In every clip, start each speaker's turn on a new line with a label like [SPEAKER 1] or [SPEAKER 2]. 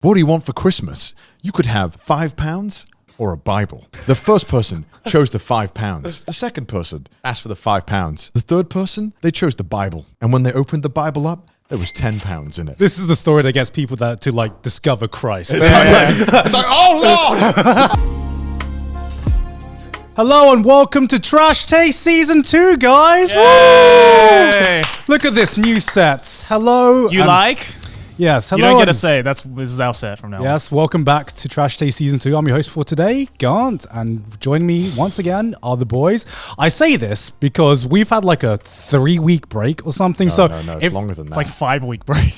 [SPEAKER 1] What do you want for Christmas? You could have £5 or a Bible. The first person chose the £5. The second person asked for the £5. The third person, they chose the Bible. And when they opened the Bible up, there was £10 in it.
[SPEAKER 2] This is the story that gets people to like discover Christ.
[SPEAKER 1] It's like, oh Lord!
[SPEAKER 2] Hello and welcome to Trash Taste Season 2, guys.
[SPEAKER 3] Yay!
[SPEAKER 2] Woo! Look at this new set. Hello.
[SPEAKER 3] You like?
[SPEAKER 2] Yes, hello.
[SPEAKER 3] You don't get to say. This is our set from now on.
[SPEAKER 2] Yes, welcome back to Trash Taste Season 2. I'm your host for today, Garnt, and joining me once again are the boys. I say this because we've had like a 3-week break or something.
[SPEAKER 1] No, it's longer than that.
[SPEAKER 3] It's like 5-week break.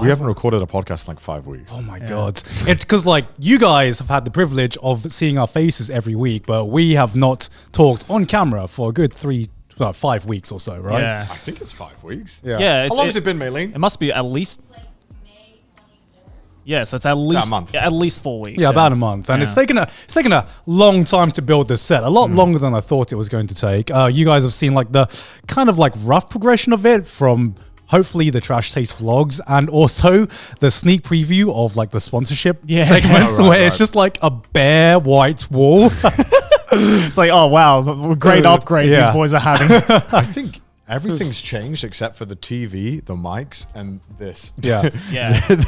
[SPEAKER 1] We haven't recorded a podcast in like 5 weeks.
[SPEAKER 2] Oh my God. It's because like you guys have had the privilege of seeing our faces every week, but we have not talked on camera for a good 5 weeks or so, right?
[SPEAKER 3] Yeah.
[SPEAKER 1] I think it's 5 weeks.
[SPEAKER 3] Yeah.
[SPEAKER 1] How long has it been, Maylene?
[SPEAKER 3] It must be at least... Yeah, so it's at least 4 weeks.
[SPEAKER 2] Yeah, about a month, and it's taken a long time to build this set. A lot longer than I thought it was going to take. You guys have seen like the kind of like rough progression of it from hopefully the Trash Taste vlogs and also the sneak preview of like the sponsorship segments where it's just like a bare white wall.
[SPEAKER 3] It's like, oh wow, the great upgrade these boys are having.
[SPEAKER 1] I think everything's changed except for the TV, the mics, and this.
[SPEAKER 3] Yeah,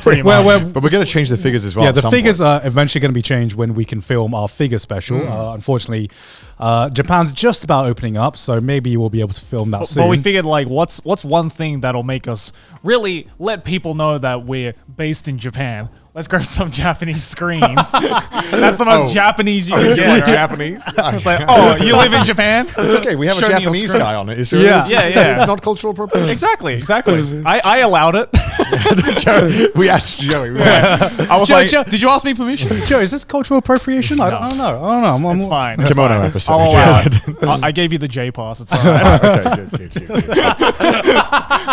[SPEAKER 3] pretty much.
[SPEAKER 1] But we're going to change the figures as well.
[SPEAKER 2] Yeah, the figures are eventually going to be changed when we can film our figure special. Unfortunately, Japan's just about opening up, so maybe we'll be able to film that soon.
[SPEAKER 3] But we figured, like, what's one thing that'll make us really let people know that we're based in Japan? Let's grab some Japanese screens. That's the most Japanese you can get, right?
[SPEAKER 1] Japanese?
[SPEAKER 3] It's like, oh, you live in Japan?
[SPEAKER 1] It's okay. We have a Japanese guy on it.
[SPEAKER 2] Yeah.
[SPEAKER 3] Yeah.
[SPEAKER 1] It's not cultural appropriation.
[SPEAKER 3] Exactly. I allowed it.
[SPEAKER 1] We asked Joey.
[SPEAKER 3] I was like, did you ask me permission?
[SPEAKER 2] Joe, is this cultural appropriation? I don't know.
[SPEAKER 3] It's fine.
[SPEAKER 1] Kimono episode.
[SPEAKER 3] I'll allow it. I gave you the J pass. It's all right.
[SPEAKER 1] Okay, good.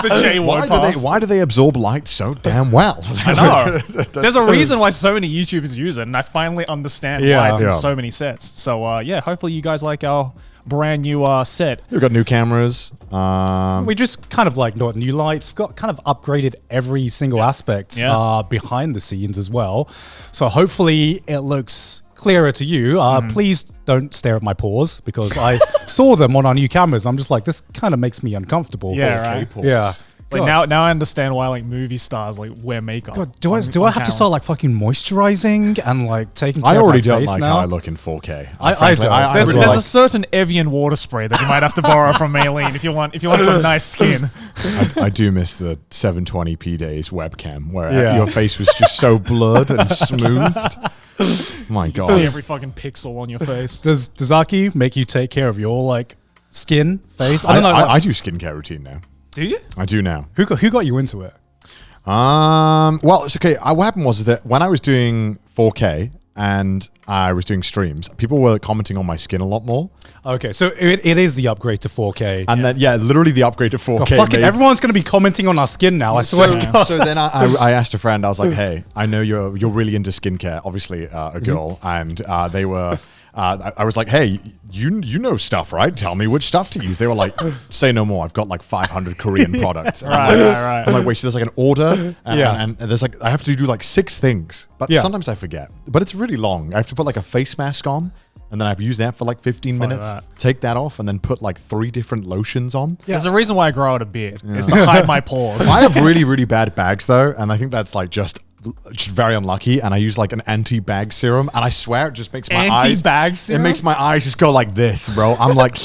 [SPEAKER 3] The J word pass.
[SPEAKER 1] Why do they absorb light so damn well?
[SPEAKER 3] I know. There's a reason why so many YouTubers use it, and I finally understand why it's in so many sets. So, hopefully you guys like our brand new set.
[SPEAKER 1] We've got new cameras.
[SPEAKER 2] We just kind of like new lights. We've got kind of upgraded every single aspect behind the scenes as well. So hopefully it looks clearer to you. Please don't stare at my paws because I saw them on our new cameras. I'm just like, this kind of makes me uncomfortable.
[SPEAKER 3] Yeah, right.
[SPEAKER 2] Yeah.
[SPEAKER 3] Like now I understand why like movie stars like wear makeup.
[SPEAKER 2] God, do I have to start like fucking moisturizing and like taking care
[SPEAKER 1] I already
[SPEAKER 2] of my
[SPEAKER 1] don't
[SPEAKER 2] face
[SPEAKER 1] like
[SPEAKER 2] now?
[SPEAKER 1] how I look in 4K.
[SPEAKER 2] I don't.
[SPEAKER 3] There's a certain Evian water spray that you might have to borrow from Maylene if you want some nice skin.
[SPEAKER 1] I do miss the 720p days webcam where your face was just so blurred and smoothed. My God.
[SPEAKER 3] See every fucking pixel on your face.
[SPEAKER 2] Does Aki make you take care of your like skin, face?
[SPEAKER 1] I don't know. I do skincare routine now.
[SPEAKER 3] Do you?
[SPEAKER 1] I do now.
[SPEAKER 2] Who got you into it?
[SPEAKER 1] Well, it's okay. What happened was that when I was doing 4K and I was doing streams, people were commenting on my skin a lot more.
[SPEAKER 2] Okay, so it is the upgrade to 4K.
[SPEAKER 1] And then, literally the upgrade to 4K.
[SPEAKER 2] God, fucking everyone's going to be commenting on our skin now, I swear.
[SPEAKER 1] So then I asked a friend, I was like, hey, I know you're really into skincare, obviously a girl, and they were... I was like, hey, you know stuff, right? Tell me which stuff to use. They were like, say no more. I've got like 500 Korean products.
[SPEAKER 3] Right.
[SPEAKER 1] I'm like, wait, so there's like an order and there's like, I have to do like 6 things, but sometimes I forget. But it's really long. I have to put like a face mask on and then I use that for like 15 minutes, take that off and then put like 3 different lotions on.
[SPEAKER 3] Yeah. There's a reason why I grow out a beard. It's to hide my pores.
[SPEAKER 1] I have really, really bad bags though. And I think that's like just very unlucky, and I use like an anti-bag serum, and I swear it just makes my
[SPEAKER 3] anti-bag serum?
[SPEAKER 1] It makes my eyes just go like this, bro. I'm like,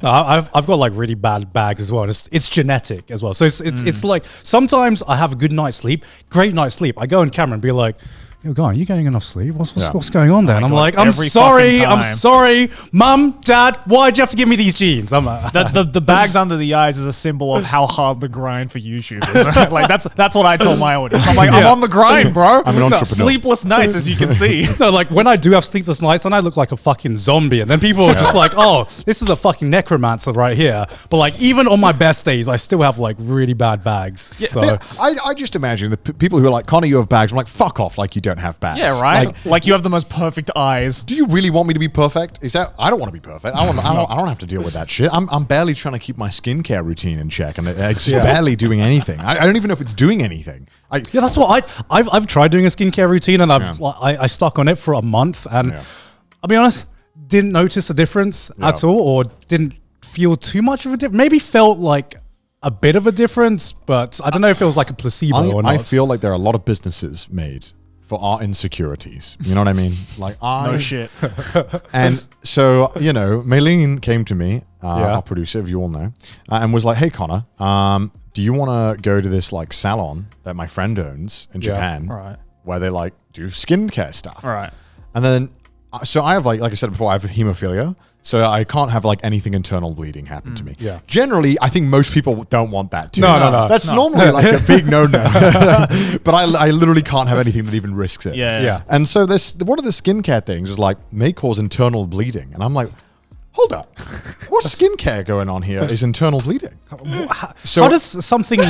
[SPEAKER 2] no, I've got like really bad bags as well. And it's genetic as well. So it's like sometimes I have a good night's sleep, great night's sleep. I go on camera and be like, yo, guy, are you getting enough sleep? What's going on there? And I'm like, I'm sorry, Mum, Dad, why'd you have to give me these jeans? I'm like,
[SPEAKER 3] the bags under the eyes is a symbol of how hard the grind for YouTube is. Right? Like that's what I told my audience. I'm like, I'm on the grind, bro.
[SPEAKER 1] I'm an entrepreneur.
[SPEAKER 3] Sleepless nights, as you can see.
[SPEAKER 2] No, like when I do have sleepless nights, then I look like a fucking zombie, and then people are just like, oh, this is a fucking necromancer right here. But like even on my best days, I still have like really bad bags.
[SPEAKER 1] Yeah,
[SPEAKER 2] so
[SPEAKER 1] I just imagine the people who are like, Connor, you have bags. I'm like, fuck off, like you don't have bags.
[SPEAKER 3] Yeah, right. Like you have the most perfect eyes.
[SPEAKER 1] Do you really want me to be perfect? Is that I don't want to be perfect. I don't have to deal with that shit. I'm barely trying to keep my skincare routine in check, and it's barely doing anything. I don't even know if it's doing anything.
[SPEAKER 2] Yeah, that's what I've tried doing a skincare routine, and I stuck on it for a month, and I'll be honest, didn't notice a difference at all, or didn't feel too much of a difference. Maybe felt like a bit of a difference, but I don't know if it was like a placebo or not.
[SPEAKER 1] I feel like there are a lot of businesses made for our insecurities. You know what I mean? Like
[SPEAKER 3] No shit.
[SPEAKER 1] And so, you know, Maylene came to me, our producer, if you all know, and was like, "Hey, Connor, do you want to go to this like salon that my friend owns in Japan, where they like do skincare stuff?"
[SPEAKER 3] Right.
[SPEAKER 1] And then, so I have like I said before, I have hemophilia. So I can't have like anything internal bleeding happen to me.
[SPEAKER 2] Yeah.
[SPEAKER 1] Generally, I think most people don't want that too.
[SPEAKER 2] No.
[SPEAKER 1] That's normally like a big no-no. But I literally can't have anything that even risks it.
[SPEAKER 3] Yeah.
[SPEAKER 1] And so one of the skincare things is like may cause internal bleeding. And I'm like, hold up. What skincare going on here is internal bleeding? So
[SPEAKER 2] how does something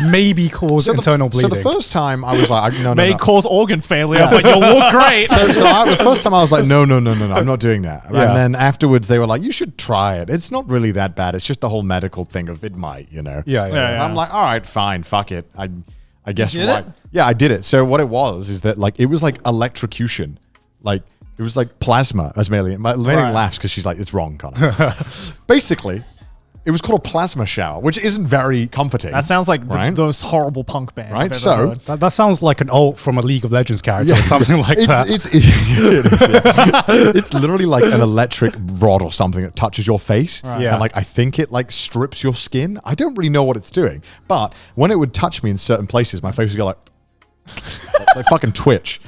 [SPEAKER 2] maybe cause internal bleeding?
[SPEAKER 1] So the first time I was like, no.
[SPEAKER 3] May cause organ failure, but you'll look great.
[SPEAKER 1] The first time I was like, no, I'm not doing that. And then afterwards they were like, you should try it. It's not really that bad. It's just the whole medical thing of it might, you know?
[SPEAKER 2] Yeah.
[SPEAKER 1] And I'm like, all right, fine, fuck it. I guess
[SPEAKER 3] You did
[SPEAKER 1] right.
[SPEAKER 3] it?
[SPEAKER 1] Yeah, I did it. So what it was is that like, it was like electrocution. Like, it was like plasma, as Maylene laughs because she's like, it's wrong, Connor. Basically, it was called a plasma shower, which isn't very comforting.
[SPEAKER 3] That sounds like those horrible punk bands.
[SPEAKER 1] Right, so
[SPEAKER 2] that sounds like an alt from a League of Legends character or something like that.
[SPEAKER 1] It's literally like an electric rod or something that touches your face.
[SPEAKER 2] Right. Yeah.
[SPEAKER 1] And like, I think it like strips your skin. I don't really know what it's doing. But when it would touch me in certain places, my face would go like fucking twitch.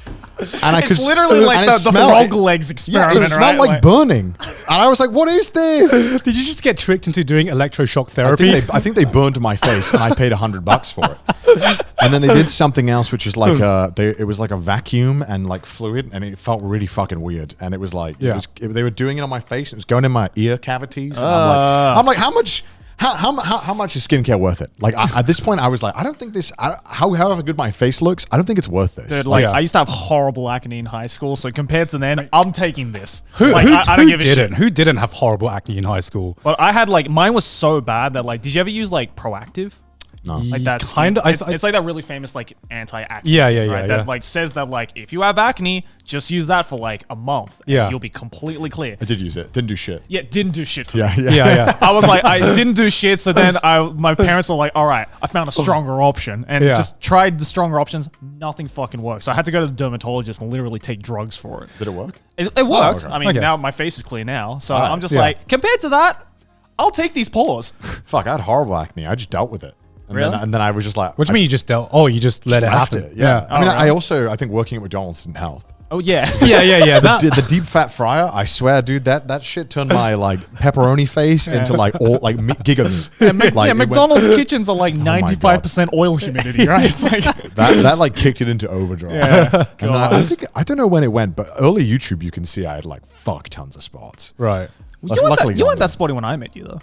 [SPEAKER 1] And
[SPEAKER 3] it's literally like the frog legs experiment.
[SPEAKER 1] Yeah, it smelled like burning. And I was like, what is this?
[SPEAKER 2] Did you just get tricked into doing electroshock therapy?
[SPEAKER 1] I think they burned my face and I paid $100 for it. And then they did something else, which is like it was like a vacuum and like fluid, and it felt really fucking weird. And it was like they were doing it on my face. It was going in my ear cavities. And I'm like, how much? How much is skincare worth it? Like at this point, I was like, I don't think this. However good my face looks, I don't think it's worth this.
[SPEAKER 3] Dude, I used to have horrible acne in high school, so compared to then, I'm taking this.
[SPEAKER 2] Who didn't? Who didn't have horrible acne in high school?
[SPEAKER 3] Well, I had like mine was so bad that like, did you ever use like Proactive?
[SPEAKER 1] No.
[SPEAKER 3] Like that's
[SPEAKER 2] kind of.
[SPEAKER 3] It's like that really famous like anti-acne.
[SPEAKER 2] Yeah.
[SPEAKER 3] That like says that like if you have acne, just use that for like a month. And you'll be completely clear.
[SPEAKER 1] I did use it. Didn't do shit.
[SPEAKER 3] Yeah, didn't do shit for
[SPEAKER 1] me.
[SPEAKER 2] Yeah.
[SPEAKER 3] I was like, I didn't do shit. So then my parents were like, all right, I found a stronger option and just tried the stronger options. Nothing fucking worked. So I had to go to the dermatologist and literally take drugs for it.
[SPEAKER 1] Did it work?
[SPEAKER 3] It worked.
[SPEAKER 1] Okay.
[SPEAKER 3] I mean, now my face is clear now. So I'm just like, compared to that, I'll take these pores.
[SPEAKER 1] Fuck, I had horrible acne. I just dealt with it. And then I was just like...
[SPEAKER 2] What do you mean you just dealt? Oh, you just let it happen?
[SPEAKER 1] Yeah. I mean, I think working at McDonald's didn't help.
[SPEAKER 3] Oh, yeah.
[SPEAKER 2] Yeah.
[SPEAKER 1] The deep fat fryer, I swear, dude, that shit turned my like pepperoni face into like all like giga meat.
[SPEAKER 3] Yeah, McDonald's kitchens are like 95% oil humidity, right? It's like
[SPEAKER 1] that like kicked it into overdrive.
[SPEAKER 3] Yeah.
[SPEAKER 1] And I don't know when it went, but early YouTube, you can see I had like fuck tons of spots.
[SPEAKER 2] Right.
[SPEAKER 3] You weren't that spotty when I met you, though.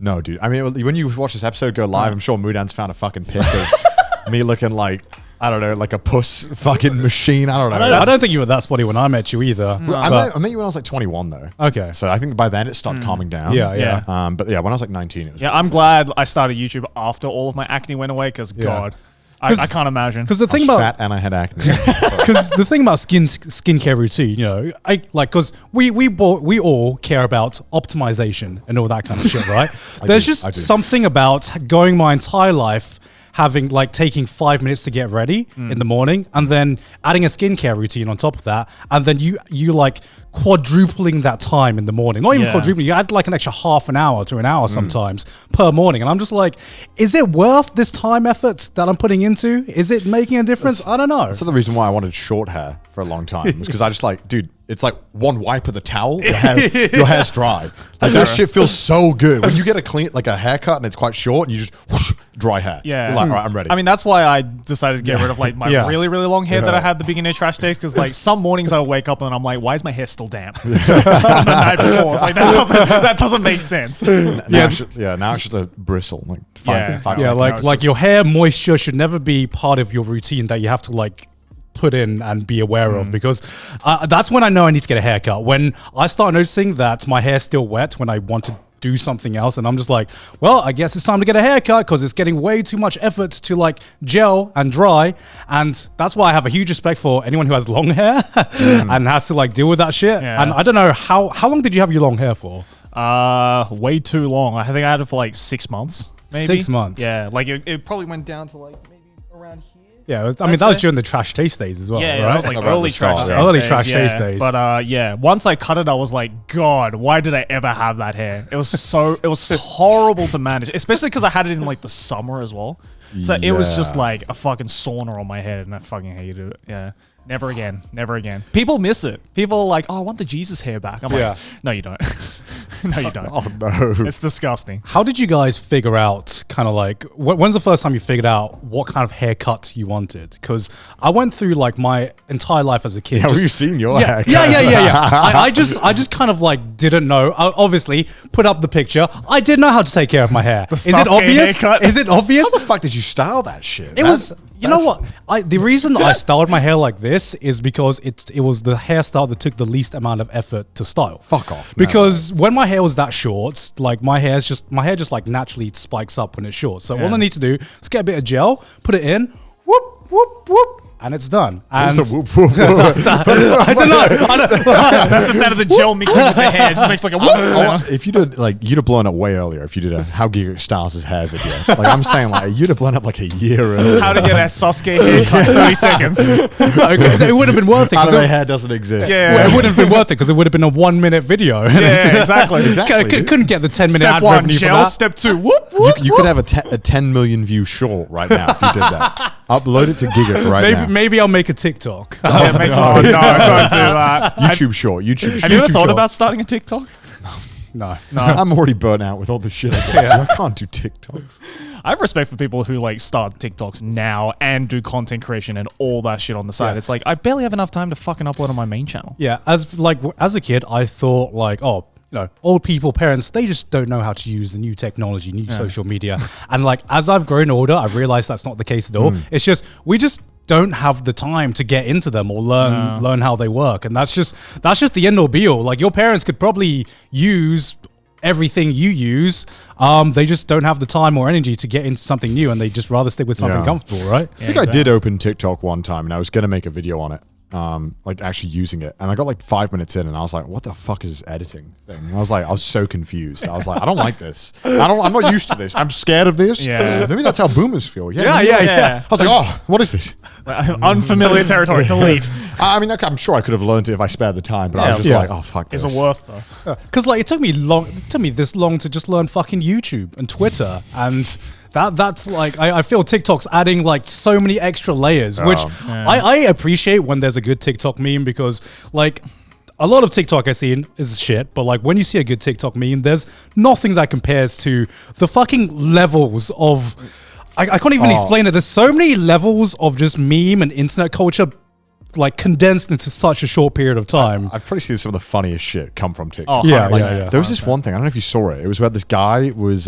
[SPEAKER 1] No, dude. I mean, when you watch this episode go live, I'm sure Mudan's found a fucking pic of me looking like, I don't know, like a puss fucking machine. I don't know.
[SPEAKER 2] I don't think you were that spotty when I met you either.
[SPEAKER 1] No. I met you when I was like 21 though.
[SPEAKER 2] Okay.
[SPEAKER 1] So I think by then it started calming down.
[SPEAKER 2] Yeah.
[SPEAKER 1] But yeah, when I was like 19, it was.
[SPEAKER 3] Yeah, I'm glad I started YouTube after all of my acne went away because God. I can't imagine.
[SPEAKER 2] Because the thing
[SPEAKER 1] about
[SPEAKER 2] about
[SPEAKER 1] fat and I had acne.
[SPEAKER 2] Because the thing about skincare routine, you know, because we all care about optimization and all that kind of shit, right? There's just something about going my entire life having like taking 5 minutes to get ready in the morning and then adding a skincare routine on top of that, and then you like quadrupling that time in the morning. Not even quadrupling, you add like an extra half an hour to an hour sometimes per morning. And I'm just like, is it worth this time effort that I'm putting into? Is it making a difference? I don't know.
[SPEAKER 1] That's the reason why I wanted short hair for a long time, was because I just like, dude, it's like one wipe of the towel, your hair's dry. Like that shit feels so good. When you get a haircut and it's quite short and you just whoosh, dry hair.
[SPEAKER 3] Yeah.
[SPEAKER 1] You're like, all right, I'm ready.
[SPEAKER 3] I mean, that's why I decided to get rid of like my really, really long hair that I had at the beginning of Trash Days, because like some mornings I'll wake up and I'm like, why is my hair still damp? the night before. It's like, that doesn't make sense.
[SPEAKER 1] Now it's just a bristle. Like five
[SPEAKER 2] like your hair moisture should never be part of your routine that you have to like put in and be aware of, because that's when I know I need to get a haircut. When I start noticing that my hair's still wet when I want to do something else. And I'm just like, well, I guess it's time to get a haircut because it's getting way too much effort to like gel and dry. And that's why I have a huge respect for anyone who has long hair and has to like deal with that shit.
[SPEAKER 3] Yeah.
[SPEAKER 2] And I don't know, how long did you have your long hair for?
[SPEAKER 3] Way too long. I think I had it for like 6 months. Maybe.
[SPEAKER 2] 6 months.
[SPEAKER 3] Yeah, like it probably went down to like maybe around here.
[SPEAKER 2] Yeah, I mean, that was during the trash taste days as well,
[SPEAKER 3] Yeah,
[SPEAKER 2] right?
[SPEAKER 3] that was like
[SPEAKER 1] Around
[SPEAKER 3] early
[SPEAKER 1] the start,
[SPEAKER 3] trash
[SPEAKER 1] yeah.
[SPEAKER 3] taste
[SPEAKER 2] Early
[SPEAKER 3] days,
[SPEAKER 2] trash
[SPEAKER 3] yeah.
[SPEAKER 2] taste days.
[SPEAKER 3] But yeah, once I cut it, I was like, God, why did I ever have that hair? It was so horrible to manage, especially because I had it in like the summer as well. So it was just like a fucking sauna on my head, and I fucking hated it. Yeah. Never again. Never again. People miss it. People are like, oh, I want the Jesus hair back. I'm like, no, you don't. No, you don't.
[SPEAKER 1] Oh no.
[SPEAKER 3] It's disgusting.
[SPEAKER 2] How did you guys figure out kind of like, when's the first time you figured out what kind of haircut you wanted? Because I went through like my entire life as a kid.
[SPEAKER 1] Have you seen your haircut?
[SPEAKER 2] Yeah. I just kind of like didn't know. I obviously put up the picture. I didn't know how to take care of my hair. Is it
[SPEAKER 3] Sasuke
[SPEAKER 2] obvious?
[SPEAKER 3] haircut.
[SPEAKER 2] Is it obvious?
[SPEAKER 1] How the fuck did you style that shit?
[SPEAKER 2] It was, you know what? The reason I styled my hair like this is because it was the hairstyle that took the least amount of effort to style.
[SPEAKER 1] Fuck off. No.
[SPEAKER 2] Because when my hair was that short, like my hair just like naturally spikes up when it's short. So all I need to do is get a bit of gel, put it in, whoop, whoop, whoop, and it's done. And
[SPEAKER 1] What's the whoop, whoop, whoop?
[SPEAKER 2] I don't know.
[SPEAKER 3] That's the sound of the gel mixing with the hair. It just makes like a whoop sound.
[SPEAKER 1] If you did you'd have blown up way earlier if you did a How Giga Styles His Hair video. Like I'm saying, like you'd have blown up like a year earlier.
[SPEAKER 3] How to get a Sasuke haircut in 30 seconds.
[SPEAKER 2] Okay, it would have been worth it.
[SPEAKER 1] How
[SPEAKER 2] 'cause
[SPEAKER 1] my hair doesn't exist.
[SPEAKER 3] Yeah.
[SPEAKER 2] Well, it would have been worth it because it would have been a 1 minute video.
[SPEAKER 3] Yeah, exactly.
[SPEAKER 2] Couldn't get the 10-minute
[SPEAKER 3] Step
[SPEAKER 2] ad
[SPEAKER 3] one,
[SPEAKER 2] revenue for
[SPEAKER 3] gel.
[SPEAKER 2] that.
[SPEAKER 3] Step two, whoop, whoop.
[SPEAKER 1] You could have a 10 million view short right now if you did that. Upload it to Giga right now.
[SPEAKER 2] Maybe I'll make a TikTok.
[SPEAKER 3] Yeah, make, oh, no, don't do that.
[SPEAKER 1] YouTube short. YouTube
[SPEAKER 3] Have you ever
[SPEAKER 1] short.
[SPEAKER 3] thought about starting a TikTok?
[SPEAKER 2] No.
[SPEAKER 1] I'm already burnt out with all the shit I do. So I can't do TikTok.
[SPEAKER 3] I have respect for people who like start TikToks now and do content creation and all that shit on the side.
[SPEAKER 2] Yeah.
[SPEAKER 3] It's like I barely have enough time to fucking upload on my main channel.
[SPEAKER 2] Yeah, as a kid, I thought like, oh, you know, old people, parents, they just don't know how to use the new technology, new social media. And like, as I've grown older, I've realized that's not the case at all. It's just, we just don't have the time to get into them or learn how they work. And that's just the end all be all. Like your parents could probably use everything you use. They just don't have the time or energy to get into something new, and they just rather stick with something comfortable, right?
[SPEAKER 1] I think I did open TikTok one time and I was going to make a video on it. Like actually using it, and I got like 5 minutes in and I was like, what the fuck is this editing thing? And I was so confused. I was like, I don't like this. I'm not used to this. I'm scared of this.
[SPEAKER 3] Yeah.
[SPEAKER 1] Maybe that's how boomers feel.
[SPEAKER 2] Yeah.
[SPEAKER 1] I was like, oh, what is this?
[SPEAKER 3] Unfamiliar territory. Delete.
[SPEAKER 1] I mean, I'm sure I could have learned it if I spared the time, but I was just like, oh, fuck this.
[SPEAKER 3] Is it worth though?
[SPEAKER 2] Because like it took me this long to just learn fucking YouTube and Twitter, and that's like I feel TikTok's adding like so many extra layers, which I appreciate when there's a good TikTok meme, because like a lot of TikTok I see is shit, but like when you see a good TikTok meme, there's nothing that compares to the fucking levels of I can't even explain it. There's so many levels of just meme and internet culture like condensed into such a short period of time.
[SPEAKER 1] I've probably seen some of the funniest shit come from TikTok.
[SPEAKER 3] Oh,
[SPEAKER 2] Yeah,
[SPEAKER 3] like,
[SPEAKER 2] yeah.
[SPEAKER 1] There was this one thing, I don't know if you saw it. It was where this guy was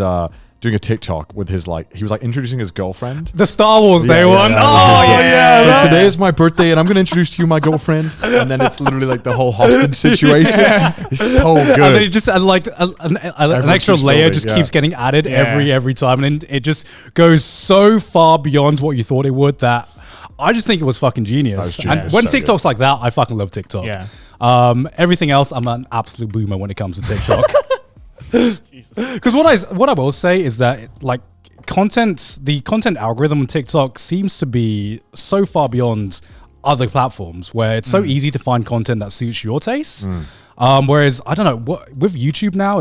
[SPEAKER 1] doing a TikTok with his he was like introducing his girlfriend.
[SPEAKER 2] The Star Wars Day one.
[SPEAKER 1] So today is my birthday and I'm going to introduce to you my girlfriend. And then it's literally like the whole hostage situation. It's so good.
[SPEAKER 2] And then it just like an extra
[SPEAKER 1] keeps
[SPEAKER 2] layer
[SPEAKER 1] building,
[SPEAKER 2] just
[SPEAKER 1] yeah.
[SPEAKER 2] keeps getting added every time, and then it just goes so far beyond what you thought it would that I just think it was fucking genius.
[SPEAKER 1] was genius.
[SPEAKER 2] And when
[SPEAKER 1] So
[SPEAKER 2] TikTok's like that, I fucking love TikTok.
[SPEAKER 3] Yeah.
[SPEAKER 2] Everything else, I'm an absolute boomer when it comes to TikTok. Because what I will say is that like the content algorithm on TikTok seems to be so far beyond other platforms where it's so easy to find content that suits your tastes. Whereas I don't know, with YouTube now,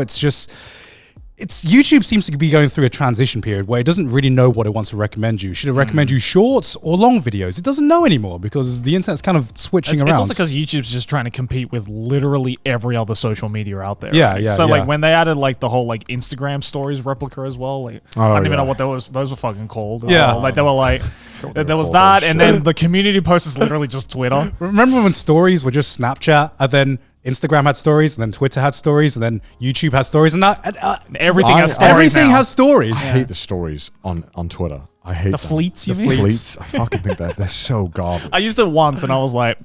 [SPEAKER 2] YouTube seems to be going through a transition period where it doesn't really know what it wants to recommend you. Should it recommend you shorts or long videos? It doesn't know anymore because the internet's kind of switching around.
[SPEAKER 3] It's also because YouTube's just trying to compete with literally every other social media out there.
[SPEAKER 2] Yeah,
[SPEAKER 3] right?
[SPEAKER 2] yeah,
[SPEAKER 3] So
[SPEAKER 2] yeah.
[SPEAKER 3] like when they added like the whole like Instagram stories replica as well, like I don't even know what those were fucking called.
[SPEAKER 2] Yeah.
[SPEAKER 3] Like they were like there was
[SPEAKER 1] called
[SPEAKER 3] that,
[SPEAKER 1] those
[SPEAKER 3] and
[SPEAKER 1] shit.
[SPEAKER 3] then the community post is literally just Twitter.
[SPEAKER 2] Remember when stories were just Snapchat, and then Instagram had stories, and then Twitter had stories, and then YouTube has stories, and
[SPEAKER 3] Everything has stories.
[SPEAKER 2] everything
[SPEAKER 3] now.
[SPEAKER 2] has stories.
[SPEAKER 1] I hate the stories on Twitter. I hate
[SPEAKER 3] The
[SPEAKER 1] them.
[SPEAKER 3] fleets, you
[SPEAKER 1] The
[SPEAKER 3] mean?
[SPEAKER 1] fleets. I fucking think that they're so garbage.
[SPEAKER 3] I used it once, and I was like,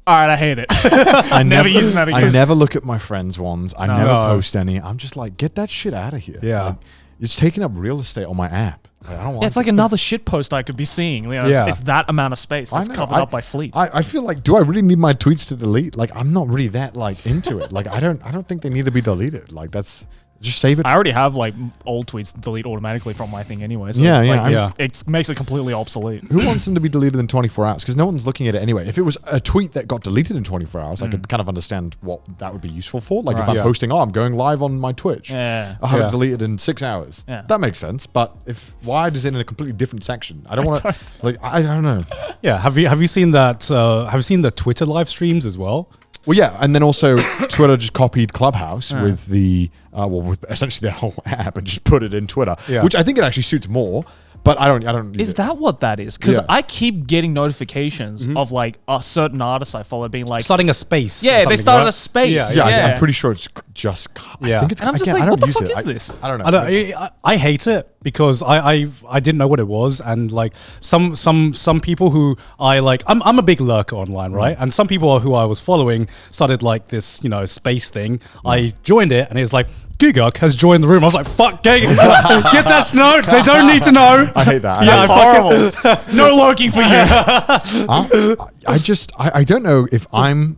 [SPEAKER 3] all right, I hate it.
[SPEAKER 1] I
[SPEAKER 3] never using that again.
[SPEAKER 1] I never look at my friends' ones. I never
[SPEAKER 2] No.
[SPEAKER 1] post any. I'm just like, get that shit out of here.
[SPEAKER 2] Yeah.
[SPEAKER 1] Like, it's taking up real estate on my app. Like, I don't want
[SPEAKER 3] Yeah, it's like another shit post I could be seeing. You know,
[SPEAKER 2] Yeah.
[SPEAKER 3] it's that amount of space
[SPEAKER 1] I
[SPEAKER 3] that's
[SPEAKER 1] know.
[SPEAKER 3] covered up by fleets.
[SPEAKER 1] I feel like, do I really need my tweets to delete? Like, I'm not really that like into it. Like, I don't think they need to be deleted. Like, that's just save it.
[SPEAKER 3] I already have like old tweets delete automatically from my thing anyway. So
[SPEAKER 1] Yeah,
[SPEAKER 3] it's
[SPEAKER 1] yeah,
[SPEAKER 3] like,
[SPEAKER 2] yeah.
[SPEAKER 3] it makes it completely obsolete.
[SPEAKER 1] Who wants them to be deleted in 24 hours? Because no one's looking at it anyway. If it was a tweet that got deleted in 24 hours, I could kind of understand what that would be useful for. Like if
[SPEAKER 3] Right.
[SPEAKER 1] I'm
[SPEAKER 2] Yeah.
[SPEAKER 1] posting, I'm going live on my Twitch.
[SPEAKER 3] Yeah.
[SPEAKER 1] I'll have
[SPEAKER 2] Yeah.
[SPEAKER 1] it deleted in 6 hours.
[SPEAKER 3] Yeah.
[SPEAKER 1] That makes sense. But why is it in a completely different section? I don't want to, like, I don't know.
[SPEAKER 2] Yeah, have you seen that? Have you seen the Twitter live streams as well?
[SPEAKER 1] Well, yeah, and then also Twitter just copied Clubhouse with with essentially their whole app and just put it in Twitter,
[SPEAKER 2] Yeah.
[SPEAKER 1] which I think it actually suits more. But I don't use
[SPEAKER 3] Is
[SPEAKER 1] it.
[SPEAKER 3] that what that is? Because
[SPEAKER 1] Yeah.
[SPEAKER 3] I keep getting notifications of like a certain artist I follow being like,
[SPEAKER 2] Starting a space. or
[SPEAKER 3] yeah, they
[SPEAKER 2] something,
[SPEAKER 3] started
[SPEAKER 2] right?
[SPEAKER 3] a space.
[SPEAKER 1] Yeah,
[SPEAKER 3] Yeah.
[SPEAKER 1] I'm pretty sure it's just.
[SPEAKER 2] Yeah.
[SPEAKER 1] I think it's.
[SPEAKER 3] And I'm just
[SPEAKER 1] again,
[SPEAKER 3] like,
[SPEAKER 1] I don't
[SPEAKER 3] what the
[SPEAKER 1] use
[SPEAKER 3] fuck
[SPEAKER 1] it.
[SPEAKER 3] is this?
[SPEAKER 1] I don't know.
[SPEAKER 2] I hate it because I didn't know what it was, and like some people who I like, I'm a big lurker online, right? And some people who I was following started like this, space thing. I joined it, and it's like, Guguk has joined the room. I was like, fuck, get that snow. They don't need to know.
[SPEAKER 1] I hate that.
[SPEAKER 2] Yeah,
[SPEAKER 3] That's horrible. No lurking for you.
[SPEAKER 1] I don't know if I'm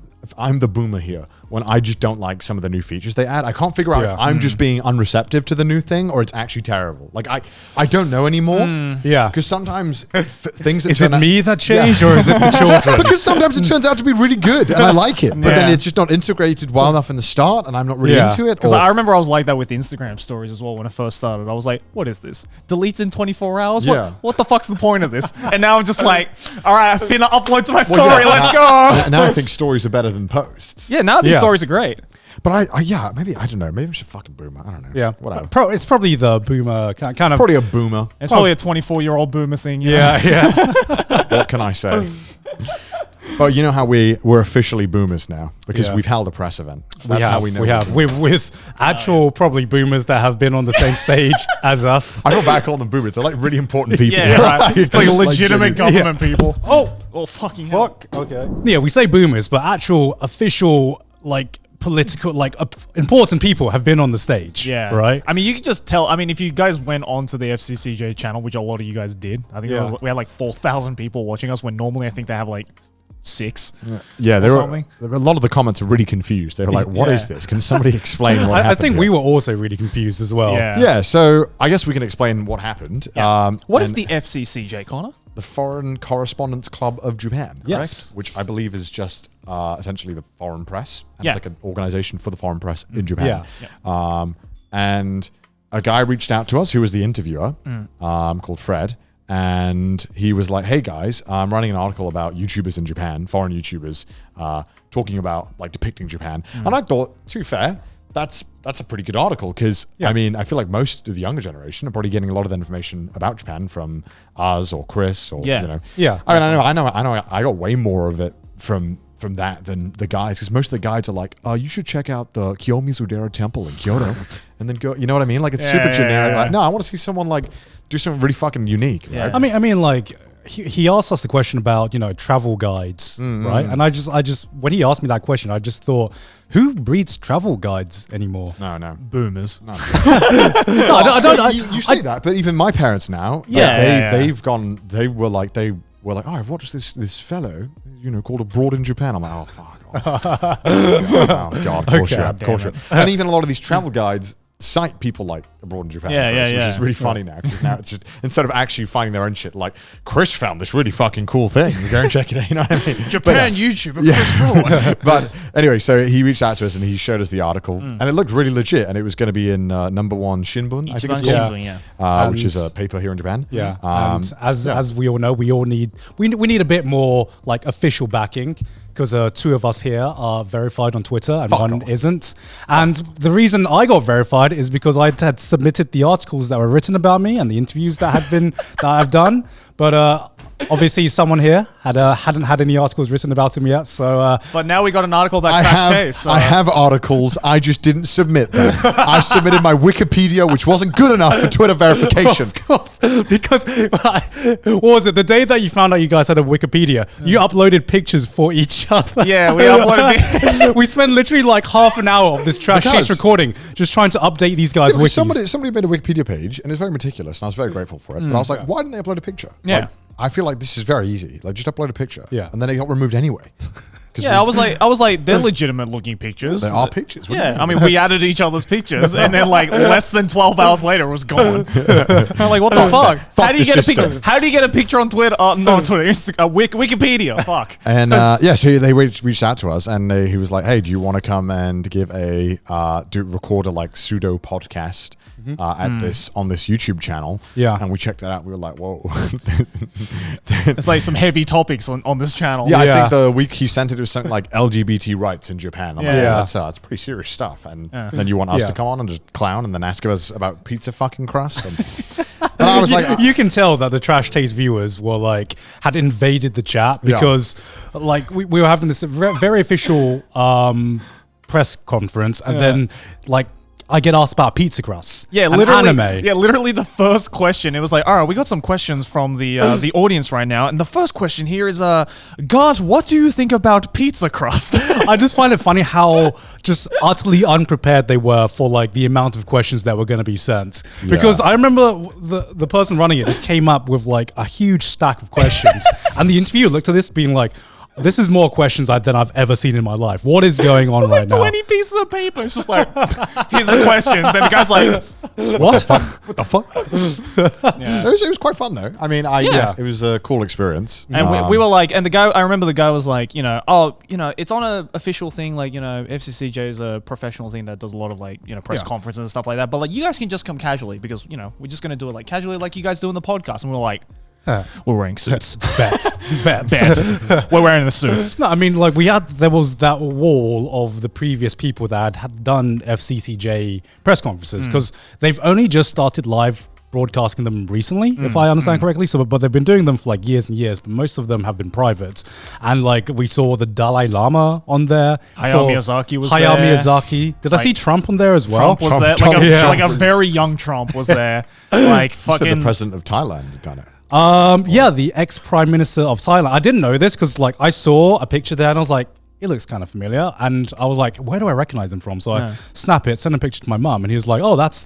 [SPEAKER 1] the boomer here when I just don't like some of the new features they add. I can't figure out if I'm just being unreceptive to the new thing or it's actually terrible. Like I don't know anymore.
[SPEAKER 2] Yeah.
[SPEAKER 1] Because sometimes things that
[SPEAKER 2] Is it
[SPEAKER 1] turn out-
[SPEAKER 2] me that changed,
[SPEAKER 1] Yeah.
[SPEAKER 2] or is it the children?
[SPEAKER 1] Because sometimes it turns out to be really good and I like it, but then
[SPEAKER 3] Yeah.
[SPEAKER 1] it's just not integrated well enough in the start and I'm not really
[SPEAKER 2] Yeah.
[SPEAKER 1] into it.
[SPEAKER 3] Because
[SPEAKER 1] or-
[SPEAKER 3] I remember I was like that with Instagram stories as well when I first started. I was like, what is this? Deletes in 24 hours?
[SPEAKER 1] Yeah.
[SPEAKER 3] What the fuck's the point of this? And now I'm just like, all right, I finna upload to my story.
[SPEAKER 1] Well, yeah,
[SPEAKER 3] Let's
[SPEAKER 1] now-
[SPEAKER 3] go.
[SPEAKER 1] Now I think stories are better than posts.
[SPEAKER 3] Yeah, now these
[SPEAKER 2] Yeah.
[SPEAKER 3] stories are great.
[SPEAKER 1] But maybe I don't know. Maybe I'm just a fucking boomer. I don't know.
[SPEAKER 2] Yeah,
[SPEAKER 1] Whatever.
[SPEAKER 2] It's probably the boomer kind of.
[SPEAKER 1] Probably a boomer.
[SPEAKER 3] It's probably a 24-year-old boomer thing. you know?
[SPEAKER 2] Yeah, yeah.
[SPEAKER 1] What can I say? Well, you know how we're officially boomers now because
[SPEAKER 2] Yeah.
[SPEAKER 1] we've held a press event. That's how we know.
[SPEAKER 2] We have. We're with actual probably boomers that have been on the same stage as us.
[SPEAKER 1] I go back calling them boomers. They're like really important people.
[SPEAKER 3] Yeah, right. It's like legitimate
[SPEAKER 1] genuine-
[SPEAKER 3] government people. Oh, fucking hell.
[SPEAKER 2] Okay. Yeah, we say boomers, but actual official like political important people have been on the stage.
[SPEAKER 3] Yeah.
[SPEAKER 2] Right.
[SPEAKER 3] I mean, you can just tell. I mean, if you guys went onto the FCCJ channel, which a lot of you guys did, I think we had like 4,000 people watching us when normally I think they have like 6.
[SPEAKER 1] Yeah,
[SPEAKER 3] or something.
[SPEAKER 1] a lot of the comments are really confused. They were like, "What is
[SPEAKER 3] Yeah.
[SPEAKER 1] this? Can somebody explain what
[SPEAKER 2] I
[SPEAKER 1] happened?"
[SPEAKER 2] think
[SPEAKER 1] here?"
[SPEAKER 2] we were also really confused as well.
[SPEAKER 3] Yeah.
[SPEAKER 1] Yeah, so I guess we can explain what happened.
[SPEAKER 3] Yeah. What is
[SPEAKER 1] and
[SPEAKER 3] the FCCJ, Connor?
[SPEAKER 1] the Foreign Correspondents Club of Japan?
[SPEAKER 2] Yes.
[SPEAKER 1] correct? Which I believe is just essentially the foreign press. And
[SPEAKER 3] Yeah.
[SPEAKER 1] It's like an organization for the foreign press in Japan.
[SPEAKER 2] Yeah.
[SPEAKER 1] And a guy reached out to us who was the interviewer, called Fred. And he was like, "Hey guys, I'm running an article about YouTubers in Japan, foreign YouTubers, talking about like depicting Japan." And I thought, to be fair, that's a pretty good article because I mean, I feel like most of the younger generation are probably getting a lot of the information about Japan from us or Chris or
[SPEAKER 3] Yeah.
[SPEAKER 1] you know.
[SPEAKER 2] Yeah.
[SPEAKER 1] I mean, I know. I got way more of it from that than the guys because most of the guides are like, "You should check out the Kiyomizu-dera Temple in Kyoto," and then go. You know what I mean? Like it's
[SPEAKER 3] Yeah,
[SPEAKER 1] super
[SPEAKER 3] yeah,
[SPEAKER 1] generic.
[SPEAKER 3] yeah.
[SPEAKER 1] Like, no, I want to see someone like do something really fucking unique.
[SPEAKER 3] Yeah.
[SPEAKER 1] Right?
[SPEAKER 2] I mean, like he asked us the question about travel guides, right? And I just when he asked me that question, I just thought, who reads travel guides anymore?
[SPEAKER 1] No.
[SPEAKER 3] Boomers.
[SPEAKER 1] No,
[SPEAKER 2] I don't.
[SPEAKER 1] you say that, but even my parents now,
[SPEAKER 3] Yeah,
[SPEAKER 1] they've gone. They were like, "Oh, I've watched this fellow, called Abroad in Japan." I'm like, "Oh fuck." Oh god, of course you have, of course you have. And even a lot of these travel guides cite people like Abroad in Japan,
[SPEAKER 3] Yeah,
[SPEAKER 1] which is really funny now. 'Cause now it's just instead of actually finding their own shit, like Chris found this really fucking cool thing. Go and check it out. You know what I mean?
[SPEAKER 3] Japan YouTuber, Chris Roy.
[SPEAKER 1] But anyway, so he reached out to us and he showed us the article, and it looked really legit. And it was going to be in number 1 Shinbun, I think it's
[SPEAKER 3] Ichiban
[SPEAKER 1] called,
[SPEAKER 3] Shimbun,
[SPEAKER 1] which is a paper here in Japan.
[SPEAKER 2] Yeah,
[SPEAKER 1] Um,
[SPEAKER 2] and as we all know, we need a bit more like official backing because 2 of us here are verified on Twitter and
[SPEAKER 1] Fuck
[SPEAKER 2] one
[SPEAKER 1] off.
[SPEAKER 2] isn't. And the reason I got verified is because I had submitted the articles that were written about me and the interviews that had been that I've done. But obviously someone here hadn't had any articles written about him yet. So,
[SPEAKER 3] But now we got an article about Crash Taste. So.
[SPEAKER 1] I have articles. I just didn't submit them. I submitted my Wikipedia, which wasn't good enough for Twitter verification.
[SPEAKER 2] Of course, because what was it? The day that you found out you guys had a Wikipedia, you uploaded pictures for each other.
[SPEAKER 3] Yeah, we uploaded.
[SPEAKER 2] We spent literally like half an hour of this trash case recording just trying to update these guys' wikis.
[SPEAKER 1] Somebody made a Wikipedia page, and it's very meticulous, and I was very grateful for it. But I was like, why didn't they upload a picture?
[SPEAKER 3] Yeah.
[SPEAKER 1] Like, I feel like this is very easy. Like, just upload a picture.
[SPEAKER 2] Yeah.
[SPEAKER 1] And then it got removed anyway.
[SPEAKER 3] Yeah, I was like, they're legitimate looking pictures.
[SPEAKER 1] They are pictures.
[SPEAKER 3] Yeah, I mean, we added each other's pictures, and then like less than 12 hours later, it was gone. I'm like, what the fuck? How do you get a picture? How do you get a picture on Twitter? Not Twitter, Wikipedia. Fuck.
[SPEAKER 1] And so they reached out to us, and he was like, "Hey, do you want to come and give record a like pseudo podcast on this YouTube channel?"
[SPEAKER 2] Yeah,
[SPEAKER 1] and we checked that out. We were like, "Whoa!"
[SPEAKER 3] It's like some heavy topics on this channel.
[SPEAKER 1] Yeah, I think the week he sent it was something like LGBT rights in Japan. I'm like, that's pretty serious stuff. And then you want us to come on and just clown and then ask us about pizza fucking crust. And I was like,
[SPEAKER 2] you can tell that the Trash Taste viewers were like had invaded the chat because like we were having this very official press conference, and then like I get asked about pizza crust.
[SPEAKER 3] Yeah,
[SPEAKER 2] and
[SPEAKER 3] literally.
[SPEAKER 2] anime.
[SPEAKER 3] Yeah, literally the first question. It was like, all right, we got some questions from the audience right now, and the first question here is, Garnt, what do you think about pizza crust?
[SPEAKER 2] I just find it funny how just utterly unprepared they were for like the amount of questions that were going to be sent. Because I remember the person running it just came up with like a huge stack of questions, and the interviewer looked at this being like, this is more questions than I've ever seen in my life. What is going on right now?
[SPEAKER 3] 20 pieces of paper. It's just like, here's the questions. And the guy's like,
[SPEAKER 1] what? What the fuck? It was quite fun though. I mean, it was a cool experience.
[SPEAKER 3] And we were like, and I remember the guy was like, it's on an official thing. Like, FCCJ is a professional thing that does a lot of like, press conferences and stuff like that. But like, you guys can just come casually because, we're just going to do it like casually like you guys do in the podcast. And we're like, we're wearing suits.
[SPEAKER 2] Bet.
[SPEAKER 3] We're wearing the suits.
[SPEAKER 2] No, I mean, like there was that wall of the previous people that had done FCCJ press conferences because they've only just started live broadcasting them recently, if I understand correctly. So, but they've been doing them for like years and years. But most of them have been private. And like we saw the Dalai Lama on there.
[SPEAKER 3] Hayao Miyazaki was there.
[SPEAKER 2] Hayao Miyazaki. Did I see Trump on there as well?
[SPEAKER 3] Trump was there. Like a very young Trump was there. Like fucking
[SPEAKER 1] the president of Thailand had done it.
[SPEAKER 2] The ex-prime minister of Thailand. I didn't know this because like I saw a picture there and I was like, it looks kind of familiar. And I was like, where do I recognize him from? So I snap it, send a picture to my mum, and he was like, oh, that's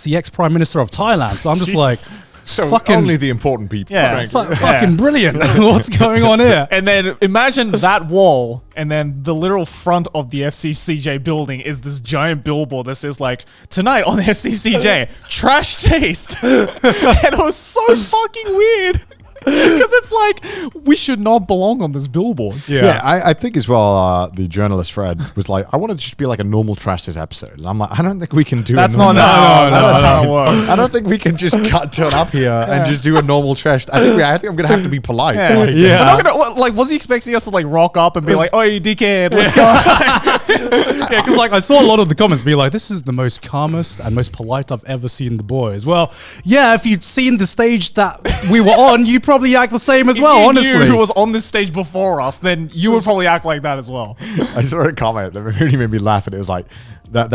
[SPEAKER 2] the ex-prime minister of Thailand. So I'm just like,
[SPEAKER 1] so only the important people.
[SPEAKER 3] Yeah,
[SPEAKER 2] fucking brilliant. What's going on here?
[SPEAKER 3] And then imagine that wall, and then the literal front of the FCCJ building is this giant billboard that says like, tonight on FCCJ, Trash Taste. And it was so fucking weird. Because it's like, we should not belong on this billboard.
[SPEAKER 1] Yeah, I think as well, the journalist Fred was like, I want it to just be like a normal Trash Taste episode. And I'm like, I don't think we can do
[SPEAKER 3] that's not how it works.
[SPEAKER 1] I don't think we can just turn up here and just do a normal Trash. I think I'm going to have to be polite.
[SPEAKER 3] Yeah. We're not gonna, was he expecting us to like rock up and be like, oh, you dickhead, what's going on?
[SPEAKER 2] Yeah, because like I saw a lot of the comments be like, this is the most calmest and most polite I've ever seen the boys. Well, yeah, if you'd seen the stage that we were on, you probably act the same as well, honestly.
[SPEAKER 3] If you knew who was on this stage before us, then you would probably act like that as well.
[SPEAKER 1] I saw a comment that really made me laugh, and it was like, that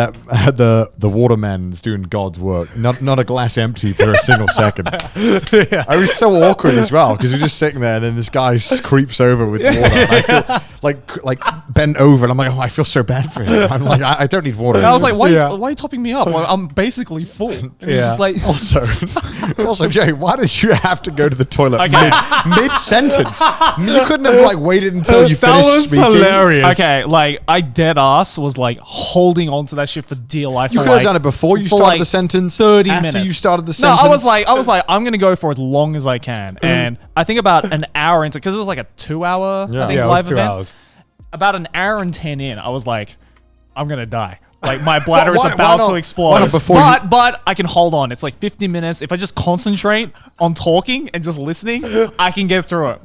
[SPEAKER 1] the waterman's doing God's work, not a glass empty for a single second. I was so awkward as well because we're just sitting there and then this guy creeps over with water. And I feel like bent over and I'm like, oh, I feel so bad for him. I'm like, I don't need water.
[SPEAKER 3] And I was like, why are you topping me up? Well, I'm basically full. Just like
[SPEAKER 1] also, Jay, why did you have to go to the toilet mid sentence? You couldn't have like waited until you finished speaking.
[SPEAKER 2] Hilarious.
[SPEAKER 3] Okay, like I dead ass was like holding on to that shit for dear life.
[SPEAKER 1] You could have done it before you started the sentence.
[SPEAKER 3] 30
[SPEAKER 1] after
[SPEAKER 3] minutes.
[SPEAKER 1] you started the sentence.
[SPEAKER 3] No, I was like, I'm gonna go for as long as I can, and I think about an hour into because it was like a 2-hour live event.
[SPEAKER 2] Hours.
[SPEAKER 3] About an hour and 10 in, I was like, I'm gonna die. Like my bladder is about to explode. But I can hold on. It's like 50 minutes. If I just concentrate on talking and just listening, I can get through it.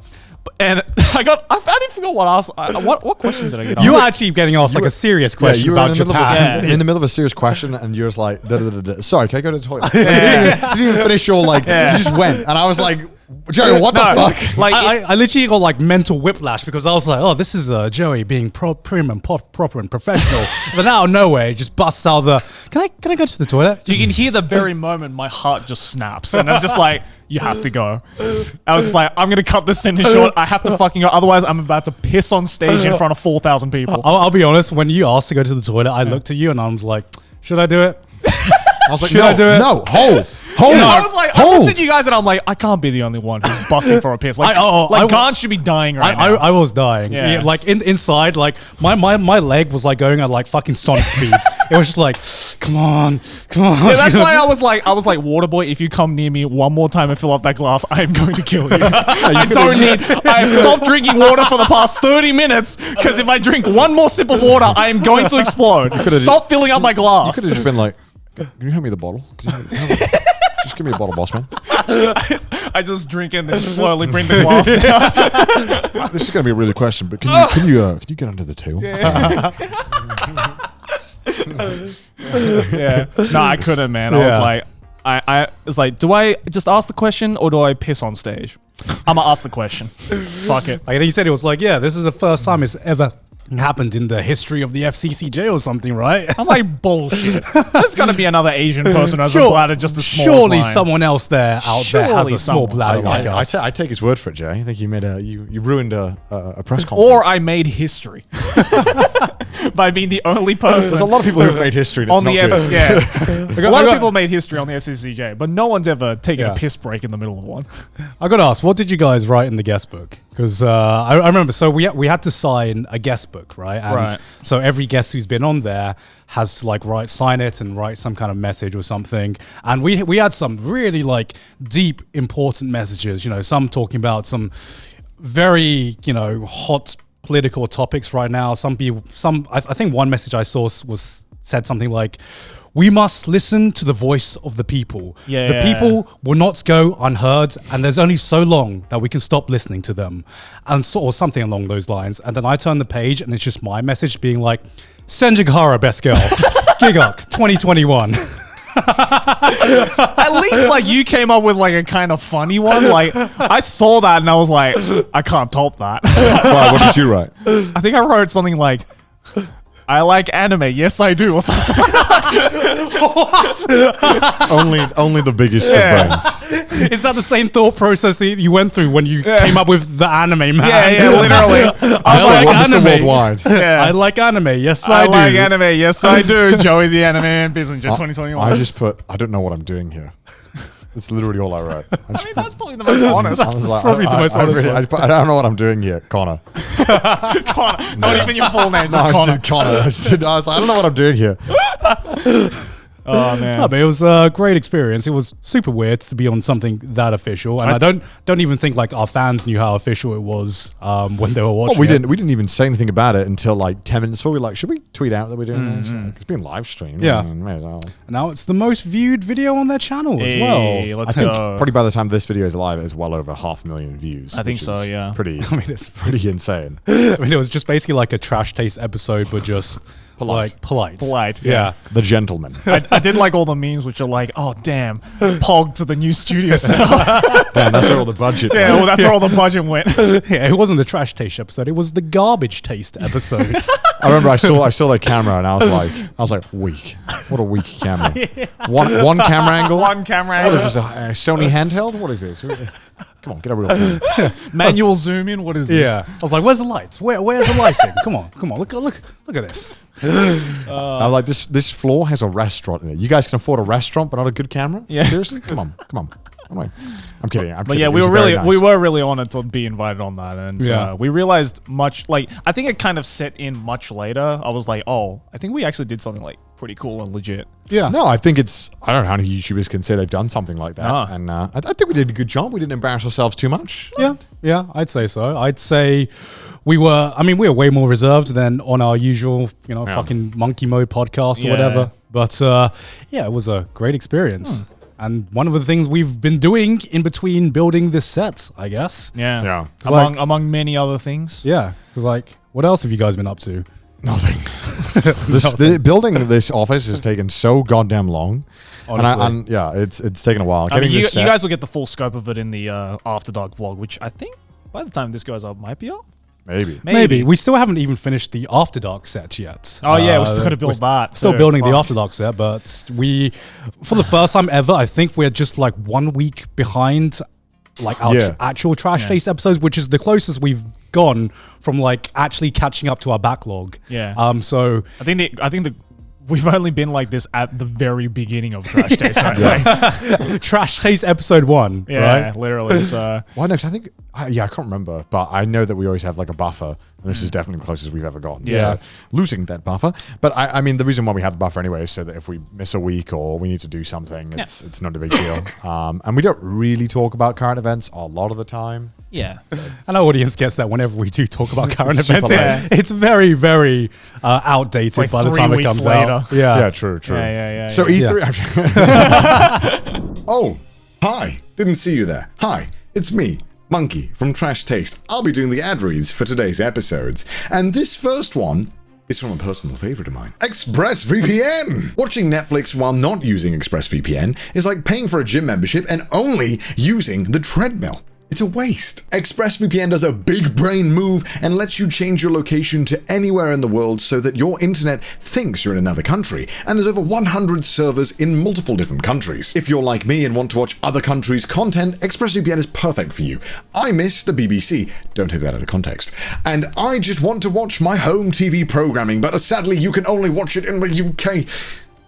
[SPEAKER 3] And I didn't forget what else. What question did I get?
[SPEAKER 2] You were actually getting asked like a serious question about Japan.
[SPEAKER 1] In the middle of a serious question, and you're just like, sorry, can I go to the toilet? You didn't even finish your like. You just went, and I was like, Joey, what the fuck?
[SPEAKER 3] Like,
[SPEAKER 2] I literally got like mental whiplash because I was like, oh, this is Joey being prim and proper and professional. But out of nowhere, he just busts out can I go to the toilet?
[SPEAKER 3] you can hear the very moment my heart just snaps, and I'm just like, you have to go. I was just like, I'm gonna cut this sentence short. I have to fucking go, otherwise I'm about to piss on stage in front of 4,000 people.
[SPEAKER 2] I'll be honest. When you asked to go to the toilet, I looked at you and I was like, should I do it?
[SPEAKER 1] I was like,
[SPEAKER 2] Should I do it?
[SPEAKER 1] No, hold.
[SPEAKER 3] I was like, I looked at you guys and I'm like, I can't be the only one who's busting for a piss. Like, Garnt should be dying right now.
[SPEAKER 2] I was dying.
[SPEAKER 3] Yeah.
[SPEAKER 2] Yeah, like inside, like my leg was like going at like fucking Sonic speeds. It was just like, come on.
[SPEAKER 3] Yeah, that's why I was like, Waterboy, if you come near me one more time and fill up that glass, I am going to kill you. I have stopped drinking water for the past 30 minutes because if I drink one more sip of water, I am going to explode. Stop filling up my glass.
[SPEAKER 1] You could have just been like, can you hand me the bottle? Just give me a bottle, boss man.
[SPEAKER 3] I just drink it and then slowly bring the glass down.
[SPEAKER 1] This is going to be a really question, but can you get under the table?
[SPEAKER 3] Yeah. No, I couldn't, man. I was like, I was like, do I just ask the question or do I piss on stage? I'm gonna ask the question. Fuck it.
[SPEAKER 2] Like he said, it was like, yeah, this is the first time it's ever happened in the history of the FCCJ or something, right?
[SPEAKER 3] I'm like, bullshit. There's gotta be another Asian person who has a bladder just as small
[SPEAKER 2] surely
[SPEAKER 3] as mine.
[SPEAKER 2] someone else there there has a small bladder like us.
[SPEAKER 1] I take his word for it, Jay. I think you made you ruined a press conference.
[SPEAKER 3] Or I made history by being the only person.
[SPEAKER 1] There's a lot of people who've made history that's
[SPEAKER 3] on the
[SPEAKER 1] not good.
[SPEAKER 3] Yeah. A lot of people made history on the FCCJ, but no one's ever taken a piss break in the middle of one.
[SPEAKER 2] I got to ask, what did you guys write in the guest book? Because I remember, so we had to sign a guest book, right? And so every guest who's been on there has to like sign it and write some kind of message or something. And we had some really like deep, important messages. You know, some talking about some very hot political topics right now. I think one message I saw said something like, we must listen to the voice of the people. The people will not go unheard, and there's only so long that we can stop listening to them, or something along those lines. And then I turn the page, and it's just my message being like, Senjigahara, best girl, Gigok, 2021.
[SPEAKER 3] At least like you came up with like a kind of funny one. Like I saw that and I was like, I can't top that.
[SPEAKER 1] Wow, what did you write?
[SPEAKER 3] I think I wrote something like, I like anime. Yes, I do. Or something.
[SPEAKER 1] only the biggest of brains.
[SPEAKER 2] Is that the same thought process that you went through when you came up with the anime man?
[SPEAKER 3] Yeah, literally.
[SPEAKER 2] I like anime.
[SPEAKER 1] Worldwide.
[SPEAKER 3] Yeah.
[SPEAKER 2] I like anime. Yes, I do.
[SPEAKER 3] I like anime. Yes, I do. Joey the Anime and Bussin 2021.
[SPEAKER 1] I just put, I don't know what I'm doing here. That's literally all I wrote.
[SPEAKER 3] I mean, that's probably the most honest.
[SPEAKER 2] Probably the most honest one.
[SPEAKER 1] I don't know what I'm doing here, Connor.
[SPEAKER 3] Connor. Not even your full name, just
[SPEAKER 1] I
[SPEAKER 3] Connor.
[SPEAKER 1] said Connor. I was like, I don't know what I'm doing here.
[SPEAKER 3] Oh man!
[SPEAKER 2] No, but it was a great experience. It was super weird to be on something that official, and I don't even think like our fans knew how official it was when they were watching.
[SPEAKER 1] We didn't even say anything about it until like 10 minutes before. We were like, should we tweet out that we're doing this? It's been live streamed.
[SPEAKER 2] Yeah.
[SPEAKER 1] I mean, may as well.
[SPEAKER 2] And now it's the most viewed video on their channel as well.
[SPEAKER 3] Let's
[SPEAKER 1] I think
[SPEAKER 3] go.
[SPEAKER 1] probably by the time this video is live, it's well over 500,000 views.
[SPEAKER 3] I think
[SPEAKER 1] which
[SPEAKER 3] so.
[SPEAKER 1] is
[SPEAKER 3] Yeah.
[SPEAKER 1] Pretty.
[SPEAKER 2] I mean, it's
[SPEAKER 1] pretty insane.
[SPEAKER 2] I mean, it was just basically like a trash taste episode, but just polite.
[SPEAKER 3] Polite.
[SPEAKER 2] Yeah.
[SPEAKER 1] The gentleman.
[SPEAKER 3] I did like all the memes which are like, oh damn, Pog to the new studio setup.
[SPEAKER 1] Damn, that's where all the budget.
[SPEAKER 3] Yeah, well, that's where all the budget went.
[SPEAKER 2] Yeah, it wasn't the trash taste episode; it was the garbage taste episode.
[SPEAKER 1] I remember I saw the camera and I was like, weak. What a weak camera. One camera angle.
[SPEAKER 3] One camera
[SPEAKER 1] What
[SPEAKER 3] angle.
[SPEAKER 1] is this? A Sony handheld? What is this? Come on, get a real camera.
[SPEAKER 3] Manual zoom in. What is this?
[SPEAKER 2] Yeah, I was like, "Where's the lights? Where's the lighting? Come on! Look at this."
[SPEAKER 1] I'm like, this floor has a restaurant in it. You guys can afford a restaurant, but not a good camera?
[SPEAKER 3] Yeah.
[SPEAKER 1] Seriously? Come on. I'm kidding.
[SPEAKER 3] But yeah, we were really honored to be invited on that, and we realized I think it kind of set in much later. I was like, oh, I think we actually did something like pretty cool and legit.
[SPEAKER 2] Yeah.
[SPEAKER 1] No, I think I don't know how many YouTubers can say they've done something like that. And I think we did a good job. We didn't embarrass ourselves too much.
[SPEAKER 2] Yeah, I'd say so. I'd say we were way more reserved than on our usual, fucking monkey mode podcast or whatever. But it was a great experience. And one of the things we've been doing in between building this set, I guess.
[SPEAKER 3] Yeah. Among many other things.
[SPEAKER 2] Yeah. Because what else have you guys been up to?
[SPEAKER 1] Nothing. Building this office has taken so goddamn long.
[SPEAKER 2] honestly.
[SPEAKER 1] And yeah, it's taken a while.
[SPEAKER 3] I mean,
[SPEAKER 1] Getting
[SPEAKER 3] you
[SPEAKER 1] this set-
[SPEAKER 3] guys will get the full scope of it in the After Dark vlog, which I think by the time this goes up might be up.
[SPEAKER 1] Maybe.
[SPEAKER 2] We still haven't even finished the After Dark set yet.
[SPEAKER 3] Oh yeah, we're still gonna build that.
[SPEAKER 2] Still
[SPEAKER 3] too.
[SPEAKER 2] building the
[SPEAKER 3] Fuck.
[SPEAKER 2] After Dark set, but for the first time ever, I think we're just like 1 week behind like our actual Trash Taste episodes, which is the closest we've gone from like actually catching up to our backlog.
[SPEAKER 3] Yeah.
[SPEAKER 2] So
[SPEAKER 3] I think we've only been like this at the very beginning of Trash Taste, right?
[SPEAKER 2] Trash Taste episode 1,
[SPEAKER 3] Yeah,
[SPEAKER 2] right?
[SPEAKER 3] literally. So
[SPEAKER 1] Why next? I think, I can't remember, but I know that we always have like a buffer, and this is definitely the closest we've ever gotten to losing that buffer. But I mean, the reason why we have the buffer anyway is so that if we miss a week or we need to do something, it's not a big deal. And we don't really talk about current events a lot of the time.
[SPEAKER 3] yeah.
[SPEAKER 2] And our audience gets that whenever we do talk about current
[SPEAKER 1] It's
[SPEAKER 2] events.
[SPEAKER 1] super
[SPEAKER 3] late.
[SPEAKER 2] It's very, very outdated
[SPEAKER 3] like
[SPEAKER 2] by the
[SPEAKER 3] 3
[SPEAKER 2] time it
[SPEAKER 3] weeks
[SPEAKER 2] comes
[SPEAKER 3] later.
[SPEAKER 2] out. Yeah.
[SPEAKER 1] Yeah, true.
[SPEAKER 3] Yeah.
[SPEAKER 1] So
[SPEAKER 3] yeah.
[SPEAKER 1] E3.
[SPEAKER 4] Oh, hi. Didn't see you there. Hi, it's me, Monkey from Trash Taste. I'll be doing the ad reads for today's episodes. And this first one is from a personal favorite of mine, ExpressVPN. Watching Netflix while not using ExpressVPN is like paying for a gym membership and only using the treadmill. It's a waste. ExpressVPN does a big brain move and lets you change your location to anywhere in the world so that your internet thinks you're in another country, and there's over 100 servers in multiple different countries. If you're like me and want to watch other countries' content, ExpressVPN is perfect for you. I miss the BBC, don't take that out of context, and I just want to watch my home TV programming, but sadly you can only watch it in the UK.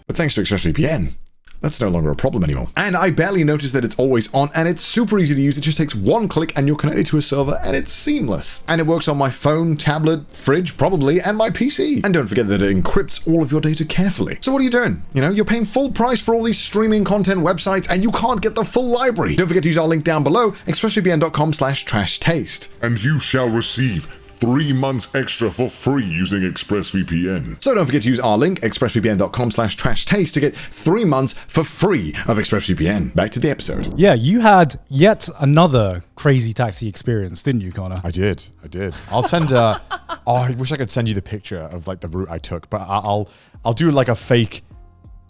[SPEAKER 4] But thanks to ExpressVPN, that's no longer a problem anymore. And I barely notice that it's always on, and it's super easy to use. It just takes one click and you're connected to a server, and it's seamless. And it works on my phone, tablet, fridge, probably, and my PC. And don't forget that it encrypts all of your data carefully. So what are you doing? You know, you're paying full price for all these streaming content websites, and you can't get the full library. Don't forget to use our link down below, expressvpn.com/trashtaste.
[SPEAKER 5] And you shall receive 3 months extra for free using ExpressVPN.
[SPEAKER 4] So don't forget to use our link, expressvpn.com/trashtaste, to get 3 months for free of ExpressVPN. Back to the episode.
[SPEAKER 2] Yeah, you had yet another crazy taxi experience, didn't you, Connor?
[SPEAKER 1] I did. I'll send I wish I could send you the picture of like the route I took, but I'll do like a fake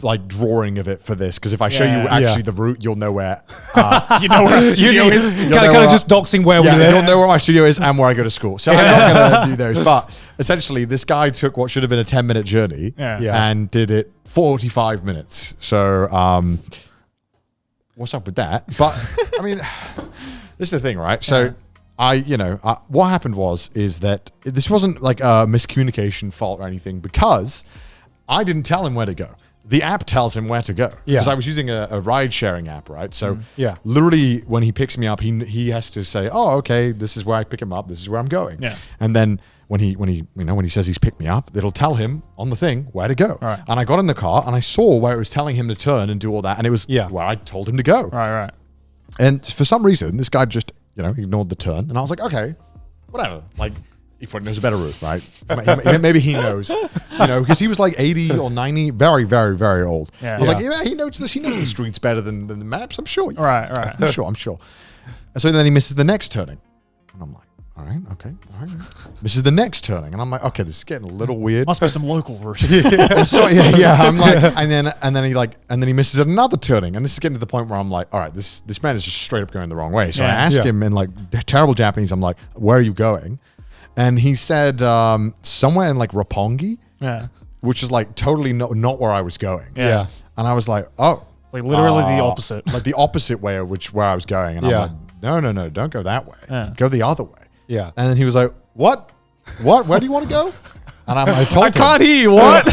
[SPEAKER 1] like drawing of it for this, because if I show you actually the route, you'll know where
[SPEAKER 3] You know where the studio is.
[SPEAKER 2] Kind of just doxing where we live.
[SPEAKER 1] you'll know where my studio is and where I go to school. So I'm not going to do those. But essentially, this guy took what should have been a 10-minute journey and did it 45 minutes. So what's up with that? But I mean, this is the thing, right? So what happened is that this wasn't like a miscommunication fault or anything, because I didn't tell him where to go. The app tells him where to go, because I was using a ride-sharing app, right? So literally when he picks me up, he has to say, "Oh, okay, this is where I pick him up. This is where I'm going." Yeah. And then when he says he's picked me up, it'll tell him on the thing where to go.
[SPEAKER 3] Right.
[SPEAKER 1] And I got in the car and I saw where it was telling him to turn and do all that, and it was where I told him to go.
[SPEAKER 3] Right.
[SPEAKER 1] And for some reason, this guy just ignored the turn, and I was like, okay, whatever, like. He probably knows a better route, right? Maybe he knows, because he was like 80 or 90, very, very, very old. I was like, he knows this. He knows the streets better than the maps. I'm sure.
[SPEAKER 3] Right.
[SPEAKER 1] I'm sure. And so then he misses the next turning, and I'm like, all right. Misses the next turning, and I'm like, okay, this is getting a little weird.
[SPEAKER 3] Must be some local route.
[SPEAKER 1] So I'm like, and then he misses another turning, and this is getting to the point where I'm like, all right, this man is just straight up going the wrong way. So I asked him in like terrible Japanese. I'm like, where are you going? And he said somewhere in like Roppongi, which is like totally not where I was going.
[SPEAKER 3] Yeah.
[SPEAKER 1] And I was like, oh.
[SPEAKER 3] Like literally the opposite.
[SPEAKER 1] Like the opposite way of where I was going. And I'm like, no, don't go that way.
[SPEAKER 3] Yeah.
[SPEAKER 1] Go the other way.
[SPEAKER 2] Yeah.
[SPEAKER 1] And then he was like, what? Where do you want to go? And I told him.
[SPEAKER 3] I can't hear you. What?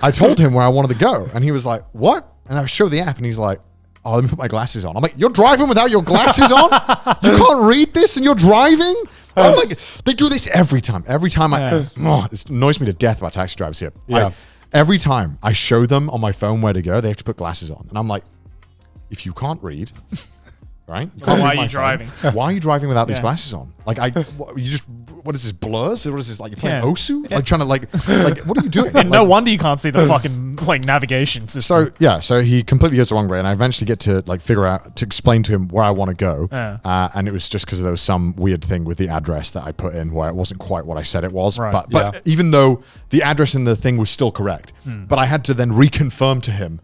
[SPEAKER 1] I told him where I wanted to go. And he was like, what? And I showed the app, and he's like, oh, let me put my glasses on. I'm like, you're driving without your glasses on? You can't read this and you're driving? I'm like, they do this every time. It annoys me to death about taxi drivers here. Every time I show them on my phone where to go, they have to put glasses on. And I'm like, if you can't read, right?
[SPEAKER 3] Why are you driving?
[SPEAKER 1] Why are you driving without these glasses on? Like, what is this, blurs? What is this, like you're playing Osu? Like trying to like what are you doing?
[SPEAKER 3] No wonder you can't see the fucking like navigation system.
[SPEAKER 1] So he completely goes the wrong way, and I eventually get to like figure out to explain to him where I want to go. And it was just because there was some weird thing with the address that I put in where it wasn't quite what I said it was.
[SPEAKER 3] Right.
[SPEAKER 1] But even though the address in the thing was still correct, but I had to then reconfirm to him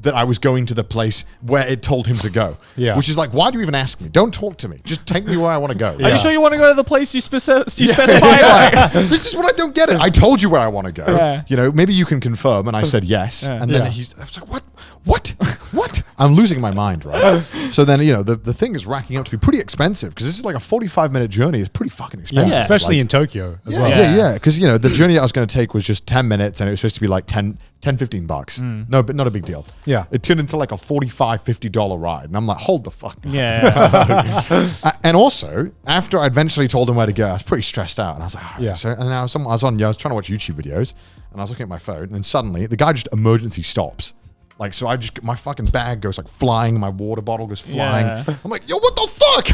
[SPEAKER 1] that I was going to the place where it told him to go.
[SPEAKER 2] Yeah.
[SPEAKER 1] Which is like, why do you even ask me? Don't talk to me. Just take me where I want to go.
[SPEAKER 3] Are you sure you want to go to the place you specify? Like,
[SPEAKER 1] This is what I don't get it. I told you where I want to go.
[SPEAKER 3] Yeah.
[SPEAKER 1] You know, maybe you can confirm. And I said yes. And then I was like, what? I'm losing my mind, right? So then, you know, the thing is racking up to be pretty expensive because this is like a 45-minute journey. It's pretty fucking expensive.
[SPEAKER 2] Yeah, especially
[SPEAKER 1] Like,
[SPEAKER 2] in Tokyo as well.
[SPEAKER 1] Yeah. Because, you know, the journey I was going to take was just 10 minutes and it was supposed to be like 15 bucks. No, but not a big deal.
[SPEAKER 2] Yeah.
[SPEAKER 1] It turned into like a $45, $50 ride. And I'm like, hold the fuck. And also, after I eventually told him where to go, I was pretty stressed out. And I was like, all right.
[SPEAKER 2] Yeah.
[SPEAKER 1] So, and I was trying to watch YouTube videos and I was looking at my phone and then suddenly the guy just emergency stops. Like, so my fucking bag goes like flying, my water bottle goes flying.
[SPEAKER 3] Yeah.
[SPEAKER 1] I'm like, yo, what the fuck?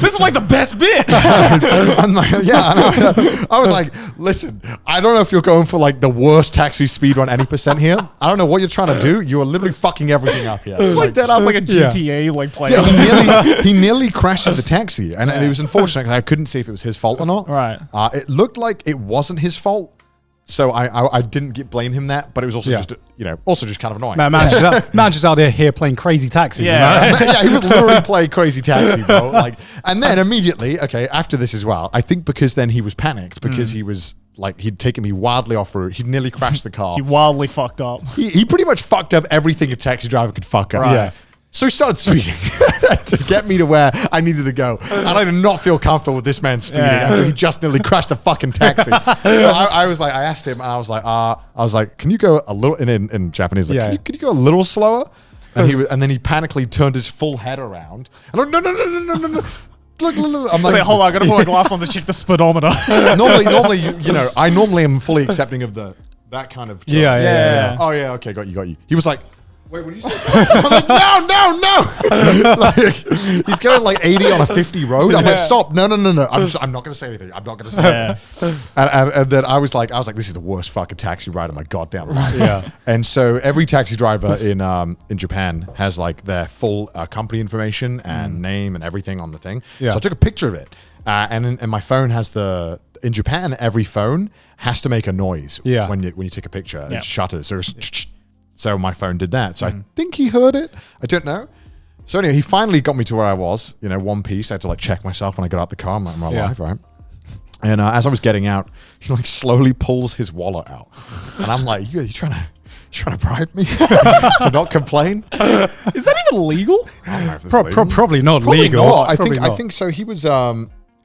[SPEAKER 3] this is like the best bit.
[SPEAKER 1] I'm like, I was like, listen, I don't know if you're going for like the worst taxi speed run any percent here. I don't know what you're trying to do. You are literally fucking everything up here.
[SPEAKER 3] It's like that. I was like a GTA like player.
[SPEAKER 1] Yeah, he nearly crashed the taxi, and it was unfortunate because I couldn't see if it was his fault or not.
[SPEAKER 3] Right.
[SPEAKER 1] It looked like it wasn't his fault, so I didn't blame him that, but it was also just kind of annoying.
[SPEAKER 2] Man just out here playing crazy taxi.
[SPEAKER 3] Yeah.
[SPEAKER 2] You know?
[SPEAKER 1] Yeah, he was literally playing crazy taxi, bro. Like, and then immediately, after this as well, I think because then he was panicked because he was like he'd taken me wildly off route. He'd nearly crashed the car.
[SPEAKER 3] He wildly fucked up.
[SPEAKER 1] He pretty much fucked up everything a taxi driver could fuck up.
[SPEAKER 3] Right.
[SPEAKER 2] Yeah.
[SPEAKER 1] So he started speeding to get me to where I needed to go. And I did not feel comfortable with this man speeding after he just nearly crashed a fucking taxi. So I was like, I asked him, and I was like, can you go a little, in Japanese, like, could you go a little slower? And then he panically turned his full head around. And I'm like, no. I'm like,
[SPEAKER 3] Hold on, I gotta put my glass on to check the speedometer.
[SPEAKER 1] normally, I normally am fully accepting of that kind of. Term.
[SPEAKER 2] Yeah.
[SPEAKER 1] Oh yeah, okay, got you. He was like, wait, what did you say? I'm like, no. Like, he's going like 80 on a 50 road. I'm like, stop. No. I'm not going to say anything. I'm not going to say anything. And then I was like, this is the worst fucking taxi ride of my goddamn life.
[SPEAKER 2] Yeah.
[SPEAKER 1] And so every taxi driver in Japan has like their full company information and name and everything on the thing.
[SPEAKER 2] Yeah.
[SPEAKER 1] So I took a picture of it. And my phone has in Japan, every phone has to make a noise when you take a picture. It shutters. So my phone did that. So I think he heard it. I don't know. So anyway, he finally got me to where I was, one piece. I had to like check myself when I got out the car. I'm like, am I alive, right? And as I was getting out, he like slowly pulls his wallet out. And I'm like, you trying to bribe me to not complain?
[SPEAKER 3] Is that even legal?
[SPEAKER 1] I don't know if this is legal.
[SPEAKER 2] Probably not legal.
[SPEAKER 1] Not. I think so. He was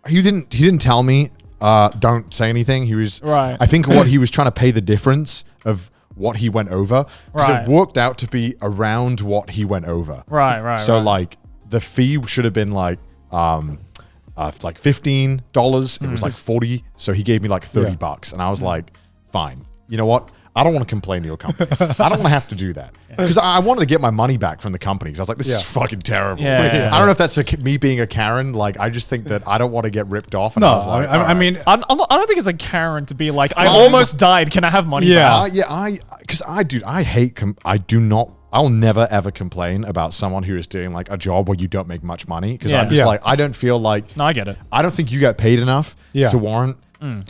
[SPEAKER 1] he didn't tell me don't say anything. He was
[SPEAKER 3] right.
[SPEAKER 1] I think what he was trying to pay the difference of what he went over, because it worked out to be around what he went over.
[SPEAKER 3] Right.
[SPEAKER 1] So like the fee should have been like $15. It was like 40. So he gave me like $30, and I was like, fine. You know what? I don't want to complain to your company. I don't want to have to do that. Because I wanted to get my money back from the company. Because I was like, this is fucking terrible. I don't know if that's me being a Karen. Like, I just think that I don't want to get ripped off. And I was like,
[SPEAKER 2] I mean,
[SPEAKER 3] I don't think it's a Karen to be like, I almost died. Can I have money back?
[SPEAKER 1] I'll never ever complain about someone who is doing like a job where you don't make much money. Because I'm just like, I don't feel like.
[SPEAKER 3] No, I get it.
[SPEAKER 1] I don't think you get paid enough to warrant.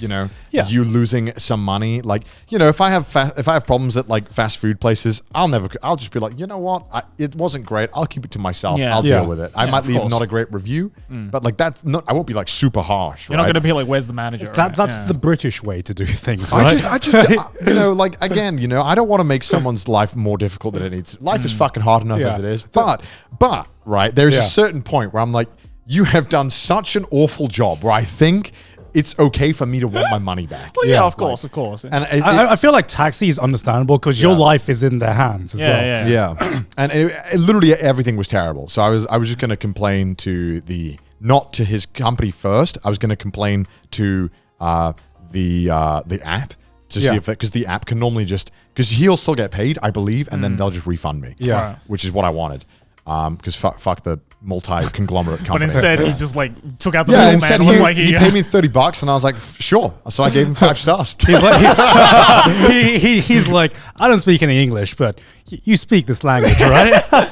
[SPEAKER 1] You losing some money. Like, if I have problems at like fast food places, I'll just be like, you know what? It wasn't great. I'll keep it to myself. I'll deal with it. I might leave not a great review, but like I won't be like super harsh.
[SPEAKER 3] You're not going to be like, where's the manager?
[SPEAKER 2] That's the British way to do things, right?
[SPEAKER 1] I just like, again, I don't want to make someone's life more difficult than it needs. Life is fucking hard enough as it is. But right, there's a certain point where I'm like, you have done such an awful job where I think it's okay for me to want my money back.
[SPEAKER 3] Well, of course.
[SPEAKER 1] And
[SPEAKER 2] I feel like taxi is understandable because your life is in their hands as well.
[SPEAKER 1] Yeah. And it literally everything was terrible. So I was just going to complain to not to his company first. I was going to complain to the app to see if because the app can normally because he'll still get paid, I believe, and then they'll just refund me.
[SPEAKER 2] Yeah.
[SPEAKER 1] Which is what I wanted. Because fuck the multi-conglomerate company.
[SPEAKER 3] But instead, he just like took out the
[SPEAKER 1] Yeah,
[SPEAKER 3] middleman.
[SPEAKER 1] instead
[SPEAKER 3] Was like,
[SPEAKER 1] he paid me $30, and I was like, sure. So I gave him 5 stars.
[SPEAKER 2] He's like, he's like, I don't speak any English, but you speak this language, right?
[SPEAKER 1] I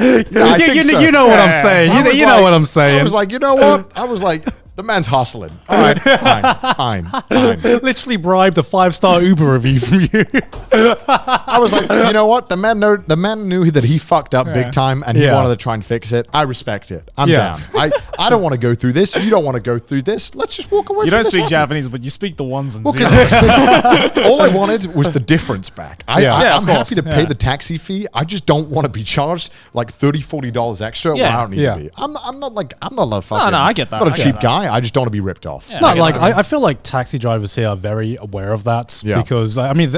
[SPEAKER 1] think so.
[SPEAKER 2] You know what I'm saying. You know what I'm saying.
[SPEAKER 1] I was like, you know what? I was like, The man's hustling. All right, fine.
[SPEAKER 2] Literally bribed a 5-star Uber review from you.
[SPEAKER 1] I was like, you know what? The man knew that he fucked up big time, and he wanted to try and fix it. I respect it. I'm down. I don't want to go through this. You don't want to go through this. Let's just walk away.
[SPEAKER 3] You
[SPEAKER 1] from
[SPEAKER 3] don't
[SPEAKER 1] this
[SPEAKER 3] speak
[SPEAKER 1] happy.
[SPEAKER 3] Japanese, but you speak the ones and zeros.
[SPEAKER 1] All I wanted was the difference back. I'm
[SPEAKER 3] of course.
[SPEAKER 1] happy to pay the taxi fee. I just don't want to be charged like $30-$40 extra when I don't need to be. I'm not a fucking.
[SPEAKER 3] No, I get that.
[SPEAKER 1] Not a
[SPEAKER 3] I get
[SPEAKER 1] cheap
[SPEAKER 3] that.
[SPEAKER 1] guy. I just don't want to be ripped off.
[SPEAKER 3] Yeah.
[SPEAKER 2] No,
[SPEAKER 3] I get
[SPEAKER 2] like
[SPEAKER 3] that.
[SPEAKER 2] I feel like taxi drivers here are very aware of that because I mean,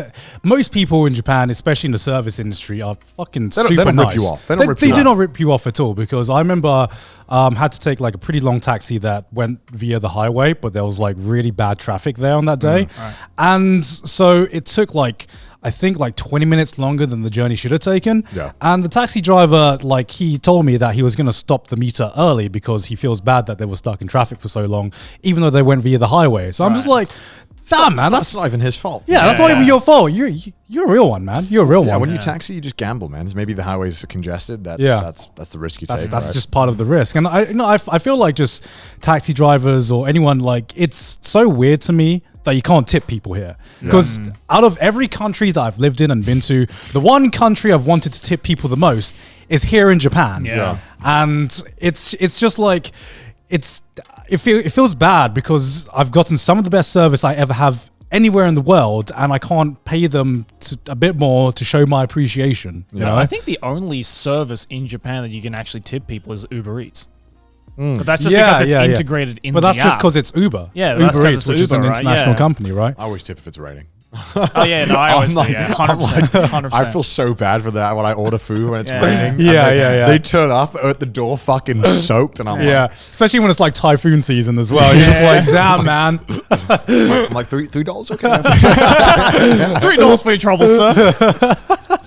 [SPEAKER 2] most people in Japan, especially in the service industry, are fucking super
[SPEAKER 1] They don't
[SPEAKER 2] nice.
[SPEAKER 1] rip you off. They
[SPEAKER 2] do not rip you off at all because I remember had to take like a pretty long taxi that went via the highway, but there was like really bad traffic there on that day, and so it took like. I think like 20 minutes longer than the journey should have taken.
[SPEAKER 1] Yeah.
[SPEAKER 2] And the taxi driver, like he told me that he was going to stop the meter early because he feels bad that they were stuck in traffic for so long, even though they went via the highway. So I'm just like, damn, man,
[SPEAKER 1] That's not even his fault.
[SPEAKER 2] that's not even your fault. You're a real one, man. You're a real
[SPEAKER 1] Yeah,
[SPEAKER 2] one.
[SPEAKER 1] when you taxi, you just gamble, man. Maybe the highways are congested. That's the risk you take.
[SPEAKER 2] That's
[SPEAKER 1] right?
[SPEAKER 2] just part of the risk. And I feel like just taxi drivers or anyone, like it's so weird to me that you can't tip people here. Because out of every country that I've lived in and been to, the one country I've wanted to tip people the most is here in Japan.
[SPEAKER 3] Yeah.
[SPEAKER 2] And it's just like it feels bad because I've gotten some of the best service I ever have anywhere in the world, and I can't pay them a bit more to show my appreciation. You know?
[SPEAKER 3] I think the only service in Japan that you can actually tip people is Uber Eats. But that's just because it's integrated in the app.
[SPEAKER 2] But that's just because it's Uber.
[SPEAKER 3] Yeah, that's 'cause
[SPEAKER 2] Uber
[SPEAKER 3] it's
[SPEAKER 2] Eats, which is an
[SPEAKER 3] Uber, right?
[SPEAKER 2] international
[SPEAKER 3] Yeah.
[SPEAKER 2] company, right?
[SPEAKER 1] I always tip if it's raining.
[SPEAKER 3] Oh yeah, no, I always do. Yeah, 100%. 100%.
[SPEAKER 1] I feel so bad for that when I order food when it's
[SPEAKER 3] Yeah.
[SPEAKER 1] raining.
[SPEAKER 2] Yeah,
[SPEAKER 1] and they turn up at the door fucking soaked, and I'm
[SPEAKER 2] Yeah, especially when it's like typhoon season as well. You're just like, damn, man.
[SPEAKER 1] I'm like $3 okay.
[SPEAKER 3] $3 for your trouble, sir.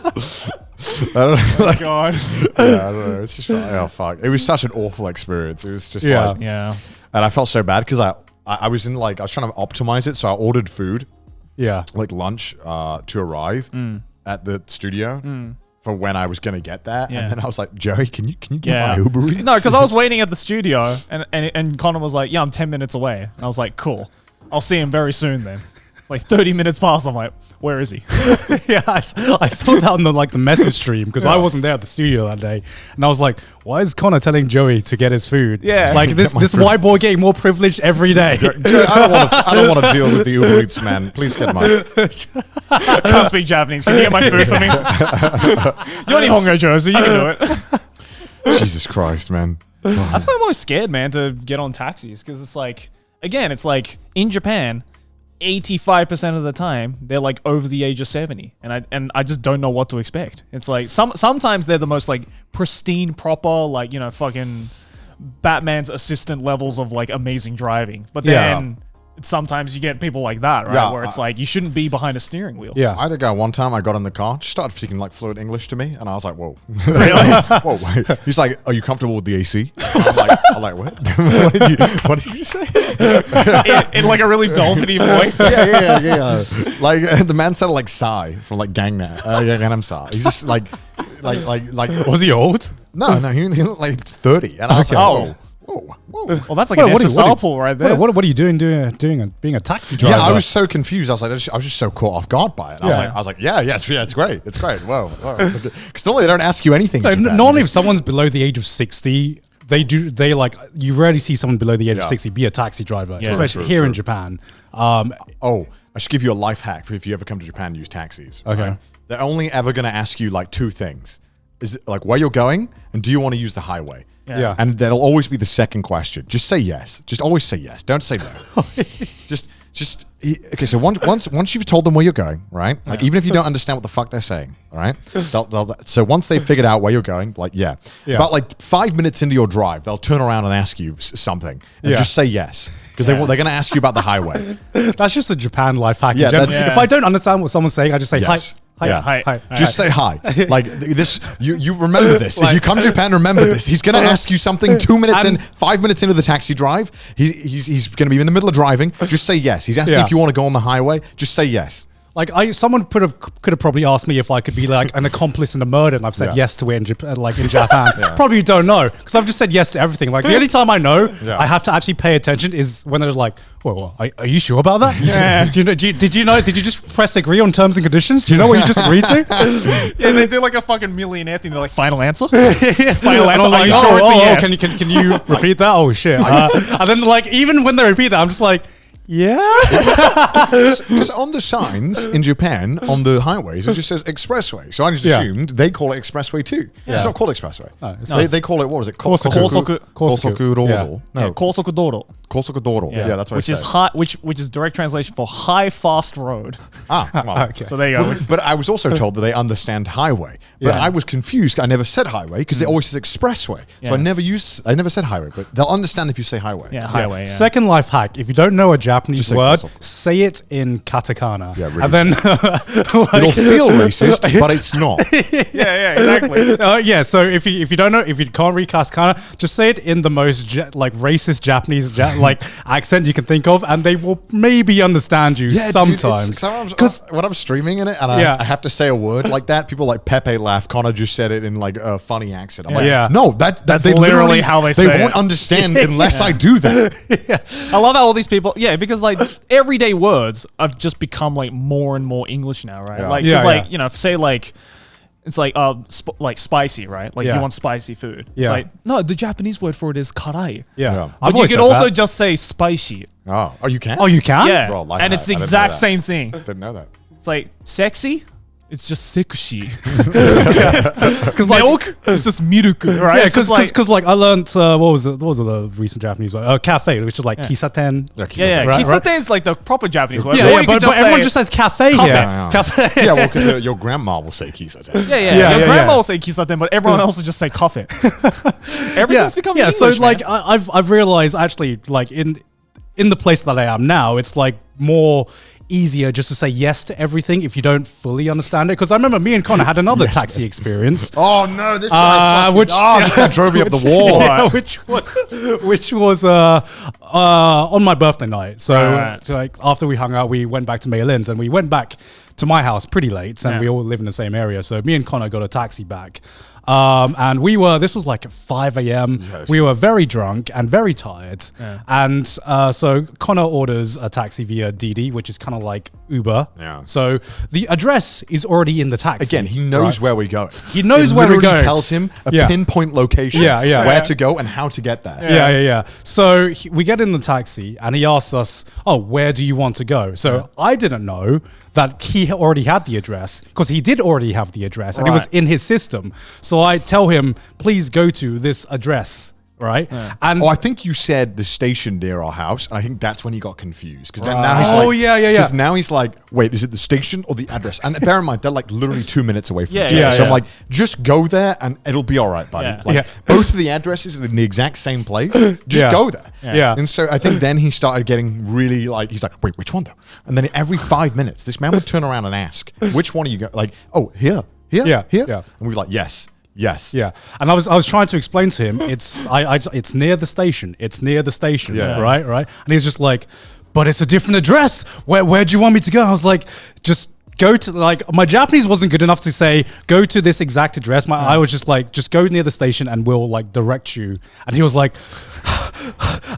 [SPEAKER 1] I don't know,
[SPEAKER 3] Oh
[SPEAKER 1] like,
[SPEAKER 3] God.
[SPEAKER 1] I don't know. It's just like, oh fuck. It was such an awful experience. It was just like,
[SPEAKER 3] Yeah.
[SPEAKER 1] and I felt so bad because I was trying to optimize it, so I ordered food.
[SPEAKER 2] Yeah.
[SPEAKER 1] Like lunch to arrive at the studio for when I was gonna get that,
[SPEAKER 3] Yeah.
[SPEAKER 1] and then I was like, Joey, can you get my Uber Eats?
[SPEAKER 3] No, because I was waiting at the studio, and Connor was like, "Yeah, I'm 10 minutes away." And I was like, "Cool, I'll see him very soon." Then it's like 30 minutes past. I'm like, "Where is he?"
[SPEAKER 2] Yeah, I saw that on the message stream because I wasn't there at the studio that day, and I was like, "Why is Connor telling Joey to get his food?"
[SPEAKER 3] Yeah.
[SPEAKER 2] like this white boy getting more priprivileged every day.
[SPEAKER 1] Joey, I don't want to deal with the Uber Eats man. Please get mine.
[SPEAKER 3] I can't speak Japanese. Can you get my food for me? You're only Hongo Josie. You can do it.
[SPEAKER 1] Jesus Christ, man.
[SPEAKER 3] That's why I'm always scared, man, to get on taxis because it's like, again, it's like in Japan, 85% of the time they're like over the age of 70, and I just don't know what to expect. It's like sometimes they're the most like pristine, proper, like, you know, fucking Batman's assistant levels of like amazing driving, but then sometimes you get people like that, right?
[SPEAKER 1] Yeah,
[SPEAKER 3] where it's like you shouldn't be behind a steering wheel.
[SPEAKER 2] Yeah.
[SPEAKER 1] I had a guy one time, I got in the car, just started speaking like fluent English to me, and I was like, whoa.
[SPEAKER 3] Really?
[SPEAKER 1] Whoa. He's like, are you comfortable with the AC? I'm like, what? What did you say?
[SPEAKER 3] in like a really velvety voice.
[SPEAKER 1] Yeah. Like, the man sounded like Psy from like Gangnam Style. He's just like,
[SPEAKER 2] Was he old?
[SPEAKER 1] no, he looked like 30. And I was like,
[SPEAKER 3] Oh.
[SPEAKER 1] whoa.
[SPEAKER 3] Well, that's like an SSR pool right there.
[SPEAKER 2] What are you doing being a taxi driver?
[SPEAKER 1] Yeah, I was so confused. I was just so caught off guard by it. I was like, it's great. It's great. Whoa. Because normally they don't ask you anything.
[SPEAKER 2] No,
[SPEAKER 1] in Japan.
[SPEAKER 2] normally if someone's below the age of 60, you rarely see someone below the age of 60 be a taxi driver, especially
[SPEAKER 1] True,
[SPEAKER 2] here
[SPEAKER 1] true.
[SPEAKER 2] in Japan.
[SPEAKER 1] Oh, I should give you a life hack for if you ever come to Japan and use taxis.
[SPEAKER 2] Okay.
[SPEAKER 1] Right? They're only ever going to ask you like two things. Is it, like, where you're going, and do you want to use the highway?
[SPEAKER 2] Yeah.
[SPEAKER 1] And that'll always be the second question. Just say yes. Just always say yes. Don't say no. Okay, so once you've told them where you're going, right? Like, even if you don't understand what the fuck they're saying, all right? So once they've figured out where you're going, like, yeah. About like 5 minutes into your drive, they'll turn around and ask you something. And just say yes. Because they're going to ask you about the highway.
[SPEAKER 2] That's just a Japan life hack.
[SPEAKER 1] Yeah,
[SPEAKER 2] in general.
[SPEAKER 1] that's-
[SPEAKER 2] If I don't understand what someone's saying, I just say
[SPEAKER 1] Yes.
[SPEAKER 2] hi.
[SPEAKER 1] Yeah.
[SPEAKER 2] Hi.
[SPEAKER 1] Just say hi. Like this, you remember this. If you come to Japan, remember this. He's going to ask you something 2 minutes in, 5 minutes into the taxi drive. He's going to be in the middle of driving. Just say yes. He's asking if you want to go on the highway. Just say yes.
[SPEAKER 2] like someone could have probably asked me if I could be like an accomplice in a murder, and I've said yes to it in Japan. Probably don't know because I've just said yes to everything. Like the only time I know I have to actually pay attention is when there's like, well, are you sure about that?
[SPEAKER 3] Yeah.
[SPEAKER 2] Did you know? Did you just press agree on terms and conditions? Do you know what you just agreed to?
[SPEAKER 3] Yeah, they do like a fucking millionaire thing. They're like, final answer?
[SPEAKER 2] Final
[SPEAKER 3] answer.
[SPEAKER 2] I'm like,
[SPEAKER 3] Are you sure it's a yes?
[SPEAKER 2] Can you repeat that? Oh shit! And then like even when they repeat that, I'm just like, yeah.
[SPEAKER 1] Because on the signs in Japan, on the highways, it just says expressway. So I just assumed they call it expressway too. It's not called expressway. They call it, what was it?
[SPEAKER 3] Kosoku
[SPEAKER 1] Doro. No,
[SPEAKER 3] Kosoku Doro.
[SPEAKER 1] Kosoku Doro. Yeah, that's what
[SPEAKER 3] which
[SPEAKER 1] it
[SPEAKER 3] is
[SPEAKER 1] said.
[SPEAKER 3] high, which is direct translation for high fast road.
[SPEAKER 1] Well,
[SPEAKER 2] Okay.
[SPEAKER 3] So there you go.
[SPEAKER 1] But I was also told that they understand highway. But I was confused. I never said highway because it always says expressway. So I never said highway. But they'll understand if you say highway.
[SPEAKER 3] Yeah, highway. Yeah.
[SPEAKER 2] Second life hack: if you don't know a Japanese
[SPEAKER 1] say
[SPEAKER 2] word,
[SPEAKER 1] kosoku.
[SPEAKER 2] say it in katakana.
[SPEAKER 1] Yeah, really
[SPEAKER 2] and then
[SPEAKER 1] It'll feel racist, but it's not.
[SPEAKER 3] yeah, exactly.
[SPEAKER 2] So if you don't know, if you can't read katakana, just say it in the most racist Japanese accent you can think of, and they will maybe understand you sometimes.
[SPEAKER 1] Because when I'm streaming in it and I have to say a word like that, people like Pepe laugh. Connor just said it in like a funny accent. I'm like, no, that's
[SPEAKER 3] they literally how they say it.
[SPEAKER 1] They won't understand unless I do that.
[SPEAKER 3] I love how all these people, because like everyday words have just become like more and more English now, right?
[SPEAKER 1] Yeah.
[SPEAKER 3] Like, like you know, say like it's like like spicy, right? Like you want spicy food. It's like no, the Japanese word for it is karai.
[SPEAKER 1] Yeah.
[SPEAKER 3] But you could also just say spicy.
[SPEAKER 1] Oh, you can?
[SPEAKER 2] Oh, you can?
[SPEAKER 3] Yeah,
[SPEAKER 1] Well, like
[SPEAKER 3] and
[SPEAKER 1] that.
[SPEAKER 3] it's the
[SPEAKER 1] I didn't know
[SPEAKER 3] exact
[SPEAKER 1] that.
[SPEAKER 3] same thing.
[SPEAKER 1] Didn't know that.
[SPEAKER 3] It's like sexy. It's just sekushi.
[SPEAKER 2] Because
[SPEAKER 3] Milk. It's just miruku, right?
[SPEAKER 2] Yeah,
[SPEAKER 3] It's just
[SPEAKER 2] because like I learned what was the recent Japanese word? Cafe, which is like kisaten.
[SPEAKER 3] yeah.
[SPEAKER 2] Right,
[SPEAKER 3] Kisaten is like the proper Japanese word.
[SPEAKER 2] Yeah,
[SPEAKER 3] Or you
[SPEAKER 2] but
[SPEAKER 3] could just
[SPEAKER 2] everyone
[SPEAKER 3] say-
[SPEAKER 2] just says cafe here.
[SPEAKER 1] Yeah.
[SPEAKER 2] Cafe.
[SPEAKER 1] Yeah, well, because your grandma will say kisaten.
[SPEAKER 3] Yeah. Your grandma will say kisaten, but everyone else will just say kafe. Everything's becoming English,
[SPEAKER 2] so like
[SPEAKER 3] man.
[SPEAKER 2] I've realized actually like in the place that I am now, it's like more easier just to say yes to everything if you don't fully understand it. Because I remember me and Connor had another taxi experience.
[SPEAKER 1] Oh no, this guy
[SPEAKER 2] Which-
[SPEAKER 1] this guy drove me up the wall.
[SPEAKER 2] Yeah, which was on my birthday night. So,
[SPEAKER 3] Right.
[SPEAKER 2] so like after we hung out, we went back to Mei Lin's and we went back to my house pretty late, and we all live in the same area. So me and Connor got a taxi back. And this was like at 5 a.m.
[SPEAKER 1] Yes.
[SPEAKER 2] We were very drunk and very tired. And so Connor orders a taxi via DD, which is kind of like Uber.
[SPEAKER 1] Yeah.
[SPEAKER 2] So the address is already in the taxi.
[SPEAKER 1] Again, he knows where we're going.
[SPEAKER 2] He knows
[SPEAKER 1] It
[SPEAKER 2] where we're
[SPEAKER 1] literally
[SPEAKER 2] going.
[SPEAKER 1] tells him a
[SPEAKER 2] Yeah.
[SPEAKER 1] pinpoint location where to go and how to get there.
[SPEAKER 2] Yeah. So we get in the taxi and he asks us, "Oh, where do you want to go?" So I didn't know that he already had the address because he did already have the address and it was
[SPEAKER 3] Right.
[SPEAKER 2] in his system. So I tell him, "Please go to this address." Right. And
[SPEAKER 1] I think you said the station near our house. And I think that's when he got confused. Because then now he's
[SPEAKER 2] Oh,
[SPEAKER 1] like,
[SPEAKER 2] yeah.
[SPEAKER 1] Because now he's like, wait, is it the station or the address? And bear in mind, they're like literally 2 minutes away from each other.
[SPEAKER 2] yeah,
[SPEAKER 1] So I'm
[SPEAKER 2] yeah.
[SPEAKER 1] like, just go there and it'll be all right, buddy.
[SPEAKER 3] Yeah.
[SPEAKER 1] Like
[SPEAKER 2] Yeah.
[SPEAKER 1] both of the addresses are in the exact same place. Just
[SPEAKER 2] Yeah.
[SPEAKER 1] go there.
[SPEAKER 2] Yeah.
[SPEAKER 1] And so I think then he started getting really like, he's like, wait, which one though? And then every 5 minutes, this man would turn around and ask, which one are you going? Like, oh, here.
[SPEAKER 2] Yeah.
[SPEAKER 1] And
[SPEAKER 2] Yeah.
[SPEAKER 1] we were like, yes.
[SPEAKER 2] yeah, and I was trying to explain to him it's near the station. It's near the station.
[SPEAKER 1] Yeah.
[SPEAKER 2] Right. And he was just like, "But it's a different address. Where do you want me to go?" I was like, "Just go to like." My Japanese wasn't good enough to say go to this exact address. I was just like, "Just go near the station and we'll like direct you." And he was like,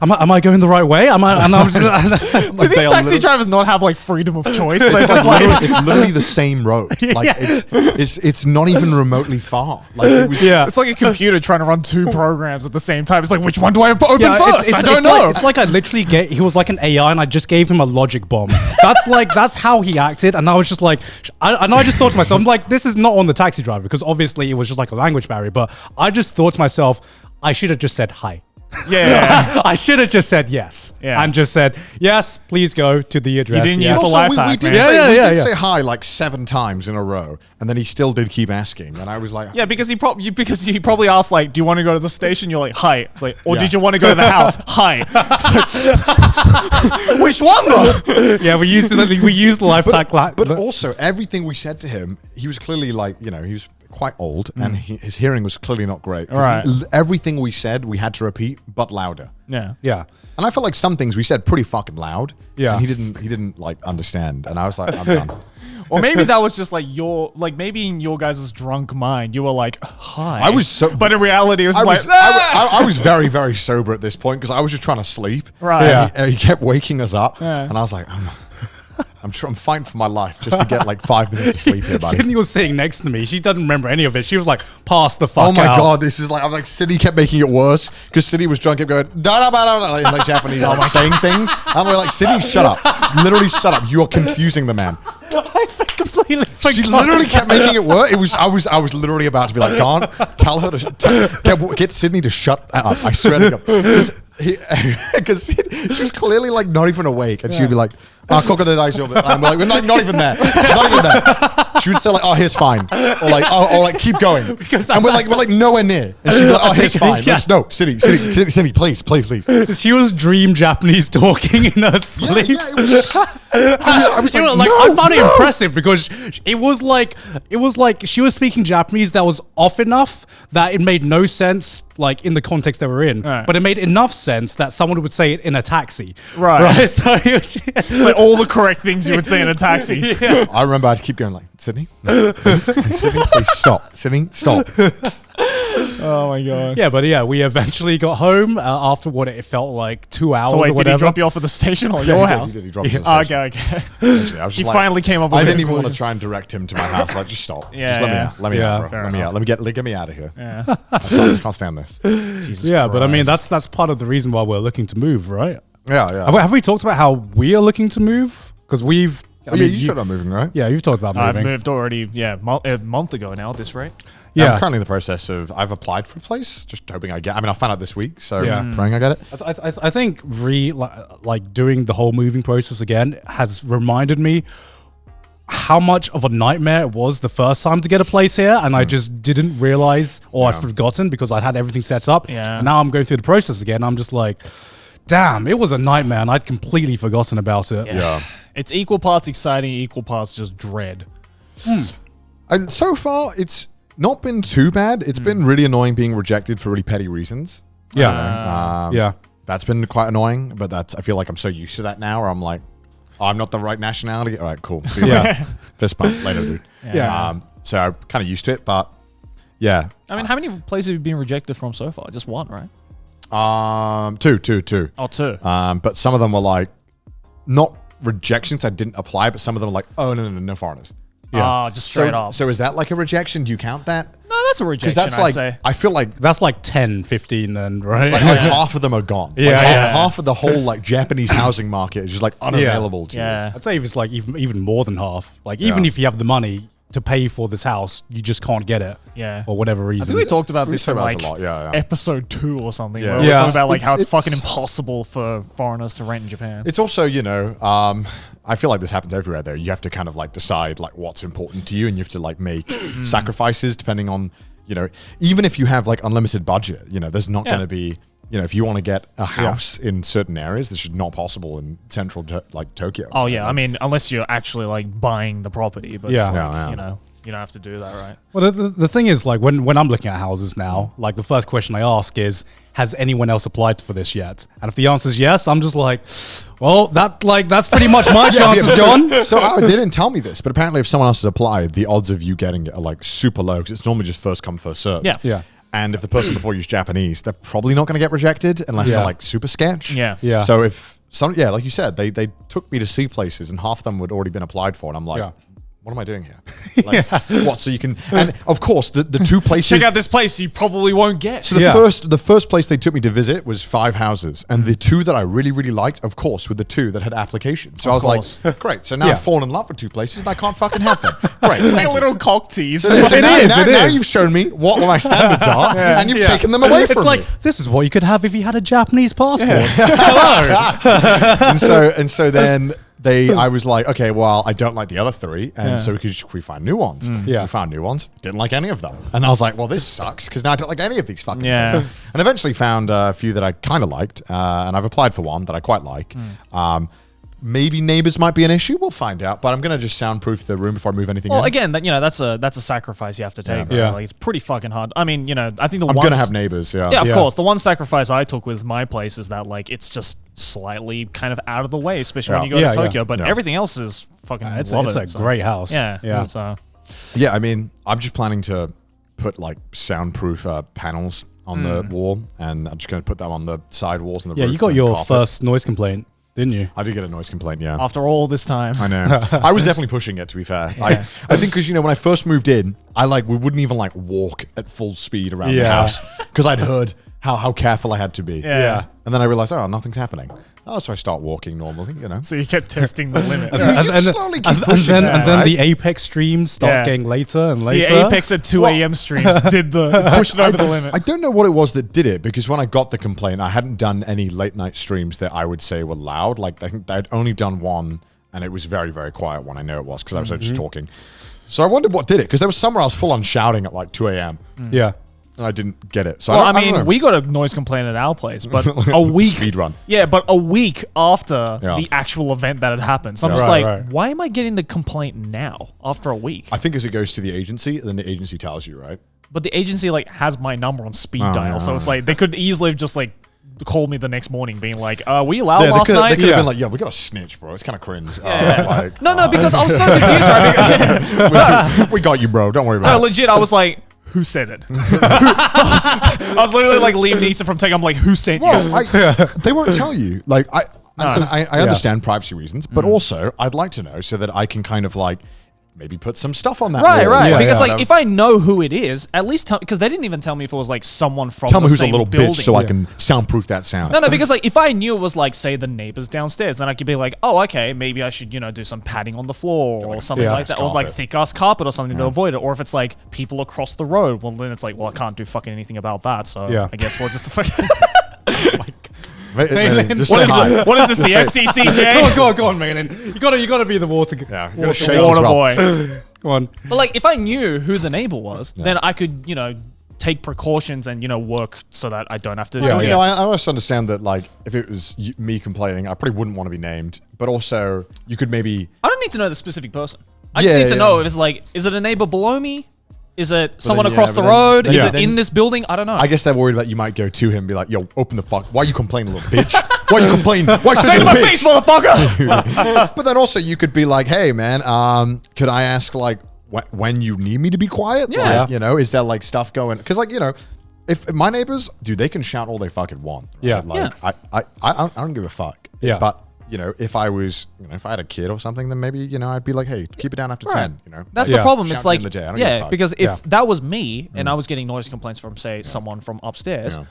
[SPEAKER 2] Am I going the right way? Am I? And I'm just.
[SPEAKER 3] Do these taxi drivers not have like freedom of choice? They're
[SPEAKER 1] It's,
[SPEAKER 3] just
[SPEAKER 1] like,
[SPEAKER 3] like,
[SPEAKER 1] it's literally the same road. Like it's not even remotely far. Like it was,
[SPEAKER 2] Yeah.
[SPEAKER 3] it's like a computer trying to run two programs at the same time. It's like, which one do I open
[SPEAKER 2] Yeah,
[SPEAKER 3] first? I don't know.
[SPEAKER 2] It's like I literally he was like an AI and I just gave him a logic bomb. That's how he acted. And I was just like, I just thought to myself, I'm like, this is not on the taxi driver because obviously it was just like a language barrier. But I just thought to myself, I should have just said hi.
[SPEAKER 3] yeah.
[SPEAKER 2] I should have just said yes.
[SPEAKER 3] Yeah.
[SPEAKER 2] And just said, yes, please go to the address.
[SPEAKER 3] didn't
[SPEAKER 2] yes.
[SPEAKER 3] use the
[SPEAKER 1] Also,
[SPEAKER 3] life
[SPEAKER 1] we
[SPEAKER 3] hack,
[SPEAKER 1] did,
[SPEAKER 3] man.
[SPEAKER 1] say,
[SPEAKER 2] Yeah,
[SPEAKER 1] we
[SPEAKER 2] yeah,
[SPEAKER 1] did
[SPEAKER 2] yeah.
[SPEAKER 1] say hi like 7 times in a row, and then he still did keep asking, and I was like,
[SPEAKER 3] Yeah, because he probably asked like, "Do you want to go to the station?" You're like, "Hi." It's like, or
[SPEAKER 1] Yeah.
[SPEAKER 3] did you want to go to the house? Hi. It's like, which one though?
[SPEAKER 2] Yeah, we used the life hack.
[SPEAKER 1] But also everything we said to him, he was clearly like, he was quite old, and his hearing was clearly not great. 'Cause
[SPEAKER 3] Right.
[SPEAKER 1] Everything we said, we had to repeat, but louder.
[SPEAKER 3] Yeah.
[SPEAKER 2] Yeah.
[SPEAKER 1] And I felt like some things we said pretty fucking loud.
[SPEAKER 2] Yeah.
[SPEAKER 1] And he didn't like understand, and I was like, I'm done.
[SPEAKER 3] Or maybe that was just like maybe in your guys' drunk mind, you were like, hi.
[SPEAKER 1] I was so,
[SPEAKER 3] but in reality, it was
[SPEAKER 1] I
[SPEAKER 3] like,
[SPEAKER 1] was, I was very, very sober at this point because I was just trying to sleep.
[SPEAKER 3] Right.
[SPEAKER 1] And he kept waking us up,
[SPEAKER 3] Yeah.
[SPEAKER 1] and I was like, I'm fighting for my life just to get like 5 minutes of sleep here, buddy.
[SPEAKER 2] Sydney was sitting next to me. She doesn't remember any of it. She was like, pass the fuck out.
[SPEAKER 1] Oh my god, this is like, I'm like, Sydney kept making it worse because Sydney was drunk, kept going da da da da in like Japanese, like saying things. I'm like, Sydney, shut up, literally shut up. You are confusing the man.
[SPEAKER 2] I completely forgot.
[SPEAKER 1] She literally kept making it worse. I was literally about to be like, Garnt, tell her to get Sydney to shut up. I swear to God, because she was clearly like not even awake, and she would be like, cook the dice over. I'm like, we're not even there. Not even there. She would say like, oh, here's fine. Or like, keep going. And we're like nowhere near. And she'd be like, oh, here's fine.
[SPEAKER 2] Yeah.
[SPEAKER 1] No, Sydney, please.
[SPEAKER 2] She was dream Japanese talking in her sleep.
[SPEAKER 1] Yeah, it was, I was
[SPEAKER 2] You know,
[SPEAKER 1] like,
[SPEAKER 2] I found it impressive because it was like she was speaking Japanese that was off enough that it made no sense like in the context that we're in,
[SPEAKER 3] Right.
[SPEAKER 2] but it made enough sense that someone would say it in a taxi.
[SPEAKER 3] Right.
[SPEAKER 2] So
[SPEAKER 3] it's like all the correct things you would say in a taxi.
[SPEAKER 1] I remember I'd keep going like, Sydney, no, Sydney, please stop. Sydney, stop.
[SPEAKER 3] Oh my god.
[SPEAKER 2] yeah, but yeah, we eventually got home after what it felt like 2 hours
[SPEAKER 3] So wait,
[SPEAKER 2] or
[SPEAKER 3] did
[SPEAKER 2] whatever.
[SPEAKER 3] he drop you off at the station or
[SPEAKER 1] Yeah,
[SPEAKER 3] your
[SPEAKER 1] he
[SPEAKER 3] house?
[SPEAKER 1] did, he dropped us at the station.
[SPEAKER 3] Okay.
[SPEAKER 1] Eventually, I was just
[SPEAKER 3] He
[SPEAKER 1] like,
[SPEAKER 3] finally came up with
[SPEAKER 1] I
[SPEAKER 3] a
[SPEAKER 1] didn't even want to
[SPEAKER 3] conclusion.
[SPEAKER 1] try and direct him to my house. Like, just stop.
[SPEAKER 3] Yeah,
[SPEAKER 1] Just let me
[SPEAKER 2] yeah.
[SPEAKER 1] out, bro.
[SPEAKER 3] Fair
[SPEAKER 1] Let me
[SPEAKER 3] enough.
[SPEAKER 1] out. Get me out of here.
[SPEAKER 3] Yeah.
[SPEAKER 1] I can't stand this.
[SPEAKER 3] Jesus
[SPEAKER 2] Yeah, but I mean
[SPEAKER 3] Christ.
[SPEAKER 2] that's part of the reason why we're looking to move, right?
[SPEAKER 1] Yeah.
[SPEAKER 2] Have we talked about how we are looking to move? Because we've. I
[SPEAKER 1] Oh, yeah,
[SPEAKER 2] mean,
[SPEAKER 1] you said I'm moving, right?
[SPEAKER 2] Yeah, you've talked about
[SPEAKER 3] I've
[SPEAKER 2] moving.
[SPEAKER 3] moved already, a month ago now at this rate.
[SPEAKER 2] Yeah,
[SPEAKER 1] I'm currently in the process of, I've applied for a place, just hoping I get, I found out this week, so
[SPEAKER 2] Yeah.
[SPEAKER 1] praying I get it.
[SPEAKER 2] I think like doing the whole moving process again has reminded me how much of a nightmare it was the first time to get a place here, and I just didn't realize, or I'd forgotten because I'd had everything set up.
[SPEAKER 3] Yeah.
[SPEAKER 2] And now I'm going through the process again. I'm just like, damn, it was a nightmare, and I'd completely forgotten about it.
[SPEAKER 1] Yeah.
[SPEAKER 3] It's equal parts exciting, equal parts just dread.
[SPEAKER 1] And so far, it's not been too bad. It's been really annoying being rejected for really petty reasons.
[SPEAKER 2] Yeah, yeah.
[SPEAKER 1] That's been quite annoying, but I feel like I'm so used to that now, where I'm like, oh, I'm not the right nationality. All right, cool. See you
[SPEAKER 2] Yeah.
[SPEAKER 1] later. Fist bump later, dude.
[SPEAKER 2] Yeah.
[SPEAKER 1] So I'm kind of used to it, but yeah.
[SPEAKER 3] I mean, how many places have you been rejected from so far? Just one, right?
[SPEAKER 1] Two.
[SPEAKER 3] Oh, two.
[SPEAKER 1] But some of them were like, not rejections. I didn't apply, but some of them were like, oh, no foreigners.
[SPEAKER 3] Yeah. Just straight up.
[SPEAKER 1] So is that like a rejection? Do you count that?
[SPEAKER 3] No, that's a rejection,
[SPEAKER 1] Because that's
[SPEAKER 3] I'd
[SPEAKER 1] like,
[SPEAKER 3] say.
[SPEAKER 1] I feel like
[SPEAKER 2] That's like 10, 15 then, right?
[SPEAKER 1] like half of them are gone.
[SPEAKER 2] Yeah,
[SPEAKER 1] Like,
[SPEAKER 2] yeah.
[SPEAKER 1] half of the whole like Japanese housing market is just like unavailable to you.
[SPEAKER 3] Yeah.
[SPEAKER 2] I'd say if it's like even more than half. Like even if you have the money to pay for this house, you just can't get it.
[SPEAKER 3] Yeah.
[SPEAKER 2] For whatever
[SPEAKER 3] I
[SPEAKER 2] reason.
[SPEAKER 3] think we talked about this
[SPEAKER 1] talked
[SPEAKER 3] in
[SPEAKER 1] about
[SPEAKER 3] like
[SPEAKER 1] this a lot, yeah.
[SPEAKER 3] episode 2 or something.
[SPEAKER 1] Yeah.
[SPEAKER 3] Where we
[SPEAKER 2] Yeah.
[SPEAKER 3] were talking about like how it's
[SPEAKER 1] It's-
[SPEAKER 3] fucking impossible for foreigners to rent in Japan.
[SPEAKER 1] It's also, I feel like this happens everywhere though. You have to kind of like decide like what's important to you, and you have to like make sacrifices depending on, even if you have like unlimited budget, there's not going to be, if you want to get a house in certain areas, this is not possible in central Tokyo.
[SPEAKER 3] Oh yeah, I mean, unless you're actually like buying the property, but
[SPEAKER 2] Yeah.
[SPEAKER 3] it's like,
[SPEAKER 1] Yeah.
[SPEAKER 3] you don't have to do that, right?
[SPEAKER 2] Well, the thing is, like, when I'm looking at houses now, like, the first question I ask is, has anyone else applied for this yet? And if the answer is yes, I'm just like, well, that's pretty much my chances, John.
[SPEAKER 1] So they didn't tell me this, but apparently if someone else has applied, the odds of you getting it are like super low because it's normally just first come, first serve.
[SPEAKER 3] Yeah.
[SPEAKER 2] Yeah.
[SPEAKER 1] And if the person before you is Japanese, they're probably not going to get rejected unless
[SPEAKER 2] Yeah.
[SPEAKER 1] they're like super sketch.
[SPEAKER 3] Yeah.
[SPEAKER 2] Yeah.
[SPEAKER 1] So if like you said, they took me to see places and half of them had already been applied for, and I'm like,
[SPEAKER 2] Yeah.
[SPEAKER 1] what am I doing here? Like, what? So you can, and of course the two places.
[SPEAKER 3] Check out this place you probably won't get.
[SPEAKER 1] So the
[SPEAKER 2] Yeah.
[SPEAKER 1] first place they took me to visit was 5 houses, and the 2 that I really, really liked, of course, were the 2 that had applications. So I was
[SPEAKER 3] course.
[SPEAKER 1] like, great. So now
[SPEAKER 2] Yeah.
[SPEAKER 1] I've fallen in love with 2 places, and I can't fucking have them. Great.
[SPEAKER 3] like
[SPEAKER 1] thank
[SPEAKER 3] a
[SPEAKER 1] you.
[SPEAKER 3] little cock tease.
[SPEAKER 1] So now
[SPEAKER 2] is.
[SPEAKER 1] you've shown me what my standards are, and you've taken them away from
[SPEAKER 2] It's like,
[SPEAKER 1] me.
[SPEAKER 2] this is what you could have if you had a Japanese passport.
[SPEAKER 1] and so then I was like, okay, well, I don't like the other 3, and so we find new ones.
[SPEAKER 2] Yeah.
[SPEAKER 1] We found new ones, didn't like any of them, and I was like, well, this sucks because now I don't like any of these fucking.
[SPEAKER 3] Yeah.
[SPEAKER 1] things. And eventually found a few that I kind of liked, and I've applied for one that I quite like. Maybe neighbors might be an issue. We'll find out, but I'm gonna just soundproof the room before I move anything.
[SPEAKER 3] Well,
[SPEAKER 1] in.
[SPEAKER 3] again, that's a sacrifice you have to take.
[SPEAKER 1] Yeah.
[SPEAKER 3] Right?
[SPEAKER 2] Yeah.
[SPEAKER 3] Like, it's pretty fucking hard. I mean, I think
[SPEAKER 1] I'm gonna have neighbors. Yeah.
[SPEAKER 3] Yeah, of
[SPEAKER 2] Yeah.
[SPEAKER 3] course. The one sacrifice I took with my place is that like it's just slightly kind of out of the way, especially when you go
[SPEAKER 2] Yeah,
[SPEAKER 3] to Tokyo.
[SPEAKER 2] yeah.
[SPEAKER 3] But
[SPEAKER 1] Yeah.
[SPEAKER 3] everything else is fucking
[SPEAKER 2] It's
[SPEAKER 3] love
[SPEAKER 2] a
[SPEAKER 3] it. So,
[SPEAKER 2] great house.
[SPEAKER 3] Yeah.
[SPEAKER 2] Yeah.
[SPEAKER 3] So,
[SPEAKER 1] Yeah, I mean, I'm just planning to put like soundproof panels on the wall, and I'm just going to put them on the side walls and the
[SPEAKER 2] Yeah,
[SPEAKER 1] roof.
[SPEAKER 2] you got
[SPEAKER 1] and
[SPEAKER 2] your
[SPEAKER 1] carpet.
[SPEAKER 2] first noise complaint, didn't you?
[SPEAKER 1] I did get a noise complaint, yeah.
[SPEAKER 3] after all this time.
[SPEAKER 1] I know. I was definitely pushing it, to be fair.
[SPEAKER 3] Yeah.
[SPEAKER 1] I think because, when I first moved in, we wouldn't even like walk at full speed around the
[SPEAKER 2] Yeah.
[SPEAKER 1] house because I'd heard how careful I had to be.
[SPEAKER 3] Yeah.
[SPEAKER 1] And then I realized, oh, nothing's happening. Oh, so I start walking normally,
[SPEAKER 3] So you kept testing the limit.
[SPEAKER 1] You slowly keep pushing
[SPEAKER 2] and
[SPEAKER 1] that,
[SPEAKER 2] then
[SPEAKER 1] right?
[SPEAKER 2] the Apex streams start getting later and
[SPEAKER 3] The
[SPEAKER 2] later.
[SPEAKER 3] Apex at 2 a.m. streams did the push it over the limit.
[SPEAKER 1] I don't know what it was that did it, because when I got the complaint, I hadn't done any late night streams that I would say were loud. Like, I think I'd only done one, and it was very, very quiet one. I know it was because I was just talking. So I wondered what did it, because there was somewhere I was full on shouting at like 2 a.m.
[SPEAKER 2] Yeah.
[SPEAKER 1] and I didn't get it. So
[SPEAKER 3] Well,
[SPEAKER 1] I don't know.
[SPEAKER 3] we got a noise complaint at our place, but a week
[SPEAKER 1] Speed run.
[SPEAKER 3] Yeah, but a week after
[SPEAKER 1] Yeah.
[SPEAKER 3] the actual event that had happened. So I'm
[SPEAKER 1] Yeah.
[SPEAKER 3] just
[SPEAKER 2] Right,
[SPEAKER 3] like,
[SPEAKER 2] right.
[SPEAKER 3] why am I getting the complaint now after a week?
[SPEAKER 1] I think as it goes to the agency, then the agency tells you, right?
[SPEAKER 3] But the agency like has my number on speed
[SPEAKER 1] Oh,
[SPEAKER 3] dial,
[SPEAKER 1] yeah.
[SPEAKER 3] so it's like they could easily have just like called me the next morning, being like, "Were you loud
[SPEAKER 1] Yeah,
[SPEAKER 3] last
[SPEAKER 1] they
[SPEAKER 3] night?"
[SPEAKER 1] could have
[SPEAKER 2] Yeah.
[SPEAKER 1] been like, yeah, we got a snitch, bro. It's kind of cringe. Like,
[SPEAKER 3] No, because I was so confused. Right?
[SPEAKER 1] we got you, bro. Don't worry
[SPEAKER 3] No,
[SPEAKER 1] about it.
[SPEAKER 3] legit, I was like, "Who said it?" I was literally like Liam Neeson from Take. I'm like, "Who sent you?"
[SPEAKER 1] Well, they won't tell you. Like, I understand privacy reasons, but
[SPEAKER 3] Mm.
[SPEAKER 1] also I'd like to know so that I can kind of like maybe put some stuff on that.
[SPEAKER 3] Right,
[SPEAKER 1] wall.
[SPEAKER 3] right.
[SPEAKER 2] Yeah,
[SPEAKER 3] Because
[SPEAKER 2] yeah.
[SPEAKER 3] like, if I know who it is, at least tell, because they didn't even tell me if it was like someone from
[SPEAKER 1] Tell
[SPEAKER 3] the
[SPEAKER 1] me who's a
[SPEAKER 3] same
[SPEAKER 1] little
[SPEAKER 3] building.
[SPEAKER 1] bitch so I can soundproof that sound.
[SPEAKER 3] No, because like if I knew it was like say the neighbors downstairs, then I could be like, oh, okay, maybe I should do some padding on the floor or something
[SPEAKER 2] thick
[SPEAKER 3] like
[SPEAKER 1] ass
[SPEAKER 3] that, or like
[SPEAKER 1] carpet.
[SPEAKER 3] thick ass carpet or something to avoid it. Or if it's like people across the road, well then it's like, well I can't do fucking anything about that. So
[SPEAKER 2] Yeah.
[SPEAKER 3] I guess we'll just fucking.
[SPEAKER 1] Just say hi.
[SPEAKER 3] What is this? The SCCJ?
[SPEAKER 2] Go on, man. You gotta be the water.
[SPEAKER 1] Yeah, you
[SPEAKER 2] water,
[SPEAKER 1] gotta shake as
[SPEAKER 3] Water
[SPEAKER 1] well.
[SPEAKER 3] boy.
[SPEAKER 2] Go on.
[SPEAKER 3] But like if I knew who the neighbor was, then I could take precautions and work so that I don't have to.
[SPEAKER 2] Yeah,
[SPEAKER 3] do it.
[SPEAKER 1] I also understand that, like, if it was me complaining, I probably wouldn't want to be named. But also, you could maybe.
[SPEAKER 3] I don't need to know the specific person. I
[SPEAKER 1] Yeah,
[SPEAKER 3] just need to
[SPEAKER 1] yeah.
[SPEAKER 3] know if it's like, is it a neighbor below me? Is it someone
[SPEAKER 1] then,
[SPEAKER 3] across
[SPEAKER 1] yeah,
[SPEAKER 3] the
[SPEAKER 1] but then-
[SPEAKER 3] road?
[SPEAKER 1] then-
[SPEAKER 3] Is
[SPEAKER 1] yeah,
[SPEAKER 3] it
[SPEAKER 1] then-
[SPEAKER 3] in this building? I don't know.
[SPEAKER 1] I guess they're worried that you might go to him and be like, "Yo, open the fuck! Why you complaining, little bitch? Why you complaining? Why you such
[SPEAKER 3] Say
[SPEAKER 1] a
[SPEAKER 3] my
[SPEAKER 1] bitch?"
[SPEAKER 3] face, motherfucker!
[SPEAKER 1] But then also, you could be like, "Hey, man, could I ask like when you need me to be quiet?
[SPEAKER 3] Yeah.
[SPEAKER 1] Like, is there like stuff going? Because like if my neighbors, dude, they can shout all they fucking want. Right?
[SPEAKER 2] Yeah.
[SPEAKER 1] Like I don't give a fuck.
[SPEAKER 2] Yeah.
[SPEAKER 1] But if I was, if I had a kid or something, then maybe I'd be like, hey, keep it down after 10.
[SPEAKER 3] That's
[SPEAKER 2] Yeah.
[SPEAKER 3] the problem.
[SPEAKER 1] Shout
[SPEAKER 3] It's
[SPEAKER 1] during
[SPEAKER 3] like,
[SPEAKER 1] the day. I don't give a fuck.
[SPEAKER 3] because if
[SPEAKER 2] Yeah.
[SPEAKER 3] that was me and I was getting noise complaints from, say, someone from upstairs,
[SPEAKER 1] Yeah.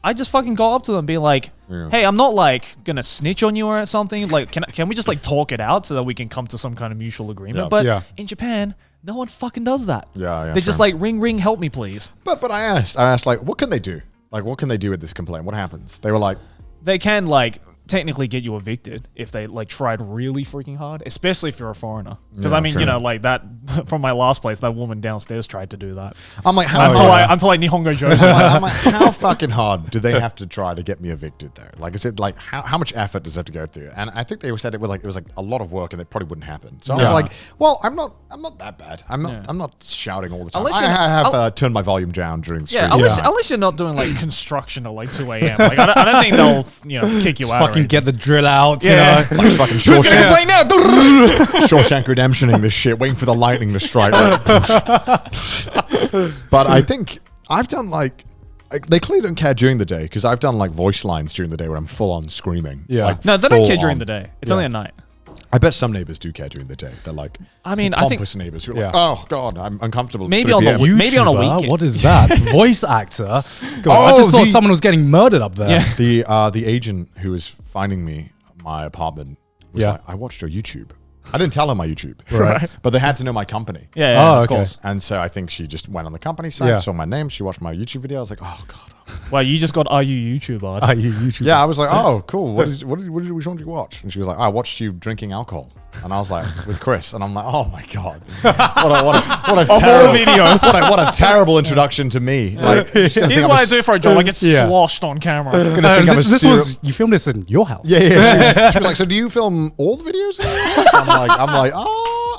[SPEAKER 3] I just fucking go up to them and be like,
[SPEAKER 1] Yeah.
[SPEAKER 3] hey, I'm not like gonna snitch on you or something. Like, can we just like talk it out so that we can come to some kind of mutual agreement?
[SPEAKER 1] Yeah.
[SPEAKER 3] But
[SPEAKER 2] Yeah.
[SPEAKER 3] in Japan, no one fucking does that.
[SPEAKER 1] Yeah,
[SPEAKER 3] They're just
[SPEAKER 1] sure.
[SPEAKER 3] like, ring, help me, please.
[SPEAKER 1] But I asked like, what can they do? Like, what can they do with this complaint? What happens? They were like,
[SPEAKER 3] They can like technically get you evicted if they like tried really freaking hard, especially if you're a foreigner. Because
[SPEAKER 1] Yeah,
[SPEAKER 3] I mean,
[SPEAKER 1] sure.
[SPEAKER 3] like that from my last place, that woman downstairs tried to do that
[SPEAKER 1] I'm like, how
[SPEAKER 3] until I Nihongo Joe's.
[SPEAKER 1] I'm like, how fucking hard do they have to try to get me evicted though? Like, is it like how much effort does it have to go through? And I think they said it was like a lot of work and it probably wouldn't happen. So I was
[SPEAKER 2] Yeah.
[SPEAKER 1] like, well, I'm not that bad. I'm not shouting all the time.
[SPEAKER 3] Unless
[SPEAKER 1] I
[SPEAKER 3] you're-
[SPEAKER 1] have turned my volume down during the
[SPEAKER 3] Yeah,
[SPEAKER 1] stream.
[SPEAKER 3] unless you're not doing like construction at like 2 a.m. Like I don't think they'll kick you out.
[SPEAKER 2] Fucking get the drill out.
[SPEAKER 3] Yeah.
[SPEAKER 2] You know?
[SPEAKER 1] Like fucking
[SPEAKER 3] Who's gonna
[SPEAKER 1] Shawshank,
[SPEAKER 3] complain now?
[SPEAKER 1] Shawshank Redemptioning this shit, waiting for the lightning to strike. But I think I've done like they clearly don't care during the day because I've done like voice lines during the day where I'm full on screaming.
[SPEAKER 2] Yeah.
[SPEAKER 1] Like,
[SPEAKER 3] No, they don't care
[SPEAKER 1] full
[SPEAKER 3] during
[SPEAKER 1] on.
[SPEAKER 3] the day. It's
[SPEAKER 2] Yeah.
[SPEAKER 3] only at night.
[SPEAKER 1] I bet some neighbors do care during the day. They're like,
[SPEAKER 3] I mean, I think
[SPEAKER 1] pompous neighbors who are
[SPEAKER 2] Yeah.
[SPEAKER 1] like, oh god, I'm uncomfortable. at
[SPEAKER 3] Maybe
[SPEAKER 1] 3
[SPEAKER 3] on the
[SPEAKER 1] PM.
[SPEAKER 3] week- Maybe on a
[SPEAKER 2] YouTuber?
[SPEAKER 3] weekend.
[SPEAKER 2] What is that? Voice actor. God, I
[SPEAKER 1] Oh,
[SPEAKER 2] just thought
[SPEAKER 1] the-
[SPEAKER 2] someone was getting murdered up there.
[SPEAKER 3] Yeah.
[SPEAKER 1] The agent who was finding me my apartment was
[SPEAKER 2] Yeah.
[SPEAKER 1] like, I watched your YouTube. I didn't tell her my YouTube,
[SPEAKER 2] Right.
[SPEAKER 1] but they had to know my company.
[SPEAKER 3] Yeah,
[SPEAKER 2] Oh,
[SPEAKER 3] of
[SPEAKER 2] okay.
[SPEAKER 3] course.
[SPEAKER 1] And so I think she just went on the company site,
[SPEAKER 2] Yeah.
[SPEAKER 1] saw my name, she watched my YouTube video. I was like, oh god.
[SPEAKER 3] Well, you just got Are You YouTuber?
[SPEAKER 2] Are you YouTuber?
[SPEAKER 1] Yeah, I was like, oh cool. Which one did you watch? And she was like, I watched you drinking alcohol. And I was like, with Chris. And I'm like, oh my god, what a terrible
[SPEAKER 3] videos.
[SPEAKER 1] what a terrible introduction to me. Like, she's gonna
[SPEAKER 3] Here's
[SPEAKER 1] think
[SPEAKER 3] what
[SPEAKER 1] I'm
[SPEAKER 3] I do for a job. I get
[SPEAKER 2] Yeah.
[SPEAKER 3] sloshed on camera.
[SPEAKER 1] gonna think I'm a
[SPEAKER 2] This
[SPEAKER 1] serial-
[SPEAKER 2] was you filmed this in your house.
[SPEAKER 1] Yeah. She was like, so do you film all the videos? In your house? I'm like,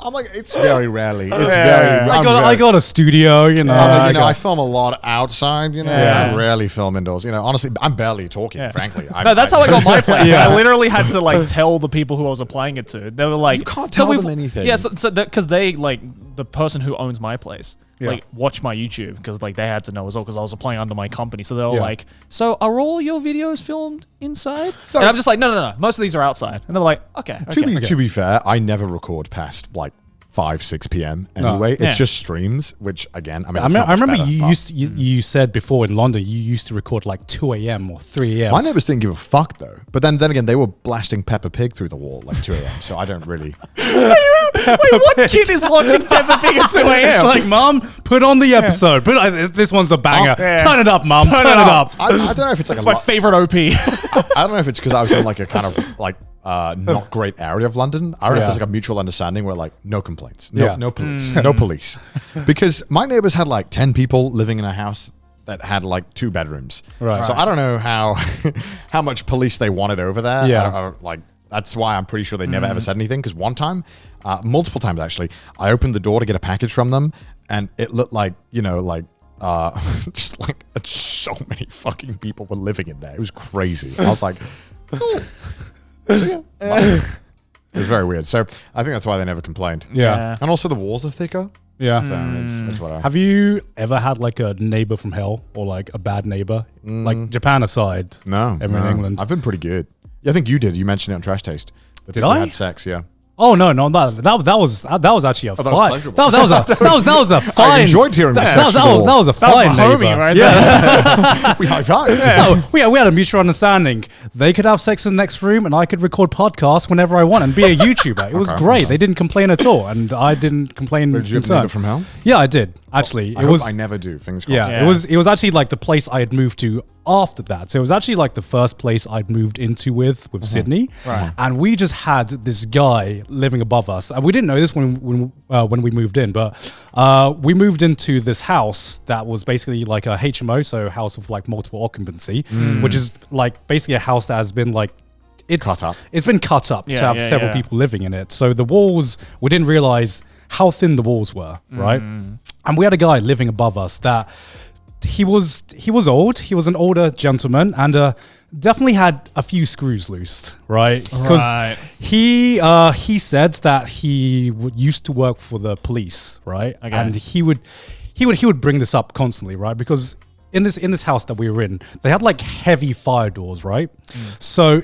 [SPEAKER 1] I'm like, it's very rarely. It's very.
[SPEAKER 2] I got a studio, you know.
[SPEAKER 1] I film a lot outside. You know,
[SPEAKER 2] Yeah.
[SPEAKER 1] I rarely film indoors. You know, honestly, I'm barely talking. Frankly,
[SPEAKER 3] No, that's how I got my place. I literally had to like tell the people who I was applying it to. They were like,
[SPEAKER 1] You can't tell them anything.
[SPEAKER 3] Yeah, so because they like the person who owns my place. Like watch my YouTube because like they had to know as well because I was applying under my company. So they were like, "So are all your videos filmed inside?" And I'm just like, "No. Most of these are outside." And they were like, "Okay."
[SPEAKER 1] To be fair, I never record past like 5-6 p.m. anyway.
[SPEAKER 3] Yeah.
[SPEAKER 1] It's just streams, which again, I mean,
[SPEAKER 2] I remember you said before in London you used to record like 2 a.m. or 3 a.m.
[SPEAKER 1] My neighbors didn't give a fuck though. But then again, they were blasting Peppa Pig through the wall like 2 a.m. So I don't really.
[SPEAKER 3] Wait, what kid is watching Peppa Pig at 2 a.m.?
[SPEAKER 2] It's like, Mom, put on the episode. This one's a banger. Turn it up, Mom. Turn it up.
[SPEAKER 1] I don't know if it's like
[SPEAKER 3] It's my favorite OP.
[SPEAKER 1] I don't know if it's because I was in like a kind of like not great area of London. I don't know if there's like a mutual understanding where like no complaints, no police, no police, because my neighbors had like 10 people living in a house that had like 2 bedrooms.
[SPEAKER 2] Right.
[SPEAKER 1] So I don't know how much police they wanted over there.
[SPEAKER 2] Yeah.
[SPEAKER 1] Like that's why I'm pretty sure they never ever said anything. Because one time, multiple times actually, I opened the door to get a package from them, and it looked like just like so many fucking people were living in there. It was crazy. I was like, oh. So, it was very weird. So I think that's why they never complained.
[SPEAKER 2] Yeah.
[SPEAKER 1] And also the walls are thicker.
[SPEAKER 2] Yeah.
[SPEAKER 1] So it's whatever.
[SPEAKER 2] Have you ever had like a neighbor from hell or like a bad neighbor? Like Japan aside.
[SPEAKER 1] No.
[SPEAKER 2] Everyone in England.
[SPEAKER 1] I've been pretty good. Yeah, I think you did. You mentioned it on Trash Taste.
[SPEAKER 2] Did I?
[SPEAKER 1] Had sex, yeah.
[SPEAKER 2] Oh no, that was actually a
[SPEAKER 1] that was
[SPEAKER 2] fine.
[SPEAKER 1] pleasurable.
[SPEAKER 2] That was a fine.
[SPEAKER 1] I enjoyed hearing the sex
[SPEAKER 2] that was a fine
[SPEAKER 3] my
[SPEAKER 2] neighbor.
[SPEAKER 3] homie right
[SPEAKER 2] Yeah.
[SPEAKER 1] We high-fived.
[SPEAKER 2] No, we had a mutual understanding. They could have sex in the next room, and I could record podcasts whenever I want and be a YouTuber. It was great. They didn't complain at all, and I didn't complain.
[SPEAKER 1] Did you have a neighbor from hell?
[SPEAKER 2] Yeah, I did actually.
[SPEAKER 1] I hope I never do. Fingers crossed.
[SPEAKER 2] Yeah, it was actually like the place I had moved to after that. So it was actually like the first place I'd moved into with Sydney.
[SPEAKER 3] Right.
[SPEAKER 2] And we just had this guy living above us. And we didn't know this when we moved in, but we moved into this house that was basically like a HMO, so a house of like multiple occupancy, which is like basically a house that has been like
[SPEAKER 1] Cut up.
[SPEAKER 2] It's been cut up to have several
[SPEAKER 3] yeah.
[SPEAKER 2] people living in it. So the walls, we didn't realize how thin the walls were, right? And we had a guy living above us that he was old. He was an older gentleman and definitely had a few screws loose, right? Because he said that he used to work for the police, right?
[SPEAKER 3] Okay.
[SPEAKER 2] And he would bring this up constantly, right? Because in this house that we were in, they had like heavy fire doors, right? So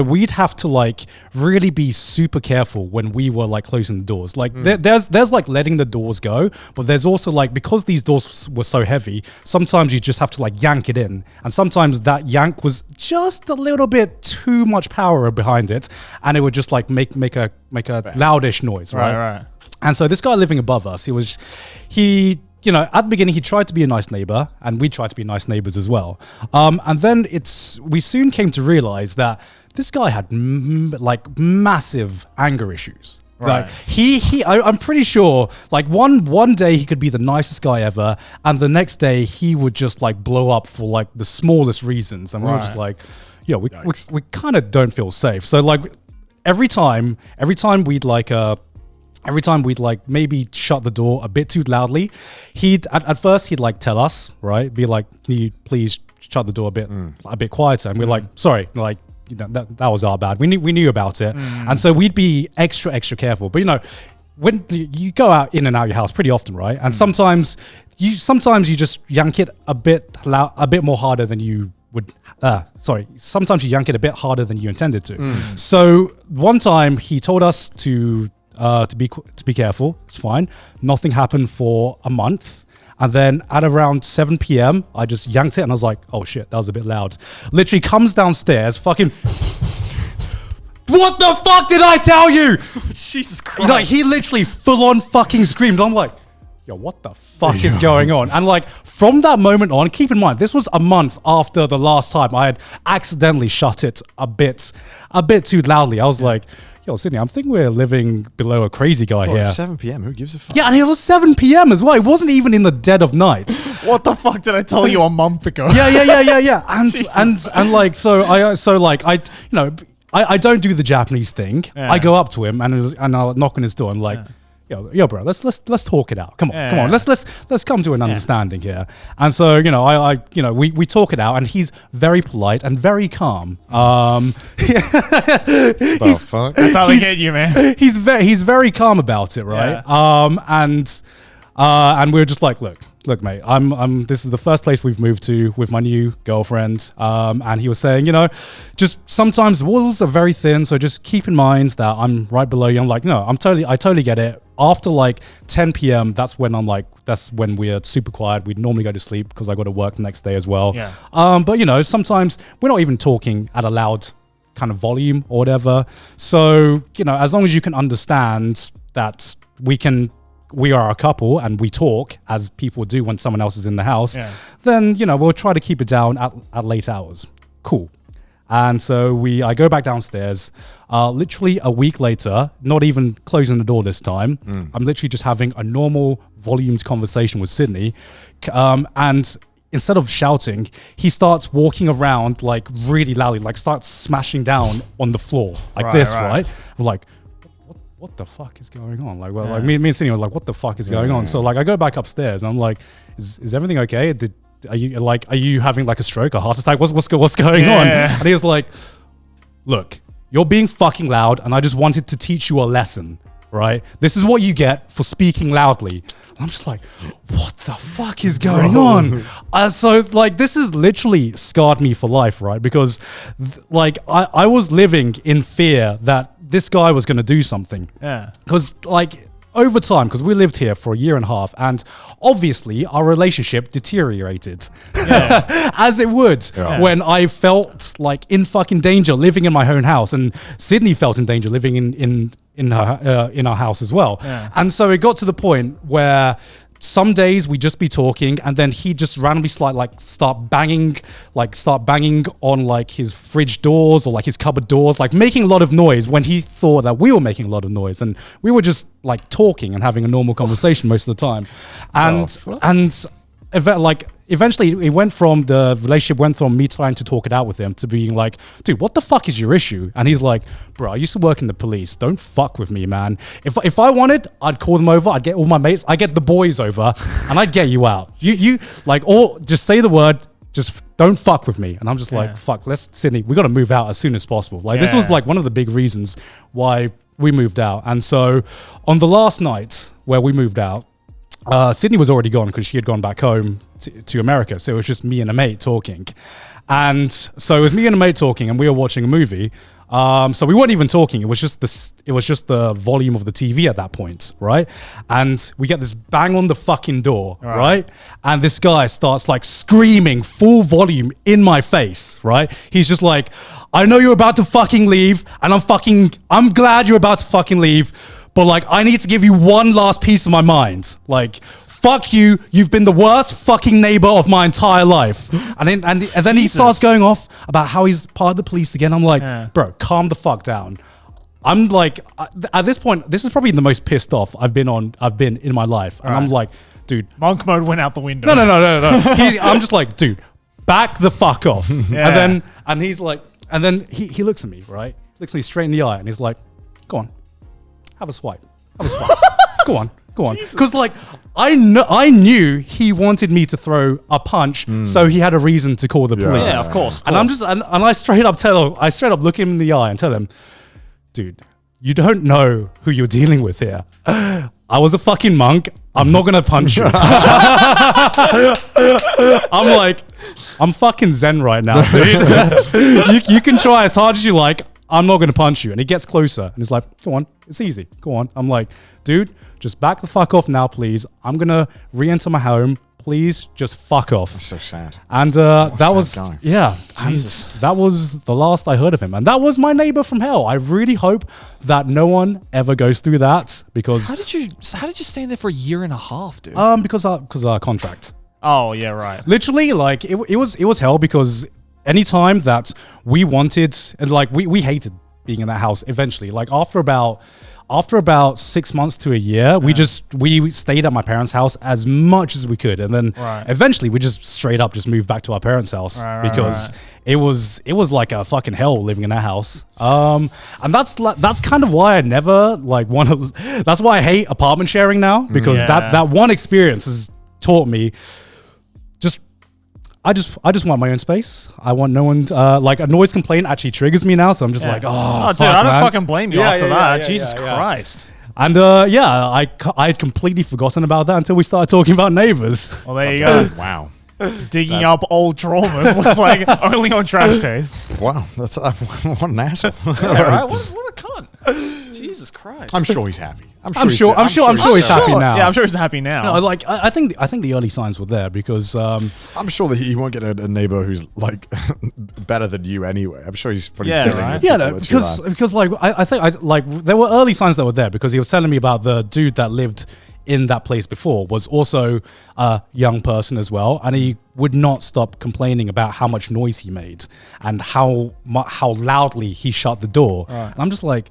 [SPEAKER 2] we'd have to like really be super careful when we were like closing the doors. Like there's like letting the doors go, but there's also like, because these doors were so heavy, sometimes you just have to like yank it in, and sometimes that yank was just a little bit too much power behind it, and it would just like make a loudish noise, right?
[SPEAKER 3] Right.
[SPEAKER 2] And so this guy living above us, you know, at the beginning, he tried to be a nice neighbor, and we tried to be nice neighbors as well. And then we soon came to realize that this guy had like massive anger issues.
[SPEAKER 3] Right.
[SPEAKER 2] Like I'm pretty sure like one day he could be the nicest guy ever, and the next day he would just like blow up for like the smallest reasons. And we were just like, yeah, we kind of don't feel safe. So like every time we'd like maybe shut the door a bit too loudly, he'd at first like tell us, right? Be like, can you please shut the door a bit quieter? And we're like, sorry, like, you know, that was our bad. We knew about it. And so we'd be extra careful. But you know, when you go out in and out your house pretty often, right? And sometimes you just yank it a bit more harder than you would. Sometimes you yank it a bit harder than you intended to. So one time he told us to be careful. It's fine. Nothing happened for a month. And then at around 7 p.m., I just yanked it and I was like, oh shit, that was a bit loud. Literally comes downstairs, fucking, what the fuck did I tell you?
[SPEAKER 3] Jesus Christ.
[SPEAKER 2] Like, he literally full on fucking screamed. I'm like, yo, what the fuck is going on? And like, from that moment on, keep in mind, this was a month after the last time I had accidentally shut it a bit too loudly. I was like, yo, Sydney, I'm thinking we're living below a crazy guy here.
[SPEAKER 1] It's 7 p.m. Who gives a fuck?
[SPEAKER 2] Yeah, and it was 7 p.m. as well. It wasn't even in the dead of night.
[SPEAKER 3] What the fuck did I tell you a month ago?
[SPEAKER 2] Yeah. And like, I don't do the Japanese thing.
[SPEAKER 3] Yeah.
[SPEAKER 2] I go up to him and I'll knock on his door and like, yo, bro, let's talk it out. Come on. Let's come to an understanding here. And so, we talk it out, and he's very polite and very calm.
[SPEAKER 1] The fuck?
[SPEAKER 3] That's how they get you, man.
[SPEAKER 2] He's very calm about it, right?
[SPEAKER 3] Yeah.
[SPEAKER 2] And we were just like, look, mate, this is the first place we've moved to with my new girlfriend. And he was saying, just sometimes the walls are very thin, so just keep in mind that I'm right below you. I'm like, no, I totally get it. After like 10 p.m., that's when we're super quiet. We'd normally go to sleep because I got to work the next day as well.
[SPEAKER 3] Yeah.
[SPEAKER 2] But sometimes we're not even talking at a loud kind of volume or whatever. So, as long as you can understand that we are a couple and we talk as people do when someone else is in the house, then, we'll try to keep it down at late hours. Cool. And so I go back downstairs, literally a week later, not even closing the door this time. I'm literally just having a normal volumed conversation with Sydney. And instead of shouting, he starts walking around like really loudly, like starts smashing down on the floor like right? I'm like, what the fuck is going on? Like, well, like me and Sydney were like, what the fuck is going on? So like I go back upstairs and I'm like, is everything okay? Are you having like a stroke, a heart attack? What's going on? And he was like, look, you're being fucking loud and I just wanted to teach you a lesson, right? This is what you get for speaking loudly. And I'm just like, what the fuck is going on? So like, this has literally scarred me for life, right? Because I was living in fear that this guy was going to do something. Yeah. Because like over time, because we lived here for a year and a half, and obviously our relationship deteriorated, as it would when I felt like in fucking danger living in my own house, and Sydney felt in danger living in our house as well. Yeah. And so it got to the point where some days we'd just be talking and then he'd just randomly start banging on like his fridge doors or like his cupboard doors, like making a lot of noise when he thought that we were making a lot of noise, and we were just like talking and having a normal conversation most of the time. Eventually the relationship went from me trying to talk it out with him to being like, dude, what the fuck is your issue? And he's like, bro, I used to work in the police. Don't fuck with me, man. If I wanted, I'd call them over. I'd get all my mates. I'd get the boys over and I'd get you out. You like, or just say the word, just don't fuck with me. And I'm just like, fuck, Sydney, we got to move out as soon as possible. Like this was like one of the big reasons why we moved out. And so on the last night where we moved out, Sydney was already gone because she had gone back home to America. So it was just me and a mate talking. And so it was me and a mate talking and we were watching a movie. So we weren't even talking. It was just the volume of the TV at that point, right? And we get this bang on the fucking door, right? And this guy starts like screaming full volume in my face, right? He's just like, I know you're about to fucking leave and I'm glad you're about to fucking leave. But like, I need to give you one last piece of my mind. Like, fuck you. You've been the worst fucking neighbor of my entire life. And then he starts going off about how he's part of the police again. I'm like, bro, calm the fuck down. I'm like, at this point, this is probably the most pissed off I've been in my life. And I'm like, dude.
[SPEAKER 3] Monk mode went out the window.
[SPEAKER 2] No. I'm just like, dude, back the fuck off. And he's like, and then he looks at me, right? Looks me straight in the eye and he's like, go on. Have a swipe. Go on. Because like I knew he wanted me to throw a punch, so he had a reason to call the police.
[SPEAKER 3] Yeah, of course.
[SPEAKER 2] And I'm just and I straight up look him in the eye and tell him, dude, you don't know who you're dealing with here. I was a fucking monk. I'm not gonna punch you. I'm like, I'm fucking zen right now, dude. you can try as hard as you like. I'm not going to punch you. And he gets closer and he's like, go on, it's easy. Go on. I'm like, dude, just back the fuck off now, please. I'm going to re-enter my home. Please just fuck off.
[SPEAKER 1] That's so sad.
[SPEAKER 2] And that was the last I heard of him. And that was my neighbor from hell. I really hope that no one ever goes through that because...
[SPEAKER 3] How did you stay in there for a year and a half, dude?
[SPEAKER 2] Because our contract.
[SPEAKER 3] Oh, yeah, right.
[SPEAKER 2] Literally, like, it was hell because... Anytime that we wanted, and like we hated being in that house eventually, like after about after about 6 months to a year, we stayed at my parents' house as much as we could, and then eventually we just straight up just moved back to our parents' house because it was like a fucking hell living in that house. And that's kind of why I never like want to. That's why I hate apartment sharing now, because that one experience has taught me I just want my own space. I want no one like a noise complaint actually triggers me now, so I'm just like, oh
[SPEAKER 3] dude, I don't
[SPEAKER 2] man.
[SPEAKER 3] fucking blame you after that. Jesus Christ.
[SPEAKER 2] And I had completely forgotten about that until we started talking about neighbors.
[SPEAKER 3] Well, there you go.
[SPEAKER 1] Wow.
[SPEAKER 3] Digging up old traumas looks like only on Trash Taste.
[SPEAKER 1] Wow, that's what an asshole.
[SPEAKER 3] Right? What a cunt. Jesus Christ.
[SPEAKER 1] I'm sure he's happy.
[SPEAKER 2] I'm sure he's happy now.
[SPEAKER 3] Yeah, I'm sure he's happy now.
[SPEAKER 2] No, like I think the early signs were there because
[SPEAKER 1] I'm sure that he won't get a neighbor who's like better than you anyway. I'm sure he's pretty killing
[SPEAKER 3] right?
[SPEAKER 1] it.
[SPEAKER 2] Yeah, no, because like I think there were early signs that were there because he was telling me about the dude that lived in that place before was also a young person as well, and he would not stop complaining about how much noise he made and how loudly he shut the door. And I'm just like,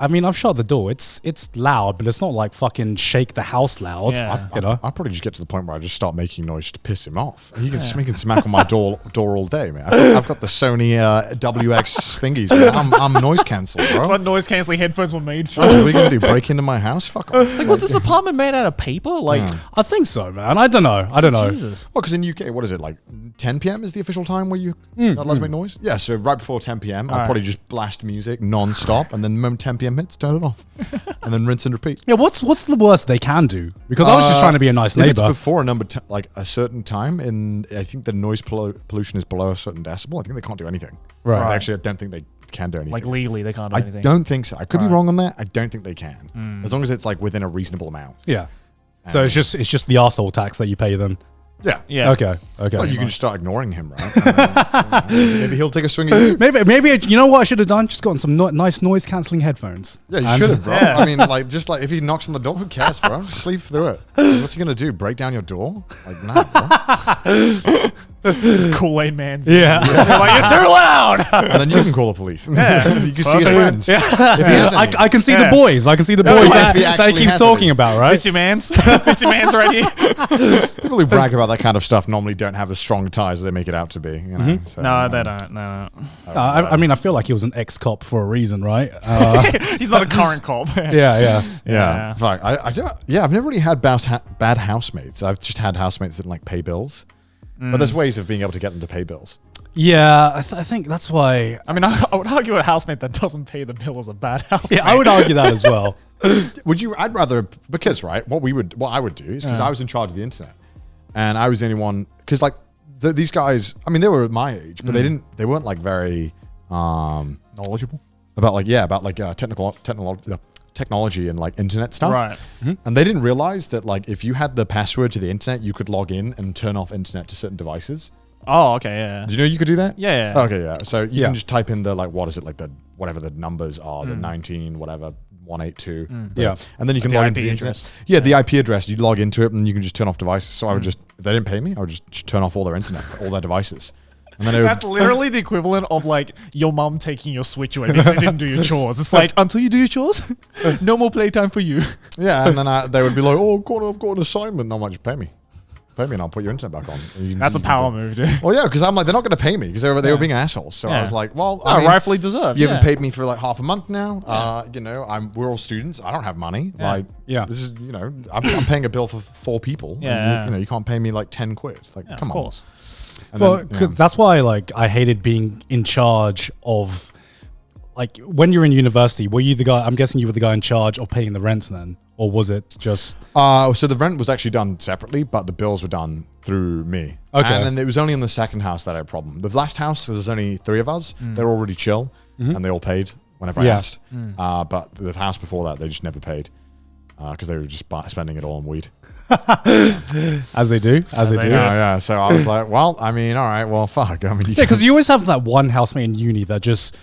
[SPEAKER 2] I mean, I've shut the door. It's loud, but it's not like fucking shake the house loud.
[SPEAKER 3] Yeah.
[SPEAKER 2] You know,
[SPEAKER 1] I'll probably just get to the point where I just start making noise to piss him off. He can smack on my door all day, man. I've got the Sony WX thingies. Man. I'm noise cancelled, bro.
[SPEAKER 3] It's what noise cancelling headphones were made for.
[SPEAKER 1] What are we gonna do? Break into my house? Fuck off.
[SPEAKER 3] Like, was this apartment made out of paper? Like,
[SPEAKER 2] I think so, man. I don't know.
[SPEAKER 3] Jesus.
[SPEAKER 1] Well, because in UK, what is it, like 10 p.m. is the official time where you not allowed to make noise? Yeah, so right before 10 p.m., I'll probably just blast music non-stop, and then the moment 10 p.m. hits, turn it off. And then rinse and repeat.
[SPEAKER 2] Yeah, what's the worst they can do? Because I was just trying to be a nice
[SPEAKER 1] If it's
[SPEAKER 2] neighbor.
[SPEAKER 1] before like a certain time, I think the noise pollution is below a certain decibel, I think they can't do anything.
[SPEAKER 2] Right.
[SPEAKER 1] Actually, I don't think they can do anything.
[SPEAKER 3] Like, legally, they can't do
[SPEAKER 1] I
[SPEAKER 3] anything.
[SPEAKER 1] don't think so. I could be wrong on that. I don't think they can. As long as it's like within a reasonable amount.
[SPEAKER 2] Yeah. So it's just the arsehole tax that you pay them.
[SPEAKER 1] Yeah.
[SPEAKER 3] Yeah.
[SPEAKER 2] Okay.
[SPEAKER 1] Well, you can just start ignoring him, right? Maybe he'll take a swing at you.
[SPEAKER 2] Maybe you know what I should have done? Just gotten some nice noise cancelling headphones.
[SPEAKER 1] Yeah, you should have, bro. I mean, like, just like if he knocks on the door, who cares, bro? Just sleep through it. What's he gonna do? Break down your door? Like, nah, bro.
[SPEAKER 3] Just Kool-Aid Man's.
[SPEAKER 2] Yeah.
[SPEAKER 3] Like, you're too loud.
[SPEAKER 1] And then you can call the police. You can see his friends.
[SPEAKER 2] Yeah.
[SPEAKER 1] If he has any.
[SPEAKER 2] I can see the boys. I can see the boys
[SPEAKER 1] if he
[SPEAKER 2] that he
[SPEAKER 1] actually
[SPEAKER 2] keeps
[SPEAKER 1] has
[SPEAKER 2] talking
[SPEAKER 1] any.
[SPEAKER 2] about, right?
[SPEAKER 3] Missy Man's. Missy Man's right here.
[SPEAKER 1] People who brag about that kind of stuff normally don't have as strong ties as they make it out to be. You know? So,
[SPEAKER 3] No, they don't. No.
[SPEAKER 2] I mean, I feel like he was an ex-cop for a reason, right?
[SPEAKER 3] He's not a current cop.
[SPEAKER 2] Yeah.
[SPEAKER 1] Fuck. I've never really had bad housemates. I've just had housemates that like pay bills. But there's ways of being able to get them to pay bills.
[SPEAKER 2] Yeah, I think that's why.
[SPEAKER 3] I mean, I would argue a housemate that doesn't pay the bill is a bad housemate.
[SPEAKER 2] Yeah, I would argue that as well.
[SPEAKER 1] I'd rather, because right, what I would do is because I was in charge of the internet, and I was the only one, because like these guys, I mean, they were my age, but they weren't like very
[SPEAKER 3] knowledgeable
[SPEAKER 1] about technology and like internet stuff.
[SPEAKER 3] Right.
[SPEAKER 1] And they didn't realize that like if you had the password to the internet, you could log in and turn off internet to certain devices.
[SPEAKER 3] Oh, okay, yeah.
[SPEAKER 1] Do you know you could do that?
[SPEAKER 3] Yeah.
[SPEAKER 1] Okay, yeah. So you can just type in the like, what is it, like the whatever the numbers are, the 19 whatever 182.
[SPEAKER 2] Yeah.
[SPEAKER 1] And then you can
[SPEAKER 3] The
[SPEAKER 1] log
[SPEAKER 3] IP
[SPEAKER 1] into the
[SPEAKER 3] address.
[SPEAKER 1] internet. Yeah, the IP address. You log into it and you can just turn off devices. So I would just, if they didn't pay me, I would just turn off all their internet, all their devices. And then
[SPEAKER 3] That's literally the equivalent of like your mum taking your Switch away because you didn't do your chores. It's like, until you do your chores, no more playtime for you.
[SPEAKER 1] yeah, and then they would be like, oh, God, I've got an assignment. And I'm like, just pay me. Pay me and I'll put your internet back on.
[SPEAKER 3] That's a power move, dude.
[SPEAKER 1] Well, yeah, because I'm like, they're not going to pay me because they were being assholes. So I was like, well, I mean,
[SPEAKER 3] rightfully deserved.
[SPEAKER 1] you haven't paid me for like half a month now. You know, we're all students. I don't have money. Like, this is, you know, I'm paying a bill for 4 people.
[SPEAKER 3] Yeah.
[SPEAKER 1] And you know, you can't pay me like 10 quid. Like, come
[SPEAKER 3] of
[SPEAKER 1] on.
[SPEAKER 3] course.
[SPEAKER 1] And
[SPEAKER 2] Well,
[SPEAKER 1] then, yeah.
[SPEAKER 2] that's why like I hated being in charge of, like, when you're in university. Were you the guy? I'm guessing you were the guy in charge of paying the rents then, or was it just?
[SPEAKER 1] So the rent was actually done separately, but the bills were done through me.
[SPEAKER 2] Okay.
[SPEAKER 1] And then it was only in the second house that I had a problem. The last house, there's only 3 of us. They're all really chill, and they all paid whenever I asked. But the house before that, they just never paid because they were just spending it all on weed.
[SPEAKER 2] As they do.
[SPEAKER 1] Yeah. So I was like, well, I mean, all right, well, fuck. I mean,
[SPEAKER 2] Yeah, because you always have that one housemate in uni that just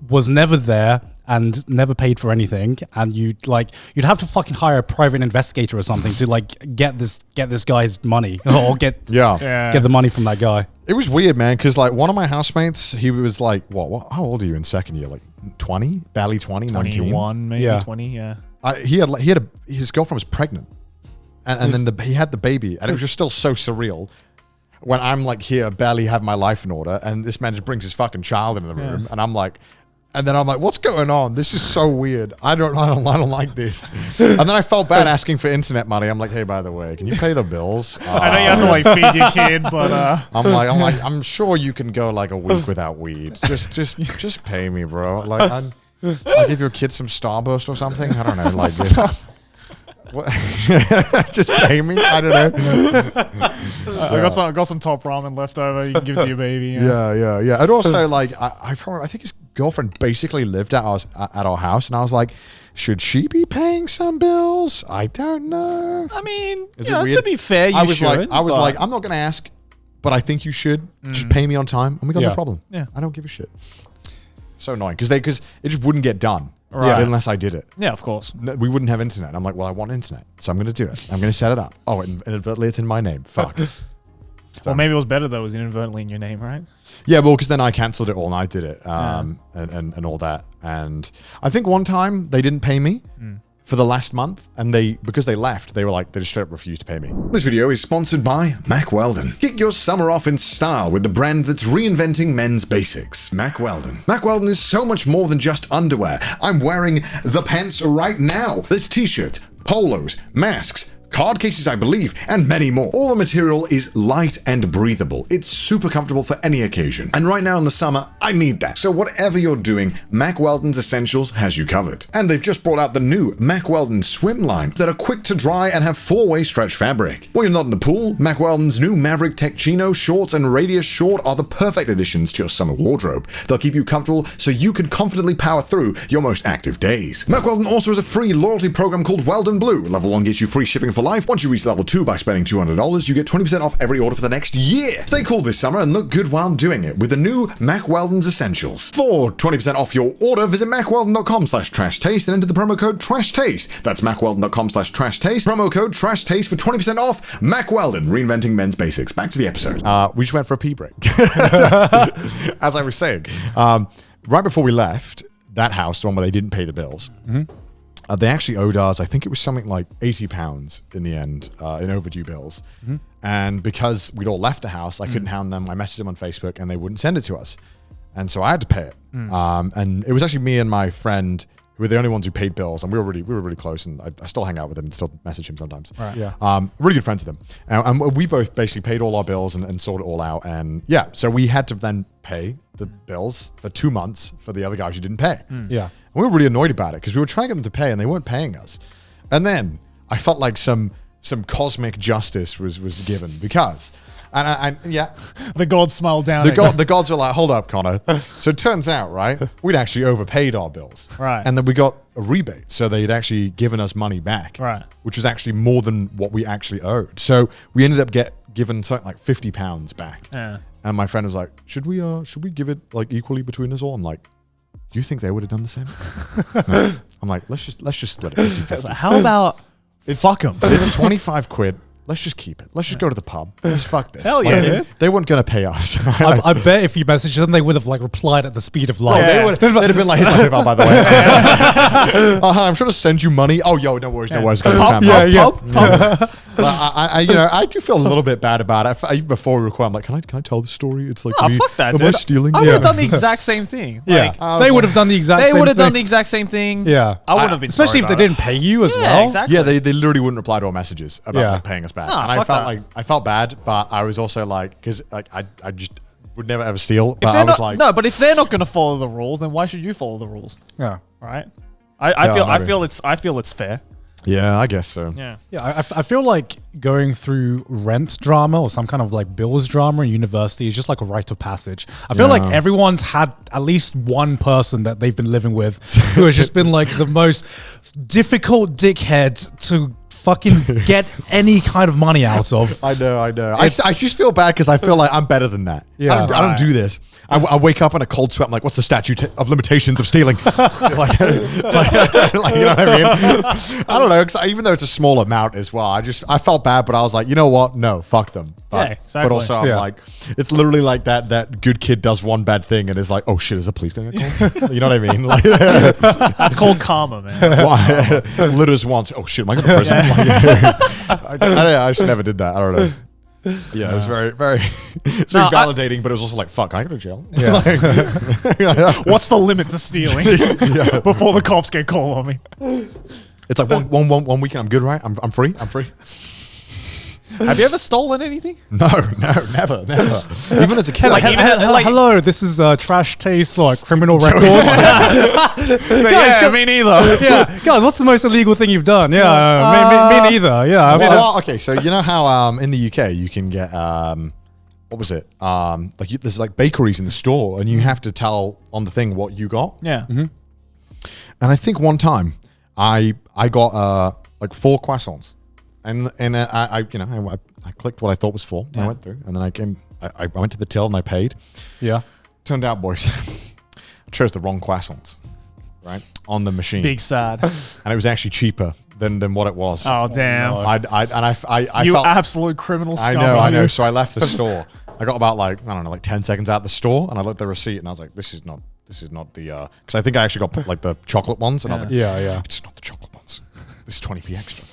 [SPEAKER 2] was never there and never paid for anything, and you'd have to fucking hire a private investigator or something to like get this guy's money or get the money from that guy.
[SPEAKER 1] It was weird, man, because like one of my housemates, he was like, what? How old are you in second year? Like 20? Barely 20, 19?
[SPEAKER 3] 21, maybe 20, yeah.
[SPEAKER 1] his girlfriend was pregnant, and then he had the baby, and it was just still so surreal. When I'm like here, barely have my life in order, and this man just brings his fucking child into the room, and I'm like, what's going on? This is so weird. I don't like this. And then I felt bad asking for internet money. I'm like, hey, by the way, can you pay the bills?
[SPEAKER 3] I know you have to like feed your kid, but
[SPEAKER 1] I'm sure you can go like a week without weed. Just pay me, bro. Like I'll give your kid some Starburst or something. I don't know, like this. What? Just pay me. I don't know.
[SPEAKER 3] I got some top ramen left over. You can give it to your baby.
[SPEAKER 1] Yeah. And also, like, I think his girlfriend basically lived at our house, and I was like, should she be paying some bills? I don't know.
[SPEAKER 3] I mean,
[SPEAKER 1] weird?
[SPEAKER 3] to be fair, you should.
[SPEAKER 1] I was like, I'm not gonna ask, but I think you should. Just pay me on time, and we got no problem.
[SPEAKER 3] Yeah,
[SPEAKER 1] I don't give a shit. So annoying because it just wouldn't get done.
[SPEAKER 3] Right.
[SPEAKER 1] Unless I did it.
[SPEAKER 3] Yeah, of course.
[SPEAKER 1] No, we wouldn't have internet. I'm like, well, I want internet, so I'm going to do it. I'm going to set it up. Oh, inadvertently, it's in my name. Fuck.
[SPEAKER 3] Well, maybe it was better though. It was inadvertently in your name, right?
[SPEAKER 1] Yeah, well, because then I cancelled it all and I did it, and all that. And I think one time they didn't pay me for the last month, and because they left, they just straight up refused to pay me.
[SPEAKER 4] This video is sponsored by Mack Weldon. Kick your summer off in style with the brand that's reinventing men's basics. Mack Weldon. Mack Weldon is so much more than just underwear. I'm wearing the pants right now. There's t-shirt, polos, masks, card cases, I believe, and many more. All the material is light and breathable. It's super comfortable for any occasion. And right now in the summer, I need that. So whatever you're doing, Mack Weldon's Essentials has you covered. And they've just brought out the new Mack Weldon swim line that are quick to dry and have 4-way stretch fabric. When you're not in the pool, Mack Weldon's new Maverick Tech Chino shorts and Radius short are the perfect additions to your summer wardrobe. They'll keep you comfortable so you can confidently power through your most active days. Mack Weldon also has a free loyalty program called Weldon Blue. Level 1 gets you free shipping for life. Once you reach level 2 by spending $200, you get 20% off every order for the next year. Stay cool this summer and look good while doing it with the new Mack Weldon's Essentials. For 20% off your order, visit mackweldon.com/trashtaste and enter the promo code TRASHTASTE. That's mackweldon.com/trashtaste. Promo code TRASHTASTE for 20% off. Mack Weldon, reinventing men's basics. Back to the episode.
[SPEAKER 1] We just went for a pee break. As I was saying, right before we left that house, the one where they didn't pay the bills, they actually owed us, I think it was something like £80 in the end, in overdue bills. And because we'd all left the house, I couldn't hound them. I messaged them on Facebook and they wouldn't send it to us. And so I had to pay it. And it was actually me and my friend who were the only ones who paid bills. And we were really close. And I still hang out with him and still message him sometimes.
[SPEAKER 3] Right.
[SPEAKER 2] Yeah.
[SPEAKER 1] Really good friends with him. And we both basically paid all our bills and sorted it all out. And yeah, so we had to then pay the bills for 2 months for the other guys who didn't pay.
[SPEAKER 2] Yeah.
[SPEAKER 1] And we were really annoyed about it because we were trying to get them to pay and they weren't paying us. And then I felt like some cosmic justice was given because, and yeah,
[SPEAKER 3] the gods smiled down.
[SPEAKER 1] The gods were like, hold up, Connor. So it turns out, right, we'd actually overpaid our bills.
[SPEAKER 3] Right.
[SPEAKER 1] And then we got a rebate. So they'd actually given us money back.
[SPEAKER 3] Right.
[SPEAKER 1] Which was actually more than what we actually owed. So we ended up given something like £50 back.
[SPEAKER 3] Yeah.
[SPEAKER 1] And my friend was like, should we give it like equally between us all? I'm like, do you think they would have done the same? No. I'm like, let's just split it 50-50.
[SPEAKER 3] How about fuck them?
[SPEAKER 1] It's 25 quid. Let's just keep it. Let's just go to the pub. Let's fuck this.
[SPEAKER 3] Hell yeah, dude.
[SPEAKER 1] They weren't going to pay us.
[SPEAKER 2] I bet if you messaged them, they would have like replied at the speed of light.
[SPEAKER 1] They'd have been like, here's my PayPal, by the way. I'm sure to send you money. Oh, yo, no worries. Go to the
[SPEAKER 3] Pub.
[SPEAKER 1] I do feel a little bit bad about it. Even before we record, I'm like, can I tell the story? It's like, me,
[SPEAKER 3] fuck that,
[SPEAKER 1] am
[SPEAKER 3] dude.
[SPEAKER 1] I stealing?
[SPEAKER 3] I would have done the exact same thing.
[SPEAKER 2] Yeah.
[SPEAKER 3] Like,
[SPEAKER 2] They would have done the exact same thing.
[SPEAKER 3] They would have done the exact same thing.
[SPEAKER 2] Yeah.
[SPEAKER 3] I wouldn't have been
[SPEAKER 2] Especially if they didn't pay you as well.
[SPEAKER 3] Exactly.
[SPEAKER 1] Yeah, they literally wouldn't reply to our messages about like, paying us back.
[SPEAKER 3] No,
[SPEAKER 1] and I felt bad, but I was also like, because like I just would never ever steal. But I was like,
[SPEAKER 3] no, but if they're not going to follow the rules, then why should you follow the rules?
[SPEAKER 2] Yeah.
[SPEAKER 3] Right. I feel it's fair.
[SPEAKER 1] yeah, I guess so.
[SPEAKER 3] Yeah.
[SPEAKER 2] Yeah, I feel like going through rent drama or some kind of like bills drama in university is just like a rite of passage. I feel like everyone's had at least one person that they've been living with who has just been like the most difficult dickhead to fucking get any kind of money out of.
[SPEAKER 1] I know. I just feel bad because I feel like I'm better than that.
[SPEAKER 2] Yeah.
[SPEAKER 1] I don't do this. I wake up in a cold sweat. I'm like, what's the statute of limitations of stealing? like, you know what I mean? I don't know. Cause even though it's a small amount as well, I felt bad, but I was like, you know what? No, fuck them. But,
[SPEAKER 3] Yeah, exactly.
[SPEAKER 1] but also I'm
[SPEAKER 2] Yeah.
[SPEAKER 1] like, it's literally like that good kid does one bad thing and is like, oh shit, is the police going to get called? You know what I mean? Like,
[SPEAKER 3] That's called karma, man.
[SPEAKER 1] that's why litters once. Oh shit, am I going to prison? I just never did that. I don't know. Yeah, it was very, very, it's very validating, but it was also like, fuck, I go to jail.
[SPEAKER 2] Yeah.
[SPEAKER 3] What's the limit to stealing before the cops get called on me?
[SPEAKER 1] It's like one weekend, I'm good, right? I'm free.
[SPEAKER 3] Have you ever stolen anything?
[SPEAKER 1] No, never. Even as a kid,
[SPEAKER 3] Like,
[SPEAKER 1] I
[SPEAKER 3] even-
[SPEAKER 2] Hello, this is Trash Taste, like criminal records.
[SPEAKER 3] Me neither.
[SPEAKER 2] Yeah, guys, what's the most illegal thing you've done? Yeah, me neither. Yeah, I mean,
[SPEAKER 1] well, okay, so you know how in the UK you can get what was it? There's like bakeries in the store, and you have to tell on the thing what you got.
[SPEAKER 3] Yeah.
[SPEAKER 1] And I think one time I got like 4 croissants, and I clicked what I thought was 4. And I went through, and then I went to the till and I paid.
[SPEAKER 2] yeah.
[SPEAKER 1] Turned out, boys, I chose the wrong croissants, right, on the machine.
[SPEAKER 3] Big sad.
[SPEAKER 1] And it was actually cheaper than what it was.
[SPEAKER 3] Oh, damn.
[SPEAKER 1] I
[SPEAKER 3] You
[SPEAKER 1] felt,
[SPEAKER 3] absolute criminal
[SPEAKER 1] I
[SPEAKER 3] scum.
[SPEAKER 1] know. So I left the store. I got about like 10 seconds out the store, and I looked at the receipt, and I was like, this is not the because I think I actually got like the chocolate ones, and I was like,
[SPEAKER 2] Yeah.
[SPEAKER 1] it's not the chocolate ones. This is 20p extra.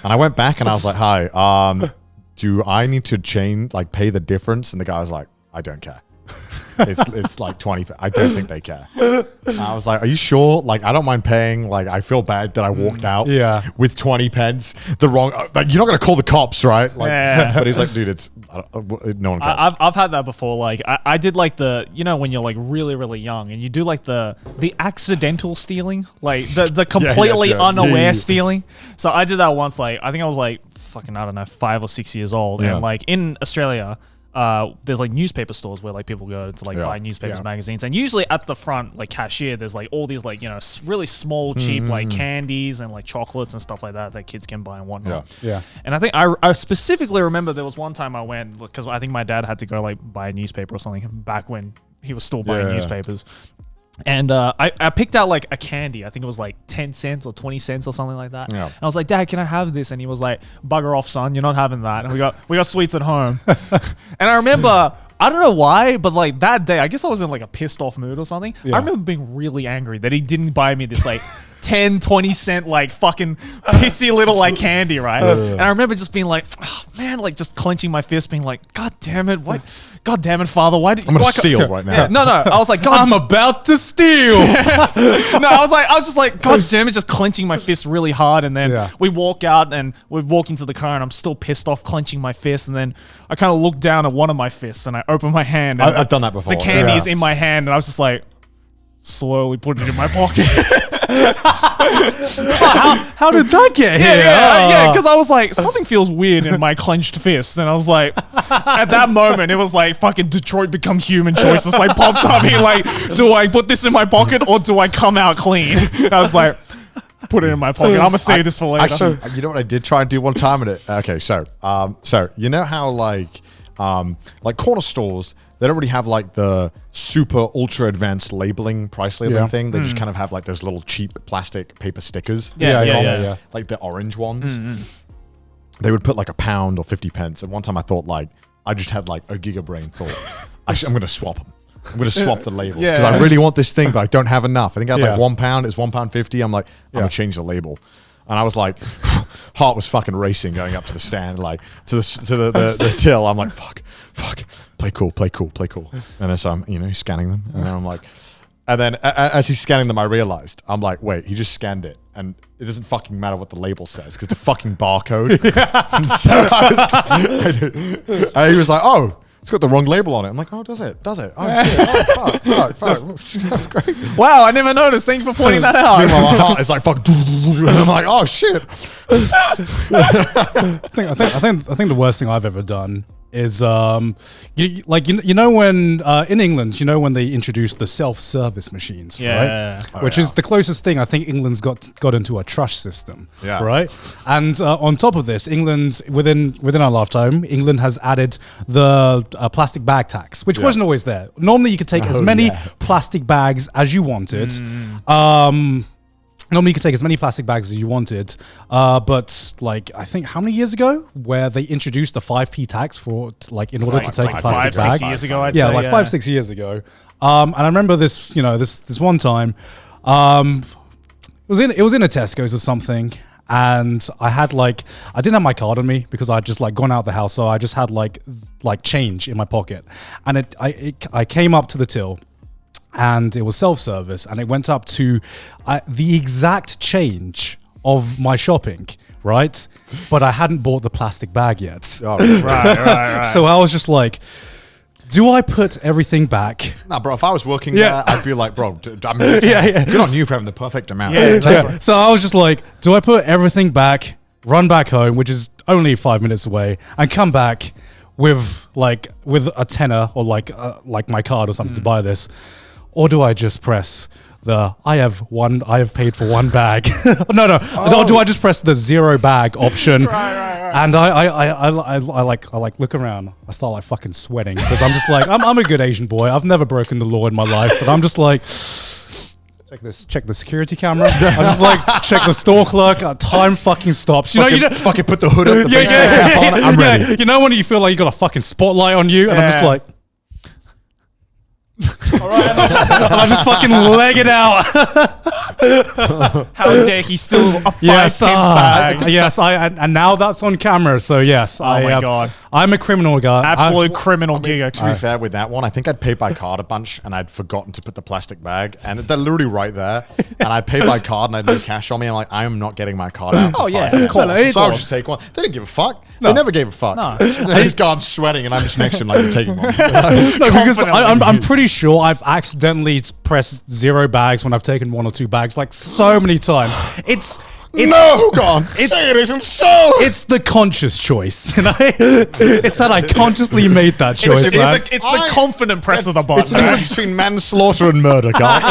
[SPEAKER 1] And I went back and I was like, hi, do I need to pay the difference? And the guy was like, I don't care. It's like 20. I don't think they care. And I was like, are you sure? Like, I don't mind paying. Like, I feel bad that I walked out with 20 pence. The wrong. Like, you're not going to call the cops, right? Like, but he's like, dude, no one cares.
[SPEAKER 3] I've had that before. Like I did like when you're like really, really young and you do like the accidental stealing, like the completely
[SPEAKER 1] sure.
[SPEAKER 3] unaware stealing. So I did that once. Like I think I was like fucking, I don't know, 5 or 6 years old.
[SPEAKER 1] Yeah.
[SPEAKER 3] And like in Australia, there's like newspaper stores where like people go to like buy newspapers, magazines, and usually at the front like cashier there's like all these like really small cheap like candies and like chocolates and stuff like that kids can buy and whatnot.
[SPEAKER 2] Yeah.
[SPEAKER 3] And I think I specifically remember there was one time I went because I think my dad had to go like buy a newspaper or something back when he was still buying newspapers. And I picked out like a candy. I think it was like 10 cents or 20 cents or something like that.
[SPEAKER 1] Yeah.
[SPEAKER 3] And I was like, Dad, can I have this? And he was like, bugger off, son. You're not having that. And we got sweets at home. And I remember, I don't know why, but like that day, I guess I was in like a pissed off mood or something. I remember being really angry that he didn't buy me this like 10, 20 cent like fucking pissy little like candy, right? And I remember just being like, oh, man, like just clenching my fist, being like, God damn it, what? God damn it, Father, why did
[SPEAKER 1] I'm going to steal right now.
[SPEAKER 3] Yeah, no, I was like, God,
[SPEAKER 2] I'm about to steal.
[SPEAKER 3] no, I was just like, God damn it, just clenching my fist really hard. And then we walk out and we walk into the car and I'm still pissed off, clenching my fist. And then I kind of look down at one of my fists and I open my hand. And
[SPEAKER 1] I've done that before.
[SPEAKER 3] The candy is in my hand and I was just like, slowly putting it in my pocket.
[SPEAKER 2] How did that get here?
[SPEAKER 3] Yeah, because I was like, something feels weird in my clenched fist. And I was like, at that moment, it was like fucking Detroit Become Human choices like popped up here. Like, do I put this in my pocket or do I come out clean? And I was like, put it in my pocket. I'm going to save this for later.
[SPEAKER 1] Actually, you know what I did try and do one time at it? Okay, so you know how like corner stores, they don't really have like the super ultra advanced price labeling thing. They just kind of have like those little cheap plastic paper stickers.
[SPEAKER 3] Yeah.
[SPEAKER 1] Like the orange ones. They would put like £1 or 50 pence. And one time I thought like, I just had like a giga brain thought. I'm going to swap them. I'm going to swap the labels because I really want this thing, but I don't have enough. I think I had like £1. It's £1.50. I'm like, I'm going to change the label. And I was like, heart was fucking racing going up to the stand, like to the till. I'm like, fuck, play cool. And then so I'm, scanning them. And then I'm like, and then as he's scanning them, I realized, I'm like, wait, he just scanned it. And it doesn't fucking matter what the label says because the fucking barcode. And so he was like, oh, it's got the wrong label on it. I'm like, oh, does it? Oh, shit. Oh, fuck. Great.
[SPEAKER 3] Wow, I never noticed. Thank you for pointing that out.
[SPEAKER 1] Meanwhile, my heart is like, fuck. And I'm like, oh, shit.
[SPEAKER 2] I think the worst thing I've ever done is when in England, when they introduced the self-service machines, right? Which is the closest thing I think England's got into a trust system, right? And on top of this, England within our lifetime, England has added the plastic bag tax, which wasn't always there. Normally, you could take as many plastic bags as you wanted. Normally, you could take as many plastic bags as you wanted, but like I think how many years ago, where they introduced the 5p tax for like in order to take a plastic bag.
[SPEAKER 3] 5-6 years ago, I'd
[SPEAKER 2] yeah,
[SPEAKER 3] say.
[SPEAKER 2] like 5-6 years ago. And I remember this, this one time, it was in a Tesco's or something, and I didn't have my card on me because I'd just like gone out the house, so I just had like change in my pocket, and I came up to the till. And it was self-service, and it went up to the exact change of my shopping, right? But I hadn't bought the plastic bag yet.
[SPEAKER 1] Oh,
[SPEAKER 3] Right.
[SPEAKER 2] So I was just like, do I put everything back?
[SPEAKER 1] Nah, bro, if I was working
[SPEAKER 2] Yeah.
[SPEAKER 1] there, I'd be like, bro, good on you for having the perfect amount.
[SPEAKER 2] Yeah. So I was just like, do I put everything back, run back home, which is only 5 minutes away, and come back with a tenner or like my card or something to buy this? Or do I just press I have paid for one bag? No. Or do I just press the 0 bag option? Right. And I look around. I start like fucking sweating because I'm just like, I'm a good Asian boy. I've never broken the law in my life, but I'm just like, check the security camera. I just like check the store clerk. Time fucking stops.
[SPEAKER 1] Fucking put the hood up, the baseball cap on, I'm ready.
[SPEAKER 2] You know when you feel like you got a fucking spotlight on you, and I'm just like. All right, and I just fucking leg it out.
[SPEAKER 3] How dare he steal a 5 pence bag?
[SPEAKER 2] Yes, and now that's on camera. So yes,
[SPEAKER 3] my God.
[SPEAKER 2] I'm a criminal guy.
[SPEAKER 3] Absolute criminal gig.
[SPEAKER 1] To be fair with that one, I think I'd paid by card a bunch and I'd forgotten to put the plastic bag, and they're literally right there. And I paid by card and I had no cash on me. I'm like, I am not getting my card out.
[SPEAKER 3] Oh, yeah, of course.
[SPEAKER 1] So I would just take one. They didn't give a fuck. They never gave a fuck.
[SPEAKER 3] No.
[SPEAKER 1] He's gone sweating and I'm just next to him like, I'm taking one.
[SPEAKER 2] No, because I'm pretty sure I've accidentally pressed 0 bags when I've taken 1 or 2 bags like so many times. It's
[SPEAKER 1] no, go on. Say it isn't so.
[SPEAKER 2] It's the conscious choice, It's that I consciously made that choice.
[SPEAKER 3] It's the confident press of the button.
[SPEAKER 1] It's the difference between manslaughter and murder, guys.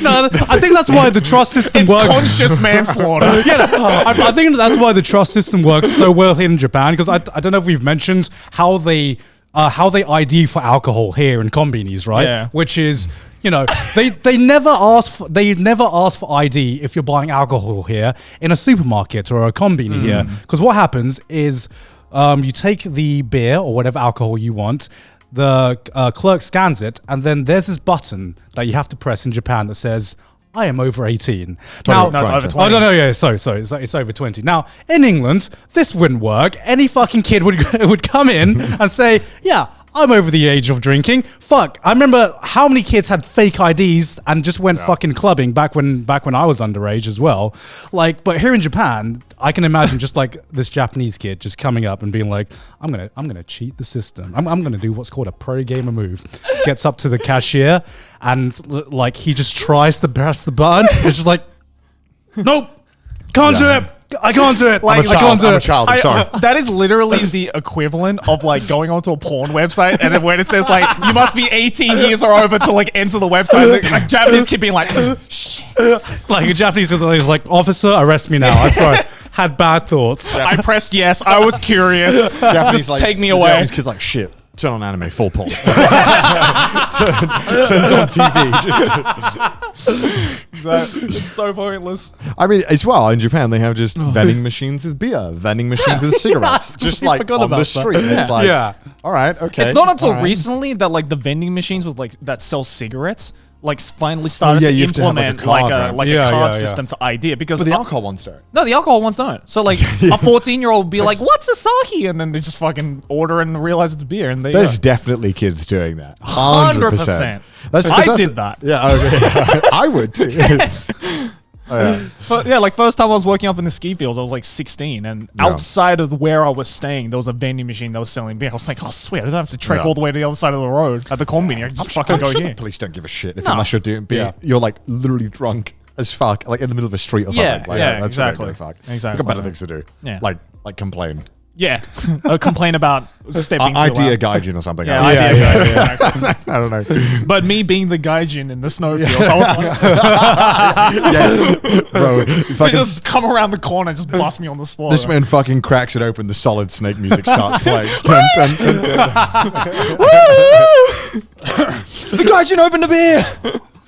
[SPEAKER 2] No, I think that's why the trust system works.
[SPEAKER 3] Conscious manslaughter.
[SPEAKER 2] I think that's why the trust system works so well here in Japan, because I don't know if we've mentioned how they ID for alcohol here in konbinis, right?
[SPEAKER 3] Yeah.
[SPEAKER 2] Which is, they never ask for ID if you're buying alcohol here in a supermarket or a konbini here. Because what happens is you take the beer or whatever alcohol you want, the clerk scans it, and then there's this button that you have to press in Japan that says, I am over 18. Now,
[SPEAKER 3] no, it's over 20.
[SPEAKER 2] Oh, no, yeah, sorry, it's over 20. Now, in England, this wouldn't work. Any fucking kid would come in and say, yeah, I'm over the age of drinking. Fuck, I remember how many kids had fake IDs and just went fucking clubbing back when I was underage as well. Like, but here in Japan, I can imagine just like this Japanese kid just coming up and being like, I'm gonna cheat the system. I'm gonna do what's called a pro gamer move. Gets up to the cashier and like he just tries to press the button. It's just like, nope, can't do it. I can't do it.
[SPEAKER 1] I'm a child. I'm sorry.
[SPEAKER 3] That is literally the equivalent of like going onto a porn website and then when it says like you must be 18 years or over to like enter the website. Like Japanese kid being like, shit.
[SPEAKER 2] Like a Japanese is like, officer, arrest me now. I'm sorry. Had bad thoughts.
[SPEAKER 3] I pressed yes. I was curious.
[SPEAKER 1] Japanese,
[SPEAKER 3] Just take me away.
[SPEAKER 1] Japanese kids like, shit. Turn on anime, full porn. Turns on TV.
[SPEAKER 3] It's so pointless.
[SPEAKER 1] I mean, as well, in Japan, they have just vending machines with beer, vending machines with cigarettes. Just like on the street. It's like, all right, okay.
[SPEAKER 3] It's not until recently that like the vending machines with like that sell cigarettes like finally started to
[SPEAKER 1] you have to have, like, a
[SPEAKER 3] implement
[SPEAKER 1] card,
[SPEAKER 3] a card system to ID it because
[SPEAKER 1] But the alcohol ones don't.
[SPEAKER 3] no, the alcohol ones don't. So like a 14-year-old will be like, "What's Asahi?" and then they just fucking order and realize it's beer, and
[SPEAKER 1] There's definitely kids doing that.
[SPEAKER 3] 100%. I did that.
[SPEAKER 1] Yeah, okay. I would too.
[SPEAKER 3] But yeah, like first time I was working up in the ski fields, I was like 16, and outside of where I was staying, there was a vending machine that was selling beer. I was like, oh sweet, I don't have to trek all the way to the other side of the road at the konbini. I can just fucking go
[SPEAKER 1] sure
[SPEAKER 3] here.
[SPEAKER 1] The police don't give a shit unless you're doing beer. You're like literally drunk as fuck, like in the middle of a street or something.
[SPEAKER 3] Yeah,
[SPEAKER 1] like,
[SPEAKER 3] yeah,
[SPEAKER 1] that's
[SPEAKER 3] exactly.
[SPEAKER 1] What they give a fuck.
[SPEAKER 3] Exactly.
[SPEAKER 1] We've got better things to do.
[SPEAKER 3] Yeah.
[SPEAKER 1] Like complain.
[SPEAKER 3] Yeah, complain about stepping too
[SPEAKER 1] Idea
[SPEAKER 3] loud.
[SPEAKER 1] gaijin or something.
[SPEAKER 3] Yeah,
[SPEAKER 1] I
[SPEAKER 3] idea guy. Exactly.
[SPEAKER 1] don't know.
[SPEAKER 3] But me being the gaijin in the snowfields, I was like,
[SPEAKER 1] Bro,
[SPEAKER 3] they
[SPEAKER 1] fucking
[SPEAKER 3] just come around the corner and just bust me on the spot.
[SPEAKER 1] this man fucking cracks it open. The Solid Snake music starts playing. Dun, dun, dun, dun.
[SPEAKER 3] The gaijin opened the beer.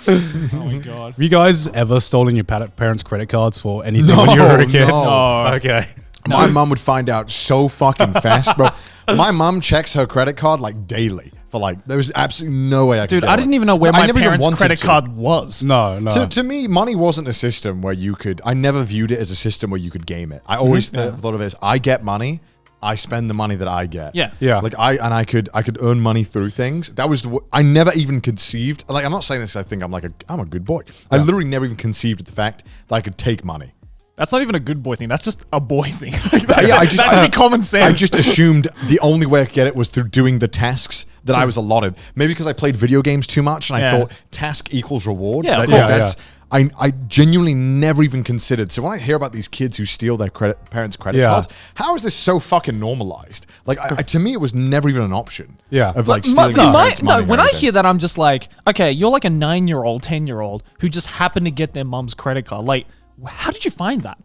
[SPEAKER 3] Oh my god.
[SPEAKER 2] Have you guys ever stolen your parents' credit cards for anything when you were a kid?
[SPEAKER 1] no.
[SPEAKER 2] Okay.
[SPEAKER 1] My mum would find out so fucking fast, bro. My mum checks her credit card like daily for like, there was absolutely no way I could
[SPEAKER 3] Dude,
[SPEAKER 1] get
[SPEAKER 3] I didn't even know where
[SPEAKER 1] I
[SPEAKER 3] my
[SPEAKER 1] never even
[SPEAKER 3] parents'
[SPEAKER 1] wanted
[SPEAKER 3] credit
[SPEAKER 1] to.
[SPEAKER 3] card was.
[SPEAKER 2] No.
[SPEAKER 1] To me, money wasn't a system where you could, I never viewed it as a system where you could game it. I always thought of it as, I get money, I spend the money that I get.
[SPEAKER 3] Yeah.
[SPEAKER 2] Yeah.
[SPEAKER 1] Like I could earn money through things. That was I never even conceived. Like I'm not saying this. I think I'm a good boy. I literally never even conceived of the fact that I could take money.
[SPEAKER 3] That's not even a good boy thing. That's just a boy thing.
[SPEAKER 1] That
[SPEAKER 3] should be common sense.
[SPEAKER 1] I just assumed the only way I could get it was through doing the tasks that I was allotted. Maybe because I played video games too much and I thought task equals reward.
[SPEAKER 3] Yeah, of
[SPEAKER 1] Like,
[SPEAKER 3] course.
[SPEAKER 1] I genuinely never even considered. So when I hear about these kids who steal their parents' credit cards, how is this so fucking normalized? Like to me, it was never even an option.
[SPEAKER 2] Yeah.
[SPEAKER 1] Of like stealing their parents' money. or
[SPEAKER 3] when I
[SPEAKER 1] anything.
[SPEAKER 3] hear that, I'm just like, okay, you're like a 9-year-old, 10-year-old who just happened to get their mom's credit card. Like, how did you find that?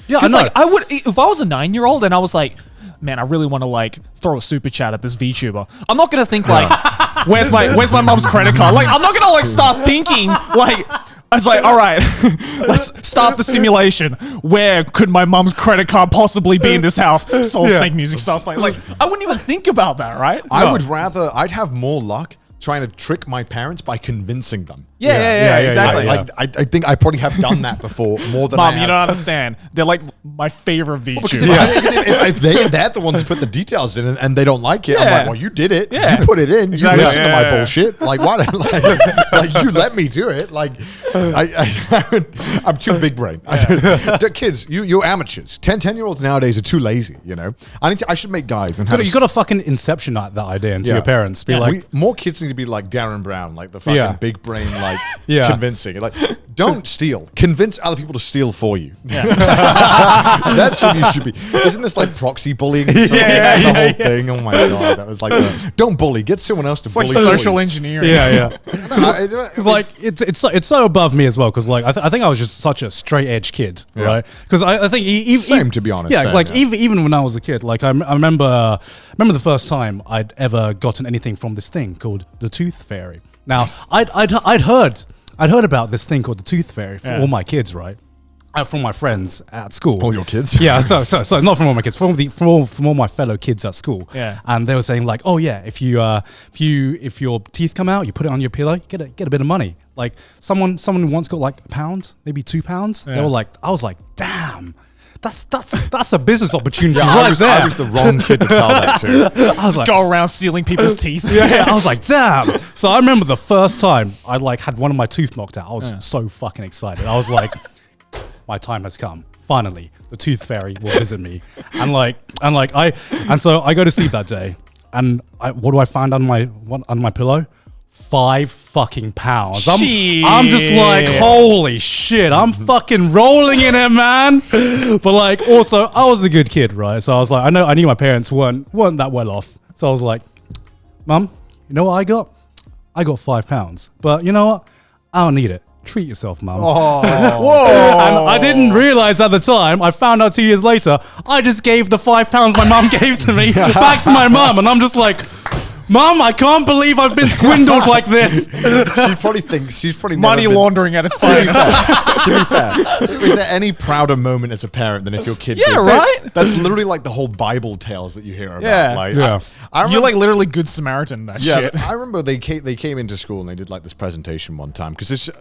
[SPEAKER 2] Yeah, I
[SPEAKER 3] Because
[SPEAKER 2] know.
[SPEAKER 3] like I would, if I was a 9-year-old and I was like, man, I really want to like throw a super chat at this VTuber. I'm not gonna think like, where's my mom's credit card? Like, I'm not gonna like start thinking like. I was like, all right, let's start the simulation. Where could my mom's credit card possibly be in this house? Soul Snake music starts playing. Like, I wouldn't even think about that, right?
[SPEAKER 1] I'd have more luck trying to trick my parents by convincing them.
[SPEAKER 3] Yeah, exactly.
[SPEAKER 1] I think I probably have done that before more than
[SPEAKER 3] Mom,
[SPEAKER 1] I
[SPEAKER 3] you
[SPEAKER 1] have.
[SPEAKER 3] don't understand. They're like my favorite
[SPEAKER 1] Because
[SPEAKER 3] VTuber.
[SPEAKER 1] if they're the ones who put the details in and they don't like it, I'm
[SPEAKER 3] Yeah.
[SPEAKER 1] like, well, you did it.
[SPEAKER 3] Yeah.
[SPEAKER 1] You put it in.
[SPEAKER 3] Exactly.
[SPEAKER 1] You listen to my
[SPEAKER 3] Yeah.
[SPEAKER 1] bullshit. Like, why? Like, you let me do it. Like, I'm too big brain. Kids, you're amateurs. 10-year-olds nowadays are too lazy. You know, I should make guides and how
[SPEAKER 2] You got to fucking inception that idea into your parents. Be like,
[SPEAKER 1] more kids need to be like Darren Brown, like the fucking big brain, like convincing. Like, don't steal. Convince other people to steal for you. That's what you should be. Isn't this like proxy bullying? The whole thing. Oh my god, that was like, don't bully. Get someone else to bully.
[SPEAKER 3] like
[SPEAKER 1] for
[SPEAKER 3] social
[SPEAKER 1] you.
[SPEAKER 3] engineering.
[SPEAKER 2] Because like it's so above me as well. Because like I think I was just such a straight edge kid, right? Because I think
[SPEAKER 1] Same, to be honest.
[SPEAKER 2] Yeah,
[SPEAKER 1] Same,
[SPEAKER 2] like
[SPEAKER 1] yeah.
[SPEAKER 2] even when I was a kid, like I remember the first time I'd ever gotten anything from this thing called the Tooth Fairy. Now I'd heard about this thing called the Tooth Fairy for all my kids, right? From my friends at school.
[SPEAKER 1] All your kids?
[SPEAKER 2] Yeah, so not from all my kids, from all my fellow kids at school.
[SPEAKER 3] Yeah.
[SPEAKER 2] And they were saying like, oh yeah, if your teeth come out, you put it on your pillow, you get a bit of money. Like someone once got like £1, maybe £2. They were like, I was like, damn. That's a business opportunity right there.
[SPEAKER 1] I was the wrong kid to tell that to.
[SPEAKER 2] I was
[SPEAKER 3] Just
[SPEAKER 2] like,
[SPEAKER 3] go around stealing people's teeth.
[SPEAKER 2] yeah, I was like, damn. So I remember the first time I like had one of my tooth knocked out. I was so fucking excited. I was like, my time has come. Finally, the Tooth Fairy will visit me. And so I go to sleep that day, and what do I find on my pillow? £5 fucking pounds. I'm just like, holy shit, I'm fucking rolling in it, man. But like, also, I was a good kid, right? So I was like, I knew my parents weren't that well off. So I was like, Mum, you know what I got? I got £5. But you know what? I don't need it. Treat yourself, Mum.
[SPEAKER 1] Oh,
[SPEAKER 2] And I didn't realize at the time, I found out 2 years later, I just gave the £5 my mum gave to me back to my mum. And I'm just like, Mum, I can't believe I've been swindled like this.
[SPEAKER 1] she probably thinks she's probably
[SPEAKER 3] Money
[SPEAKER 1] never been-
[SPEAKER 3] laundering at its finest.
[SPEAKER 1] To be fair, is there any prouder moment as a parent than if your kid?
[SPEAKER 3] Yeah,
[SPEAKER 1] did?
[SPEAKER 3] right?
[SPEAKER 1] That's literally like the whole Bible tales that you hear about.
[SPEAKER 3] Yeah.
[SPEAKER 1] Like,
[SPEAKER 2] Yeah.
[SPEAKER 1] I remember,
[SPEAKER 3] You're like literally Good Samaritan. That shit.
[SPEAKER 1] I remember they came into school and they did like this presentation one time because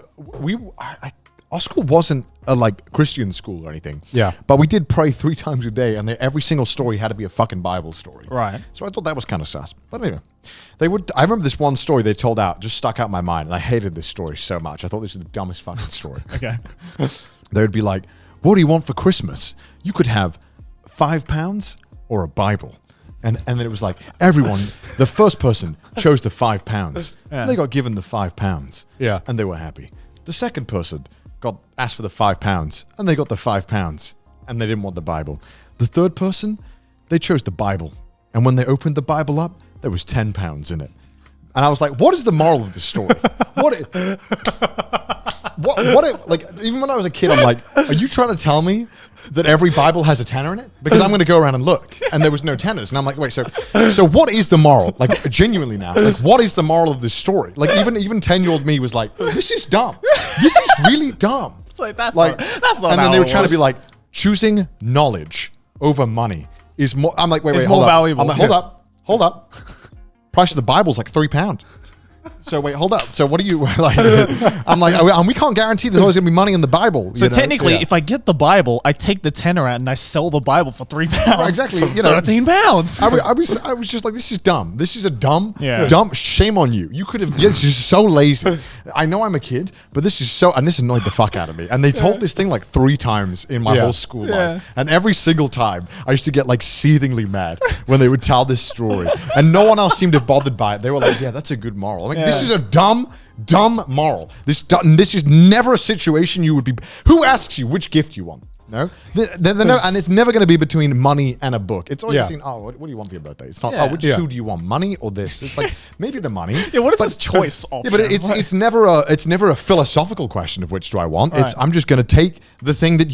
[SPEAKER 1] our school wasn't a like Christian school or anything.
[SPEAKER 2] Yeah.
[SPEAKER 1] But we did pray 3 times a day, and every single story had to be a fucking Bible story.
[SPEAKER 3] Right.
[SPEAKER 1] So I thought that was kind of sus. But anyway, I remember this one story they told out, just stuck out in my mind, and I hated this story so much. I thought this was the dumbest fucking story.
[SPEAKER 3] Okay.
[SPEAKER 1] They would be like, what do you want for Christmas? You could have £5 or a Bible. And then it was like, everyone, the first person chose the £5.
[SPEAKER 3] Yeah.
[SPEAKER 1] And they got given the £5.
[SPEAKER 2] Yeah.
[SPEAKER 1] And they were happy. The second person asked for the £5 and they got the £5 and they didn't want the Bible. The third person, they chose the Bible. And when they opened the Bible up, there was £10 in it. And I was like, what is the moral of this story? like, even when I was a kid, I'm like, are you trying to tell me that every Bible has a tenor in it? Because I'm going to go around and look, and there was no tenors. And I'm like, wait, so what is the moral? Like, genuinely now, like, what is the moral of this story? Like, even 10-year-old me was like, this is dumb. This is really dumb.
[SPEAKER 3] It's like, that's not
[SPEAKER 1] And then
[SPEAKER 3] how
[SPEAKER 1] they were
[SPEAKER 3] it
[SPEAKER 1] trying to
[SPEAKER 3] was.
[SPEAKER 1] be like, choosing knowledge over money is more. I'm like, wait,
[SPEAKER 3] It's
[SPEAKER 1] hold
[SPEAKER 3] more
[SPEAKER 1] up.
[SPEAKER 3] valuable.
[SPEAKER 1] I'm like, hold up. Price of the Bible's like £3. So wait, hold up. So what do you like? I'm like, and we can't guarantee there's always gonna be money in the Bible.
[SPEAKER 3] So
[SPEAKER 1] you know?
[SPEAKER 3] technically,
[SPEAKER 1] Yeah.
[SPEAKER 3] if I get the Bible, I take the tenor out and I sell the Bible for £3.
[SPEAKER 1] Right, exactly, you know,
[SPEAKER 3] £13.
[SPEAKER 1] I was just like, this is dumb. This is a dumb. Shame on you. You could have. This is so lazy. I know I'm a kid, but this is so, and this annoyed the fuck out of me. And they told this thing like 3 times in my whole school life, and every single time I used to get like seethingly mad when they would tell this story, and no one else seemed to bothered by it. They were like, yeah, that's a good moral. I'm like, this is a dumb moral. This is never a situation you would be. Who asks you which gift you want? No, and it's never going to be between money and a book. It's always between, what do you want for your birthday? It's not, which two do you want, money or this? It's like maybe the money.
[SPEAKER 3] What is this choice option?
[SPEAKER 1] Yeah, but it's never a philosophical question of which do I want. Right. I'm just going to take the thing that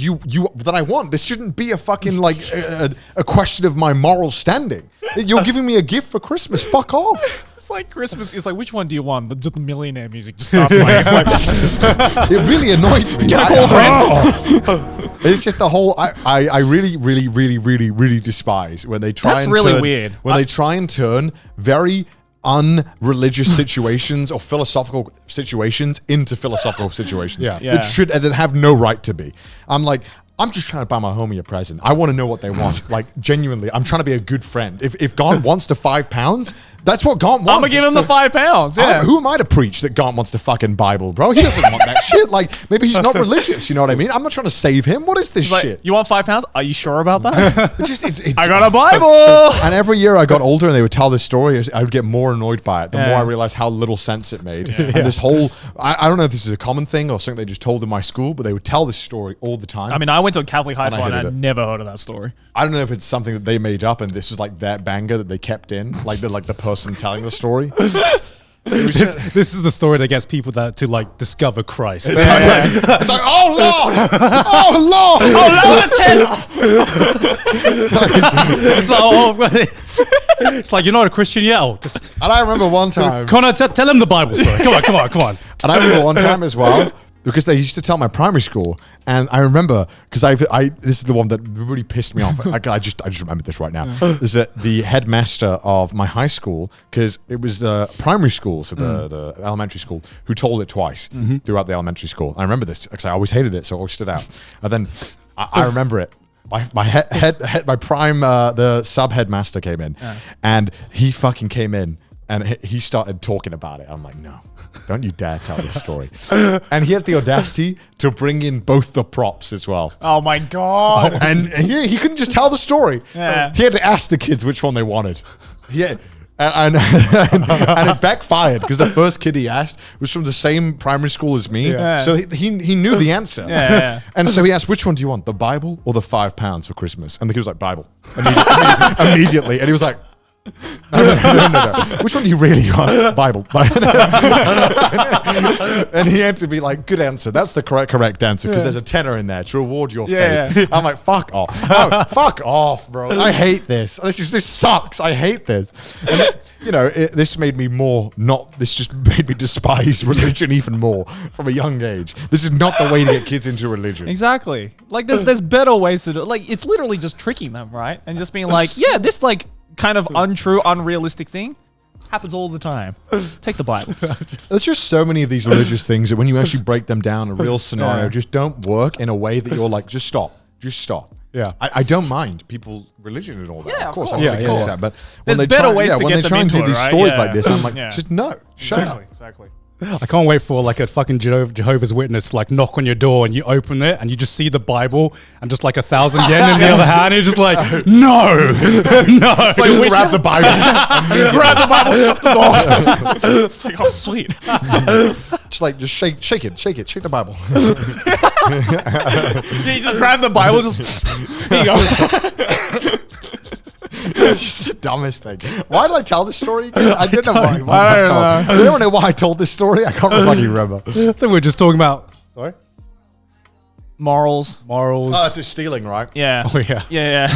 [SPEAKER 1] that I want. This shouldn't be a fucking like a question of my moral standing. You're giving me a gift for Christmas. Fuck off.
[SPEAKER 3] It's like Christmas. It's like, which one do you want? The millionaire music just starts playing. It's like,
[SPEAKER 1] it really annoyed me.
[SPEAKER 3] Get a call, friend.
[SPEAKER 1] It's just the whole. I really despise when they try.
[SPEAKER 3] That's
[SPEAKER 1] and
[SPEAKER 3] really
[SPEAKER 1] turn,
[SPEAKER 3] weird.
[SPEAKER 1] When they try and turn very unreligious situations or philosophical situations into philosophical situations that have no right to be. I'm like, I'm just trying to buy my homie a present. I want to know what they want. Like, genuinely, I'm trying to be a good friend. If Garnt wants the £5, that's what Garnt wants.
[SPEAKER 3] I'm gonna give him the £5. Yeah.
[SPEAKER 1] Who am I to preach that Garnt wants the fucking Bible, bro? He doesn't want that shit. Like, maybe he's not religious. You know what I mean? I'm not trying to save him. What is this
[SPEAKER 3] Like,
[SPEAKER 1] shit?
[SPEAKER 3] you want £5? Are you sure about that?
[SPEAKER 1] It
[SPEAKER 3] I got a Bible.
[SPEAKER 1] And every year I got older and they would tell this story, I would get more annoyed by it. The more I realized how little sense it made. And this whole, I don't know if this is a common thing or something they just told in my school, but they would tell this story all the time.
[SPEAKER 3] I mean, I went to a Catholic high school and
[SPEAKER 1] hated
[SPEAKER 3] I'd
[SPEAKER 1] it.
[SPEAKER 3] never heard of that story.
[SPEAKER 1] I don't know if it's something that they made up and this is like that banger that they kept in, like the person telling the story.
[SPEAKER 2] This is the story that gets people to like discover Christ.
[SPEAKER 1] It's like, oh Lord, oh Lord,
[SPEAKER 3] oh Lord.
[SPEAKER 2] It's like, you're not a Christian yet. Oh, just
[SPEAKER 1] And I remember one time,
[SPEAKER 2] Connor, tell him the Bible story. Come on.
[SPEAKER 1] and I remember one time as well, because they used to tell my primary school, and I remember because this is the one that really pissed me off. I just remember this right now. Is that the headmaster of my high school, because it was the primary school, so the elementary school, who told it twice throughout the elementary school. I remember this because I always hated it, so it always stood out. And then I remember it. The sub headmaster came in, and he fucking came in. And he started talking about it. I'm like, no, don't you dare tell this story. And he had the audacity to bring in both the props as well.
[SPEAKER 3] Oh my God.
[SPEAKER 1] And he couldn't just tell the story.
[SPEAKER 3] Yeah.
[SPEAKER 1] He had to ask the kids which one they wanted. Yeah. And it backfired because the first kid he asked was from the same primary school as me.
[SPEAKER 3] Yeah.
[SPEAKER 1] So he knew the answer.
[SPEAKER 3] Yeah.
[SPEAKER 1] And so he asked, which one do you want, the Bible or the £5 for Christmas? And the kid was like, Bible. Immediately. And he was like, no. Which one do you really want? Bible. And he had to be like, good answer. That's the correct answer because there's a tenor in there to reward your faith.
[SPEAKER 3] Yeah.
[SPEAKER 1] I'm like, fuck off. No, fuck off, bro. I hate this. This sucks. I hate this. And this made me this just made me despise religion even more from a young age. This is not the way to get kids into religion.
[SPEAKER 3] Exactly. Like, there's better ways to do it. Like, it's literally just tricking them, right? And just being like, yeah, this like kind of untrue, unrealistic thing happens all the time. Take the Bible.
[SPEAKER 1] There's just so many of these religious things that when you actually break them down, a real scenario just don't work in a way that you're like, just stop.
[SPEAKER 2] Yeah.
[SPEAKER 1] I don't mind people's religion and all that.
[SPEAKER 3] Yeah,
[SPEAKER 1] of course.
[SPEAKER 3] of
[SPEAKER 1] I
[SPEAKER 3] course.
[SPEAKER 1] don't think that. But when
[SPEAKER 3] There's
[SPEAKER 1] they
[SPEAKER 3] better
[SPEAKER 1] try,
[SPEAKER 3] ways to
[SPEAKER 1] when
[SPEAKER 3] get
[SPEAKER 1] they
[SPEAKER 3] them
[SPEAKER 1] try and
[SPEAKER 3] into
[SPEAKER 1] do
[SPEAKER 3] it,
[SPEAKER 1] these
[SPEAKER 3] right?
[SPEAKER 1] stories
[SPEAKER 3] Yeah.
[SPEAKER 1] like this, I'm like,
[SPEAKER 3] Yeah.
[SPEAKER 1] just no, shut up.
[SPEAKER 3] Exactly.
[SPEAKER 2] I can't wait for like a fucking Jehovah's Witness like knock on your door and you open it and you just see the Bible and just like 1,000 yen in the other hand. And you're just like, no.
[SPEAKER 1] Like, grab the Bible.
[SPEAKER 3] Grab the Bible, shut the door. It's like, oh, sweet.
[SPEAKER 1] just shake the Bible.
[SPEAKER 3] You just grab the Bible, just here you go.
[SPEAKER 1] It's just the dumbest thing. Why did I tell this story again? I didn't know why.
[SPEAKER 3] I don't know.
[SPEAKER 1] I don't know why I told this story. I can't fucking remember.
[SPEAKER 2] I think we were just talking about Sorry?
[SPEAKER 3] Morals.
[SPEAKER 2] Morals.
[SPEAKER 1] Oh, that's just stealing, right?
[SPEAKER 3] Yeah.
[SPEAKER 2] Oh, yeah.
[SPEAKER 3] Yeah.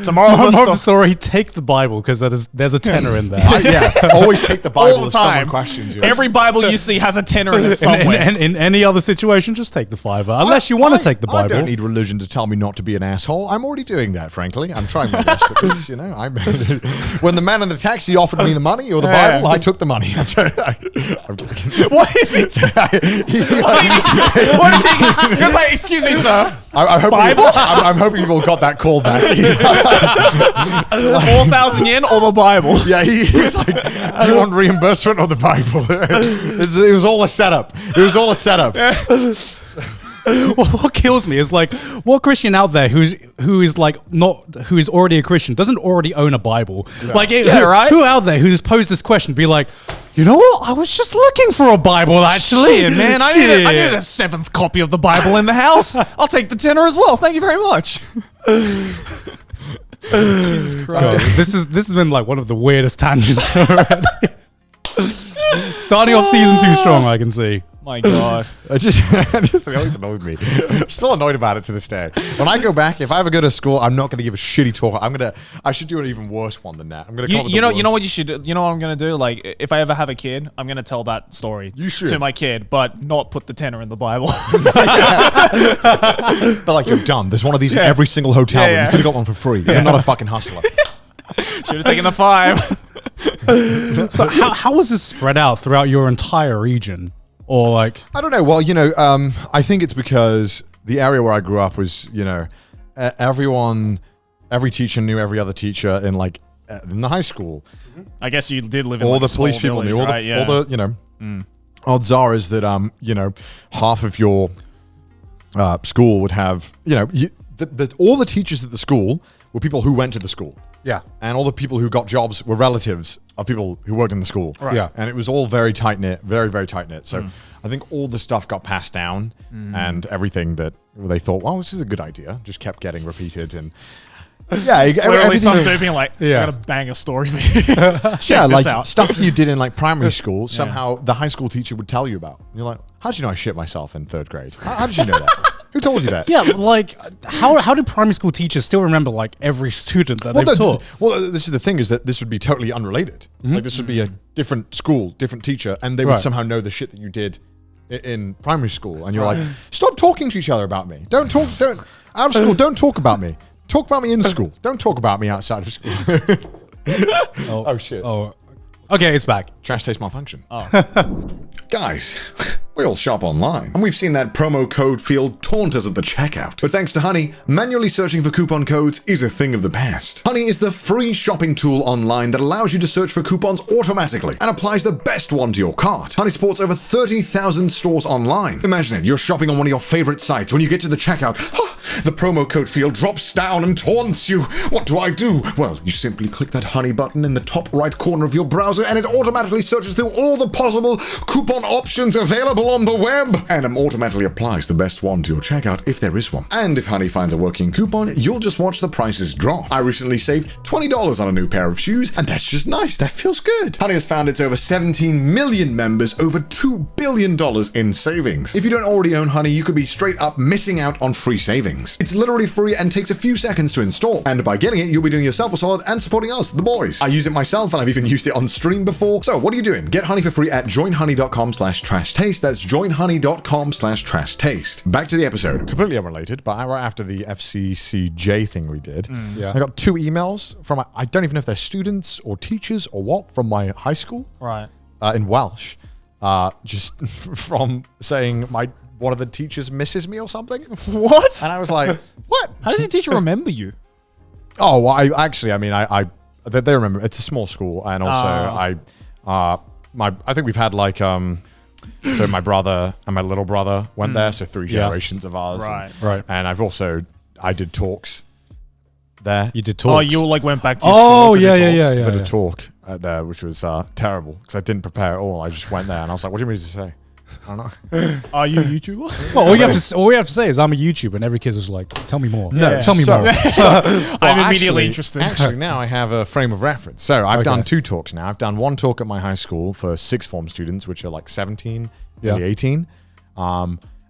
[SPEAKER 3] So moral of
[SPEAKER 2] More of
[SPEAKER 3] the
[SPEAKER 2] the
[SPEAKER 3] story.
[SPEAKER 2] story, take the Bible, because there's a tenor in there.
[SPEAKER 1] Yeah, always take the Bible
[SPEAKER 3] All the
[SPEAKER 1] if someone
[SPEAKER 3] time.
[SPEAKER 1] questions you.
[SPEAKER 3] Every Bible you see has a tenor in it somewhere.
[SPEAKER 2] In any other situation, just take the fiver. Unless you want to take the
[SPEAKER 1] I
[SPEAKER 2] Bible.
[SPEAKER 1] don't need religion to tell me not to be an asshole. I'm already doing that, frankly. I'm trying my best at this, you know. When the man in the taxi offered me the money or the
[SPEAKER 3] Yeah.
[SPEAKER 1] Bible, I took the money. I'm kidding.
[SPEAKER 3] What is it? What is he? You're like, excuse me, sir.
[SPEAKER 1] I'm hoping
[SPEAKER 3] Bible?
[SPEAKER 1] I'm hoping you've all got that call back.
[SPEAKER 3] 4,000 yen or the Bible?
[SPEAKER 1] Yeah, he's like, do you want reimbursement or the Bible? It was all a setup. It was all a setup.
[SPEAKER 2] What kills me is like, what Christian out there who is already a Christian doesn't already own a Bible? Like,
[SPEAKER 3] right?
[SPEAKER 2] Who out there who's posed this question? Be like, you know what? I was just looking for a Bible, actually.
[SPEAKER 3] Shit, man. I needed a 7th copy of the Bible in the house. I'll take the tenor as well. Thank you very much. Jesus Christ.
[SPEAKER 2] God, this has been like one of the weirdest tangents already. Starting off season 2 strong, I can see.
[SPEAKER 3] My God.
[SPEAKER 1] It always annoyed me. I'm still annoyed about it to this day. When I go back, if I ever go to school, I'm not going to give a shitty talk. I should do an even worse one than that. I'm going to
[SPEAKER 3] You know what you should do? You know what I'm going to do? Like, if I ever have a kid, I'm going to tell that story to my kid, but not put the tenor in the Bible.
[SPEAKER 1] But like, you're dumb. There's one of these in every single hotel room.
[SPEAKER 3] Yeah.
[SPEAKER 1] You could have got one for free. You're not a fucking hustler.
[SPEAKER 3] Should have taken the 5.
[SPEAKER 2] So how was this spread out throughout your entire region? Or like,
[SPEAKER 1] I don't know. Well, you know, I think it's because the area where I grew up was, you know, every teacher knew every other teacher in the high school.
[SPEAKER 3] I guess you did live in
[SPEAKER 1] All
[SPEAKER 3] like
[SPEAKER 1] the
[SPEAKER 3] a small
[SPEAKER 1] police people
[SPEAKER 3] village,
[SPEAKER 1] knew.
[SPEAKER 3] right?
[SPEAKER 1] All the you know, odds are is that you know, half of your school would have, you know, all the teachers at the school were people who went to the school.
[SPEAKER 2] yeah.
[SPEAKER 1] And all the people who got jobs were relatives of people who worked in the school.
[SPEAKER 3] Right.
[SPEAKER 2] Yeah.
[SPEAKER 1] And it was all very tight knit, very, very tight knit. So I think all the stuff got passed down and everything that they thought, well, this is a good idea, just kept getting repeated. And yeah,
[SPEAKER 3] Literally some
[SPEAKER 1] everything-
[SPEAKER 3] dude being like,
[SPEAKER 2] Yeah.
[SPEAKER 3] I gotta bang a story for you.
[SPEAKER 1] yeah,
[SPEAKER 3] Check
[SPEAKER 1] like
[SPEAKER 3] this out.
[SPEAKER 1] stuff you did in like primary school, somehow the high school teacher would tell you about. And you're like, how did you know I shit myself in 3rd grade? How did you know that? Who told you that?
[SPEAKER 2] Yeah, like how do primary school teachers still remember like every student that they've taught?
[SPEAKER 1] Well, this is the thing, is that this would be totally unrelated. Like this would be a different school, different teacher, and they would
[SPEAKER 2] Right.
[SPEAKER 1] somehow know the shit that you did in primary school. And you're like, stop talking to each other about me. Don't out of school, don't talk about me. Talk about me in school. Don't talk about me outside of school. Oh shit.
[SPEAKER 2] Oh, okay, it's back.
[SPEAKER 1] Trash taste malfunction.
[SPEAKER 4] Guys, we all shop online, and we've seen that promo code field taunt us at the checkout. But thanks to Honey, manually searching for coupon codes is a thing of the past. Honey is the free shopping tool online that allows you to search for coupons automatically and applies the best one to your cart. Honey supports over 30,000 stores online. Imagine it, you're shopping on one of your favorite sites. When you get to the checkout, the promo code field drops down and taunts you. What do I do? Well, you simply click that Honey button in the top right corner of your browser, and it automatically searches through all the possible coupon options available on the web, and automatically applies the best one to your checkout if there is one. And if Honey finds a working coupon, you'll just watch the prices drop. I recently saved $20 on a new pair of shoes, and that's just nice. That feels good. Honey has found its over 17 million members, over $2 billion in savings. If you don't already own Honey, you could be straight up missing out on free savings. It's literally free and takes a few seconds to install, and by getting it, you'll be doing yourself a solid and supporting us, the boys. I use it myself, and I've even used it on stream before. So what are you doing? Get Honey for free at joinhoney.com/trashtaste. That's joinhoney.com/trashtaste. Back to the episode.
[SPEAKER 1] Completely unrelated, but right after the FCCJ thing we did,
[SPEAKER 2] Yeah.
[SPEAKER 1] I got 2 emails from, I don't even know if they're students or teachers or what, from my high school
[SPEAKER 3] Right.
[SPEAKER 1] in Welsh, just from saying one of the teachers misses me or something.
[SPEAKER 3] What?
[SPEAKER 1] And I was like, what?
[SPEAKER 3] How does your teacher remember you?
[SPEAKER 1] Oh, well, I they remember. It's a small school, and also I think we've had like so my brother and my little brother went there, so 3 generations of ours.
[SPEAKER 3] Right.
[SPEAKER 2] Right.
[SPEAKER 1] And I did talks there.
[SPEAKER 2] You did talks.
[SPEAKER 3] Oh, you like went back to your
[SPEAKER 2] Oh,
[SPEAKER 3] school to do
[SPEAKER 2] yeah,
[SPEAKER 3] talks?
[SPEAKER 2] yeah.
[SPEAKER 1] Did a talk there, which was terrible because I didn't prepare at all. I just went there and I was like, "What do you mean to say?" I don't know.
[SPEAKER 3] Are you a YouTuber?
[SPEAKER 2] Well, all you have to say is I'm a YouTuber, and every kid's just like, tell me more.
[SPEAKER 1] No,
[SPEAKER 2] tell me
[SPEAKER 1] so-
[SPEAKER 2] more.
[SPEAKER 3] I'm immediately interested.
[SPEAKER 1] Actually, now I have a frame of reference. So I've done 2 talks now. I've done 1 talk at my high school for 6th form students, which are like 17, nearly 18.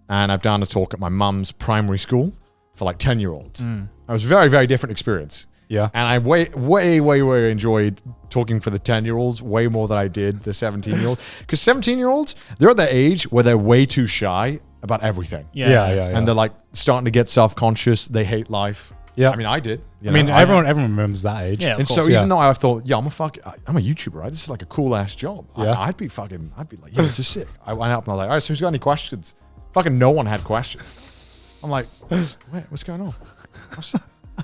[SPEAKER 1] and I've done a talk at my mum's primary school for like 10-year-olds. It was a very, very different experience.
[SPEAKER 2] Yeah.
[SPEAKER 1] And I way enjoyed talking for the 10-year-olds way more than I did the 17-year-olds. Because 17-year-olds, they're at the age where they're way too shy about everything.
[SPEAKER 2] Yeah.
[SPEAKER 1] And they're like starting to get self-conscious. They hate life.
[SPEAKER 2] Yeah.
[SPEAKER 1] I mean, I did.
[SPEAKER 2] I mean, everyone remembers that age.
[SPEAKER 3] Yeah.
[SPEAKER 1] And so even though I thought, I'm a YouTuber, right? This is like a cool ass job.
[SPEAKER 2] Yeah.
[SPEAKER 1] I'd be like, yeah, this is sick. I went up and I was like, all right, so who's got any questions? Fucking no one had questions. I'm like, wait, what's going on?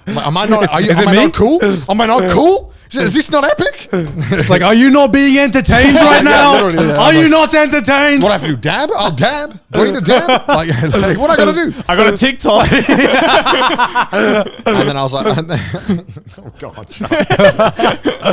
[SPEAKER 1] I'm like, am I not? Am I not cool? Am I not cool? Is this not epic?
[SPEAKER 2] It's like, are you not being entertained right now?
[SPEAKER 1] Yeah,
[SPEAKER 2] are you not entertained?
[SPEAKER 1] What I have to do? Dab? I'll dab. Do I need to dab? Like, what I gotta do?
[SPEAKER 3] I got a TikTok.
[SPEAKER 1] And then I was like, oh god.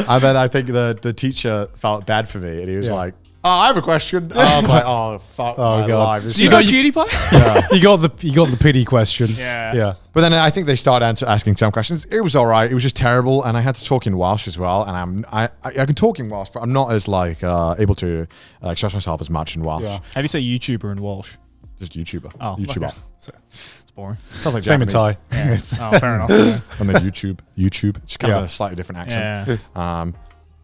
[SPEAKER 1] And then I think the teacher felt bad for me, and he was like, oh, I have a question. I was like, oh fuck, my
[SPEAKER 2] God.
[SPEAKER 1] life.
[SPEAKER 3] You got PewDiePie?
[SPEAKER 1] Yeah.
[SPEAKER 2] You got the pity question.
[SPEAKER 3] Yeah.
[SPEAKER 1] But then I think they started asking some questions. It was all right. It was just terrible, and I had to talk in Welsh as well. And I can talk in Welsh, but I'm not as like able to express myself as much in Welsh.
[SPEAKER 2] Yeah.
[SPEAKER 3] How do you say YouTuber in Welsh?
[SPEAKER 1] Just YouTuber.
[SPEAKER 3] Oh,
[SPEAKER 1] YouTuber.
[SPEAKER 3] okay. So, it's boring.
[SPEAKER 1] Sounds like
[SPEAKER 2] Same in
[SPEAKER 1] Japanese.
[SPEAKER 2] Thai.
[SPEAKER 3] Oh, fair enough. Yeah.
[SPEAKER 1] And then YouTube. Just kind of
[SPEAKER 2] Yeah.
[SPEAKER 1] a slightly different accent.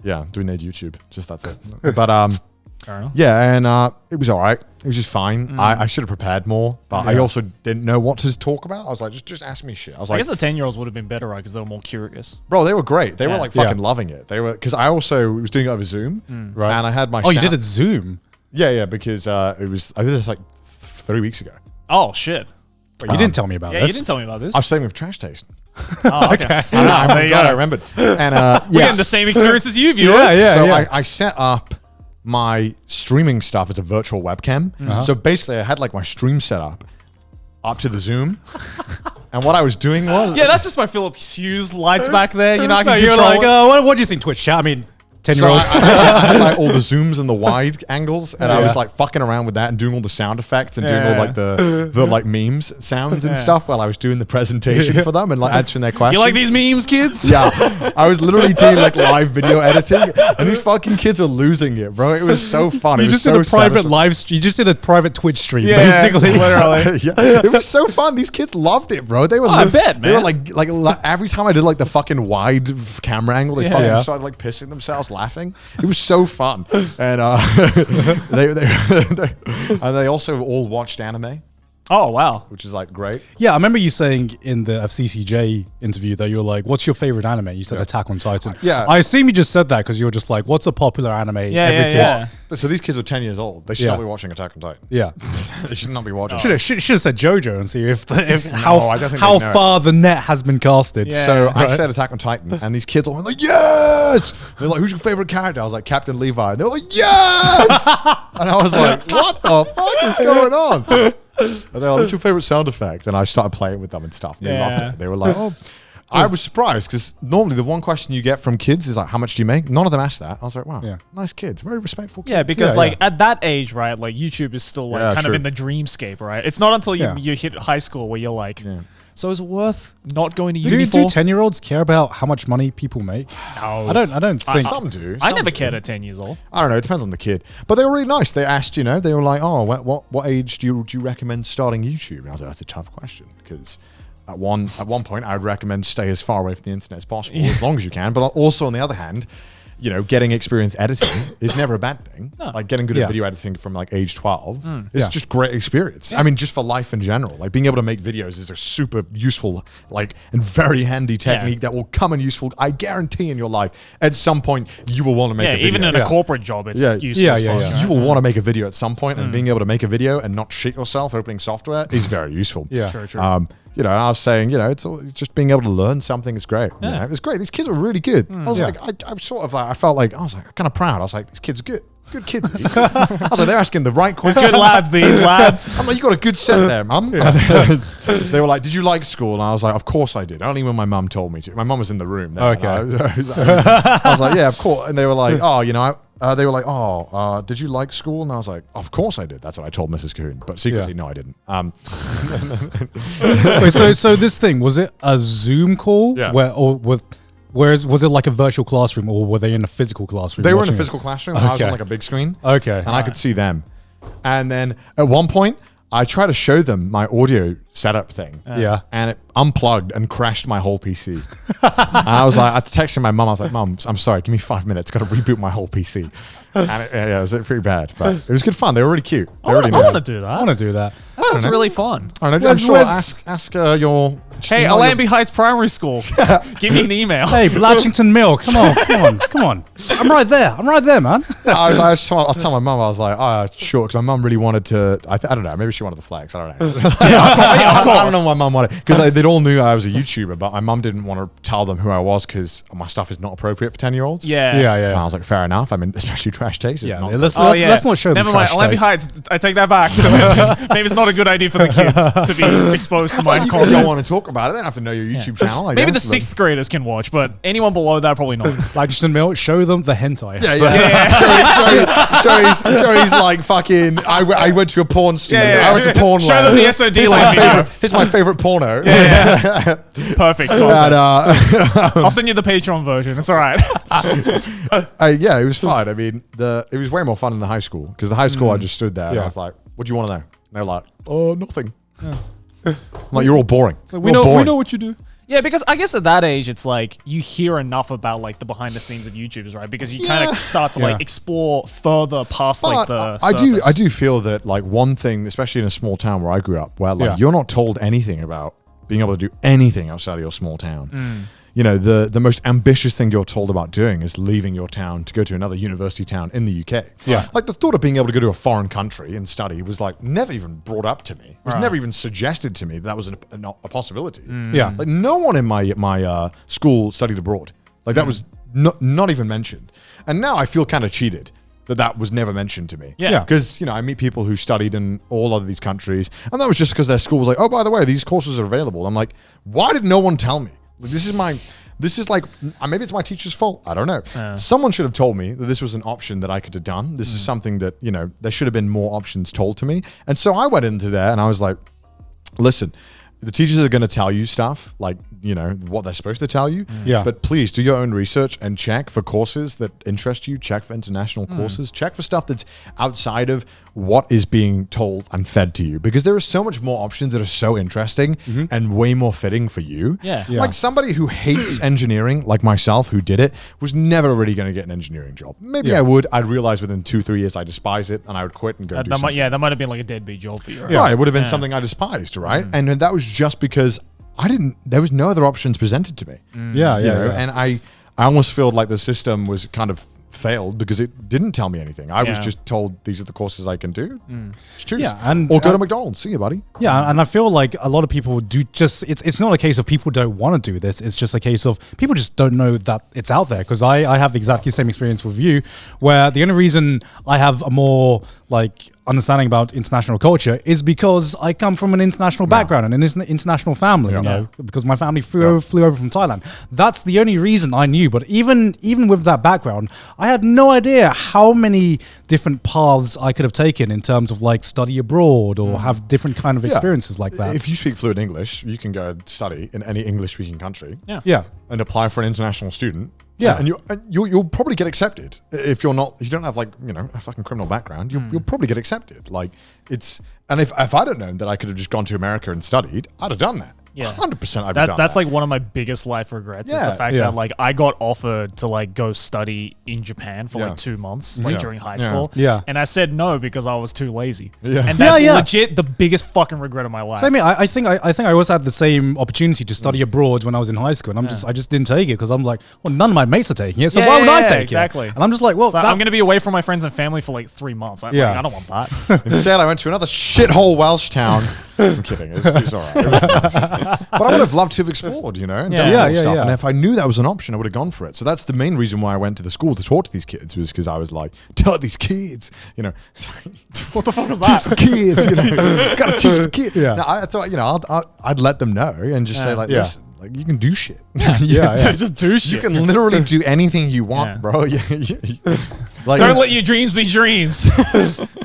[SPEAKER 3] Yeah.
[SPEAKER 1] Doing their YouTube. Just that's it. But
[SPEAKER 3] Fair enough.
[SPEAKER 1] yeah, and it was all right. It was just fine. I should have prepared more, but I also didn't know what to talk about. I was like, just ask me shit. I was
[SPEAKER 3] I
[SPEAKER 1] like,
[SPEAKER 3] guess the 10-year-olds would have been better, right? Because they were more curious.
[SPEAKER 1] bro, they were great. They were
[SPEAKER 3] Yeah.
[SPEAKER 1] like fucking loving it. They were, because I also was doing it over Zoom,
[SPEAKER 2] Right.
[SPEAKER 1] and I had my
[SPEAKER 2] Oh, you
[SPEAKER 1] sound-
[SPEAKER 2] did it Zoom.
[SPEAKER 1] Yeah, because I did this like 3 weeks ago.
[SPEAKER 3] Oh, shit.
[SPEAKER 2] Wait, you didn't tell me about
[SPEAKER 3] Yeah,
[SPEAKER 2] this.
[SPEAKER 3] you didn't tell me about this.
[SPEAKER 1] I was saying with Trash Taste.
[SPEAKER 3] Oh, okay.
[SPEAKER 1] I'm
[SPEAKER 3] There you
[SPEAKER 1] glad
[SPEAKER 3] go.
[SPEAKER 1] I remembered. And
[SPEAKER 3] We're
[SPEAKER 1] yeah,
[SPEAKER 3] getting the same experience as you, viewers.
[SPEAKER 2] Yeah,
[SPEAKER 1] so
[SPEAKER 2] yeah.
[SPEAKER 1] I set up my streaming stuff as a virtual webcam. So basically, I had like my stream set up to the Zoom. And what I was doing was...
[SPEAKER 3] Yeah, that's just my Philips Hughes lights back there. You know, I can
[SPEAKER 2] You're
[SPEAKER 3] control
[SPEAKER 2] like,
[SPEAKER 3] it.
[SPEAKER 2] what do you think, Twitch chat? I mean,
[SPEAKER 1] So
[SPEAKER 2] 10-year-olds.
[SPEAKER 1] I had like all the zooms and the wide angles, and I was
[SPEAKER 2] Yeah.
[SPEAKER 1] like fucking around with that and doing all the sound effects and doing all
[SPEAKER 3] Yeah.
[SPEAKER 1] like the like memes sounds and stuff while I was doing the presentation for them and like answering their questions.
[SPEAKER 3] You like these memes, kids?
[SPEAKER 1] Yeah, I was literally doing like live video editing, and these fucking kids were losing it, bro. It was so fun.
[SPEAKER 2] You
[SPEAKER 1] It was
[SPEAKER 2] just did
[SPEAKER 1] so
[SPEAKER 2] a private
[SPEAKER 1] satisfying.
[SPEAKER 2] live stream. You just did a private Twitch stream,
[SPEAKER 3] Yeah,
[SPEAKER 2] basically.
[SPEAKER 3] literally.
[SPEAKER 1] Yeah, it was so fun. These kids loved it, bro. They were.
[SPEAKER 3] I bet,
[SPEAKER 1] They were
[SPEAKER 3] man.
[SPEAKER 1] like every time I did like the fucking wide camera angle, they
[SPEAKER 3] Yeah.
[SPEAKER 1] fucking
[SPEAKER 2] Yeah.
[SPEAKER 1] started like pissing themselves laughing. It was so fun, and they also all watched anime,
[SPEAKER 3] Oh, wow.
[SPEAKER 1] which is like great.
[SPEAKER 2] Yeah, I remember you saying in the FCCJ interview that you were like, "What's your favorite anime?" You said Attack on Titan.
[SPEAKER 1] Yeah.
[SPEAKER 2] I assume you just said that because you were just like, "What's a popular anime?"
[SPEAKER 3] Yeah,
[SPEAKER 2] every
[SPEAKER 3] yeah,
[SPEAKER 2] kid?"
[SPEAKER 3] yeah.
[SPEAKER 1] So these kids were 10 years old. They should
[SPEAKER 2] Yeah.
[SPEAKER 1] not be watching Attack on Titan.
[SPEAKER 2] Yeah.
[SPEAKER 1] They should not be watching.
[SPEAKER 2] Should have said JoJo and see if
[SPEAKER 1] I don't think
[SPEAKER 2] how
[SPEAKER 1] they'd know it.
[SPEAKER 2] far the net has been casted.
[SPEAKER 3] Yeah.
[SPEAKER 1] So I
[SPEAKER 2] Right.
[SPEAKER 1] said Attack on Titan, and these kids all went like, yes! They're like, who's your favorite character? I was like, Captain Levi. And they were like, yes! And I was like, what the fuck is going on? And they're like, what's your favorite sound effect? And I started playing with them and stuff. And they loved
[SPEAKER 3] Yeah.
[SPEAKER 1] it. They were like, oh. I was surprised because normally the one question you get from kids is like, how much do you make? None of them asked that. I was like, wow,
[SPEAKER 2] Yeah.
[SPEAKER 1] nice kids. Very respectful kids.
[SPEAKER 3] Yeah, because
[SPEAKER 2] Yeah,
[SPEAKER 3] like
[SPEAKER 2] yeah.
[SPEAKER 3] at that age, right? Like YouTube is still like
[SPEAKER 1] Yeah,
[SPEAKER 3] kind
[SPEAKER 1] true.
[SPEAKER 3] of in the dreamscape, right? It's not until
[SPEAKER 2] Yeah.
[SPEAKER 3] you hit high school where you're like,
[SPEAKER 1] Yeah.
[SPEAKER 3] so is it worth not going to uni
[SPEAKER 2] Do
[SPEAKER 3] for?
[SPEAKER 2] 10-year-olds care about how much money people make?
[SPEAKER 3] No.
[SPEAKER 2] I don't think.
[SPEAKER 1] Some do.
[SPEAKER 3] I
[SPEAKER 1] some
[SPEAKER 3] never
[SPEAKER 1] do.
[SPEAKER 3] cared at 10 years old.
[SPEAKER 1] I don't know. It depends on the kid. But they were really nice. They asked, they were like, "Oh, what age do you recommend starting YouTube?" And I was like, "That's a tough question because at one point I would recommend stay as far away from the internet as possible, as long as you can. But also on the other hand, getting experience editing is never a bad thing. Like getting good
[SPEAKER 2] Yeah.
[SPEAKER 1] at video editing from like age 12 is just great experience. I mean, just for life in general. Like being able to make videos is a super useful, and very handy technique that will come in useful. I guarantee in your life at some point you will want to make a
[SPEAKER 3] Yeah,
[SPEAKER 1] video.
[SPEAKER 3] even in a corporate job, it's
[SPEAKER 1] Yeah.
[SPEAKER 3] useful
[SPEAKER 2] Yeah,
[SPEAKER 3] as
[SPEAKER 2] yeah,
[SPEAKER 3] fuck.
[SPEAKER 2] yeah.
[SPEAKER 1] You will want to make a video at some point, and being able to make a video and not shit yourself opening software is very useful.
[SPEAKER 2] Yeah.
[SPEAKER 3] True, true.
[SPEAKER 1] And I was saying, it's just being able to learn something is great.
[SPEAKER 3] Yeah.
[SPEAKER 1] It's great. These kids are really good. I was
[SPEAKER 2] Yeah.
[SPEAKER 1] like, I'm sort of like, I felt like, I was like kind of proud. I was like, these kids are good. Good kids. These. I was like, they're asking the right questions.
[SPEAKER 3] Good lads, these lads.
[SPEAKER 1] I'm like, you got a good set there, mum. They were like, did you like school? And I was like, of course I did. Only when my mum told me to. My mum was in the room. There,
[SPEAKER 2] Okay.
[SPEAKER 1] and I was like, yeah, of course. And they were like, oh, they were like, did you like school? And I was like, of course I did. That's what I told Mrs. Cahoon. But secretly,
[SPEAKER 2] Yeah.
[SPEAKER 1] no, I didn't.
[SPEAKER 2] Wait, so this thing, was it a Zoom call?
[SPEAKER 1] Yeah.
[SPEAKER 2] Whereas was it like a virtual classroom, or were they in a physical classroom?
[SPEAKER 1] They were in a
[SPEAKER 2] watching it?
[SPEAKER 1] physical classroom. And I was on
[SPEAKER 2] Okay.
[SPEAKER 1] like a big screen.
[SPEAKER 2] Okay.
[SPEAKER 1] And I could see them. And then at one point, I tried to show them my audio setup thing.
[SPEAKER 2] Yeah.
[SPEAKER 1] And it unplugged and crashed my whole PC. And I was like, I texted my mum. I was like, Mum, I'm sorry. Give me 5 minutes. Got to reboot my whole PC. And it was pretty bad, but it was good fun. They were really cute. They were really
[SPEAKER 3] I
[SPEAKER 1] nice.
[SPEAKER 3] want to do that.
[SPEAKER 2] I want to do that.
[SPEAKER 3] That sounds really fun.
[SPEAKER 1] I don't know. I'm sure. Ask your.
[SPEAKER 3] Hey,
[SPEAKER 1] email
[SPEAKER 3] Allambie Heights Primary School. Give me an email.
[SPEAKER 2] Hey, Blatchington Mill, come on. I'm right there, man.
[SPEAKER 1] I was telling my mum, I was like, oh, sure, because my mum really wanted to, I don't know, maybe she wanted the flex, I don't know. I don't know what my mum wanted, because they all knew I was a YouTuber, but my mum didn't want to tell them who I was, because my stuff is not aproperiate for 10-year-olds.
[SPEAKER 3] Yeah.
[SPEAKER 1] And I was like, fair enough, I mean, especially trash taste.
[SPEAKER 2] Yeah,
[SPEAKER 1] not
[SPEAKER 2] let's not show them
[SPEAKER 3] Never mind,
[SPEAKER 2] trash
[SPEAKER 3] Allambie
[SPEAKER 2] taste.
[SPEAKER 3] Heights, I take that back. Maybe it's not a good idea for the kids to be exposed to my
[SPEAKER 1] you
[SPEAKER 3] content.
[SPEAKER 1] don't want to talk about it, they don't have to know your YouTube channel. I
[SPEAKER 3] Maybe the
[SPEAKER 1] guess, but-
[SPEAKER 3] 6th graders can watch, but anyone below that probably not.
[SPEAKER 2] Blatchington Mill, show them the hentai.
[SPEAKER 1] Joey's like fucking. I went to a porn studio.
[SPEAKER 3] Yeah.
[SPEAKER 1] I went to porn.
[SPEAKER 3] Show them the SOD like me.
[SPEAKER 1] Here's my favorite porno.
[SPEAKER 3] Perfect.
[SPEAKER 1] And,
[SPEAKER 3] I'll send you the Patreon version. It's all right.
[SPEAKER 1] yeah, it was fun. I mean, it was way more fun in the high school, because the high school I just stood there and I was like, "What do you want to know?" And they were like, "Oh, nothing." I'm like, "You're all boring."
[SPEAKER 3] We know what you do. Yeah, because I guess at that age, it's like you hear enough about like the behind the scenes of YouTubers, right? Because you kind of start to like explore further past like the surface.
[SPEAKER 1] I do feel that like one thing, especially in a small town where I grew up, where like you're not told anything about being able to do anything outside of your small town. You know, the most ambitious thing you're told about doing is leaving your town to go to another university town in the UK.
[SPEAKER 2] Yeah.
[SPEAKER 1] Like the thought of being able to go to a foreign country and study was like never even brought up to me. It was never even suggested to me that was a possibility.
[SPEAKER 2] Yeah.
[SPEAKER 1] Like no one in my school studied abroad. Like that was not even mentioned. And now I feel kind of cheated that was never mentioned to me.
[SPEAKER 3] Yeah.
[SPEAKER 1] Because, you know, I meet people who studied in all of these countries, and that was just because their school was like, oh, by the way, these courses are available. I'm like, why did no one tell me? Like, this is like, maybe it's my teacher's fault. I don't know. Someone should have told me that this was an option that I could have done. This is something that, you know, there should have been more options told to me. And so I went into there and I was like, listen, the teachers are going to tell you stuff, like, you know, what they're supposed to tell you.
[SPEAKER 2] Yeah.
[SPEAKER 1] But please do your own research and check for courses that interest you. Check for international courses. Check for stuff that's outside of what is being told and fed to you. Because there are so much more options that are so interesting and way more fitting for you.
[SPEAKER 3] Yeah.
[SPEAKER 1] Like somebody who hates engineering, like myself, who did it, was never really going to get an engineering job. Maybe I would. I'd realize within 2-3 years I despise it and I would quit and go do something.
[SPEAKER 3] That might have been like a dedeadbeat job for you. Right?
[SPEAKER 1] Right, it would have been something I despised, right? And that was just because there was no other options presented to me. You know? And I almost feel like the system was kind of failed because it didn't tell me anything. I was just told these are the courses I can do. Choose. Or go to McDonald's. See you, buddy.
[SPEAKER 2] Yeah, and I feel like a lot of people do just, it's not a case of people don't want to do this. It's just a case of people just don't know that it's out there. Because I have exactly the same experience with you, where the only reason I have a more like understanding about international culture is because I come from an international background and an international family, you know, because my family flew over from Thailand. That's the only reason I knew. But even with that background, I had no idea how many different paths I could have taken in terms of like study abroad or have different kind of experiences like that.
[SPEAKER 1] If you speak fluent English, you can go study in any English-speaking country.
[SPEAKER 2] Yeah.
[SPEAKER 1] And apply for an international student.
[SPEAKER 2] Yeah.
[SPEAKER 1] And you'll probably get accepted. If you don't have like, you know, a fucking criminal background, you'll probably get accepted. Like and if I'd have known that I could have just gone to America and studied, I'd have done that.
[SPEAKER 3] Yeah.
[SPEAKER 1] 100% I've done that.
[SPEAKER 3] That's like one of my biggest life regrets is the fact that like I got offered to like go study in Japan for like 2 months, like during high school.
[SPEAKER 2] Yeah.
[SPEAKER 3] And I said no because I was too lazy.
[SPEAKER 1] Yeah.
[SPEAKER 3] And that's legit the biggest fucking regret of my life.
[SPEAKER 2] So I mean, I think I also had the same opportunity to study abroad when I was in high school, and I just didn't take it because I'm like, well, none of my mates are taking it, so why would I take
[SPEAKER 3] exactly.
[SPEAKER 2] it? And I'm just like, well,
[SPEAKER 3] So I'm going to be away from my friends and family for like 3 months. I don't want that.
[SPEAKER 1] Instead, I went to another shithole Welsh town. I'm kidding. It's all right. It was nice. But I would have loved to have explored, you know, and done more stuff. And if I knew that was an option, I would have gone for it. So that's the main reason why I went to the school to talk to these kids, was because I was like, tell these kids, you know,
[SPEAKER 3] What the fuck was that?
[SPEAKER 1] teach the kids, you know, gotta teach the kids.
[SPEAKER 2] Yeah.
[SPEAKER 1] Now, I thought, you know, I'd let them know and just say like, listen, like you can do shit.
[SPEAKER 3] Just do shit.
[SPEAKER 1] You can literally do anything you want, bro. Like,
[SPEAKER 3] Don't let your dreams be dreams.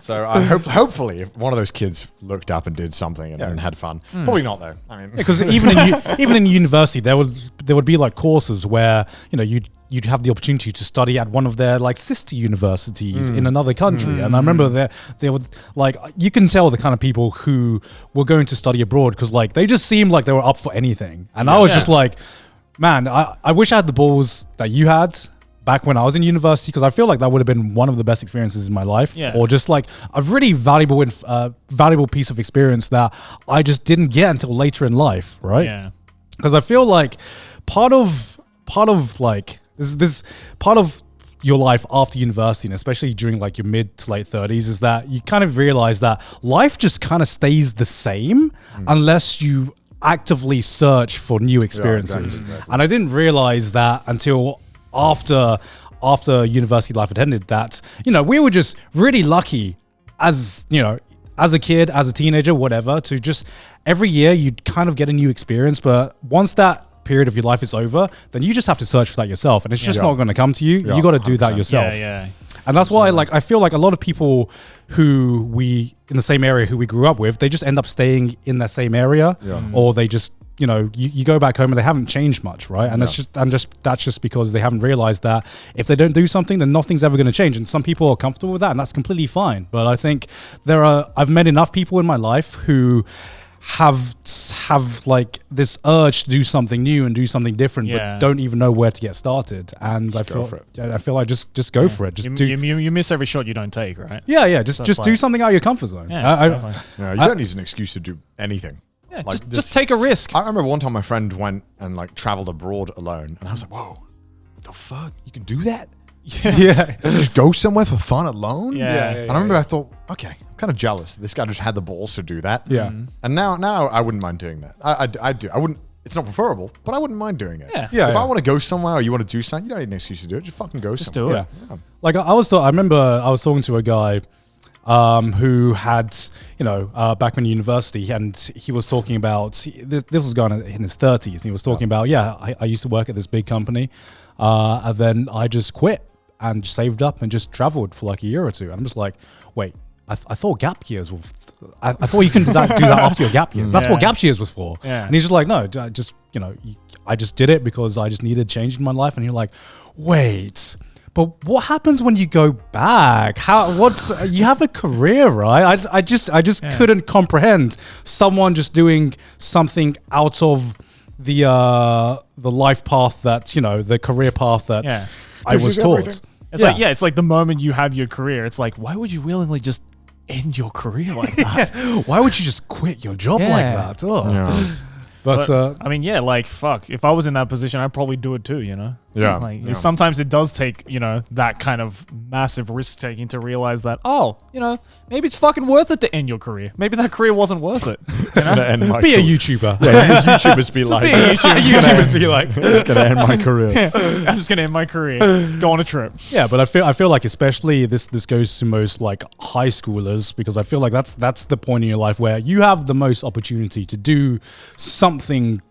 [SPEAKER 1] so hopefully, if one of those kids looked up and did something and had fun. Probably not though. I mean,
[SPEAKER 2] Because even in university, there would be like courses where you'd have the opportunity to study at one of their like sister universities in another country. And I remember there would like, you can tell the kind of people who were going to study abroad because like they just seemed like they were up for anything. And I was just like, man, I wish I had the balls that you had back when I was in university, because I feel like that would have been one of the best experiences in my life, or just like a really valuable piece of experience that I just didn't get until later in life, right?
[SPEAKER 3] Yeah.
[SPEAKER 2] Because I feel like part of like this part of your life after university, and especially during like your mid to late 30s, is that you kind of realize that life just kind of stays the same unless you actively search for new experiences.
[SPEAKER 1] Exactly.
[SPEAKER 2] And I didn't realize that until after university life had ended, that we were just really lucky as a kid, as a teenager, whatever, to just every year you'd kind of get a new experience. But once that period of your life is over, then you just have to search for that yourself, and it's just not going to come to you. You got to do that yourself.
[SPEAKER 3] Yeah.
[SPEAKER 2] And that's why I feel like a lot of people who we in the same area who we grew up with, they just end up staying in that same area, or they just you go back home and they haven't changed much, right? And that's just because they haven't realized that if they don't do something, then nothing's ever going to change. And some people are comfortable with that, and that's completely fine. But I think I've met enough people in my life who have like this urge to do something new and do something different, but don't even know where to get started. And I feel like just go for it.
[SPEAKER 3] You miss every shot you don't take, right?
[SPEAKER 2] Yeah. Just do something out of your comfort zone.
[SPEAKER 3] Yeah,
[SPEAKER 1] you don't need an excuse to do anything.
[SPEAKER 3] Yeah,
[SPEAKER 1] like
[SPEAKER 3] just take a risk.
[SPEAKER 1] I remember one time my friend went and like traveled abroad alone, and I was like, "Whoa, what the fuck? You can do that?
[SPEAKER 2] Yeah.
[SPEAKER 1] Just go somewhere for fun alone?"
[SPEAKER 3] Yeah.
[SPEAKER 1] And I remember I thought, okay, I'm kind of jealous. This guy just had the balls to do that.
[SPEAKER 2] Yeah.
[SPEAKER 1] And now I wouldn't mind doing that. I do. I wouldn't. It's not preferable, but I wouldn't mind doing it.
[SPEAKER 3] Yeah.
[SPEAKER 1] If I want to go somewhere or you want to do something, you don't need an excuse to do it. Just fucking go
[SPEAKER 3] Just
[SPEAKER 1] somewhere.
[SPEAKER 3] do it.
[SPEAKER 2] Yeah. Like I remember I was talking to a guy who had, back in university, and he was talking about, this was going in his 30s, and he was talking about, I used to work at this big company, and then I just quit and saved up and just traveled for like a year or two. And I'm just like, wait, I thought gap years were, I thought you can do that after your gap years. That's what gap years was for.
[SPEAKER 3] Yeah.
[SPEAKER 2] And he's just like, no, I just did it because I just needed change in my life. And you're like, wait, but what happens when you go back? You have a career, right? I just couldn't comprehend someone just doing something out of the life path that, the career path that I was taught.
[SPEAKER 3] It's like the moment you have your career, it's like, why would you willingly just end your career like that?
[SPEAKER 2] Why would you just quit your job like that? Oh.
[SPEAKER 1] Yeah.
[SPEAKER 2] But
[SPEAKER 3] I mean, like, fuck. If I was in that position, I'd probably do it too,
[SPEAKER 1] Yeah.
[SPEAKER 3] Like, sometimes it does take, that kind of massive risk taking to realize that, maybe it's fucking worth it to end your career. Maybe that career wasn't worth it.
[SPEAKER 2] be a YouTuber.
[SPEAKER 1] Yeah, YouTubers be like,
[SPEAKER 2] YouTubers be like,
[SPEAKER 1] I'm just gonna end my career.
[SPEAKER 3] I'm just gonna end my career. Go on a trip.
[SPEAKER 2] Yeah, but I feel like especially this goes to most like high schoolers, because I feel like that's the point in your life where you have the most opportunity to do something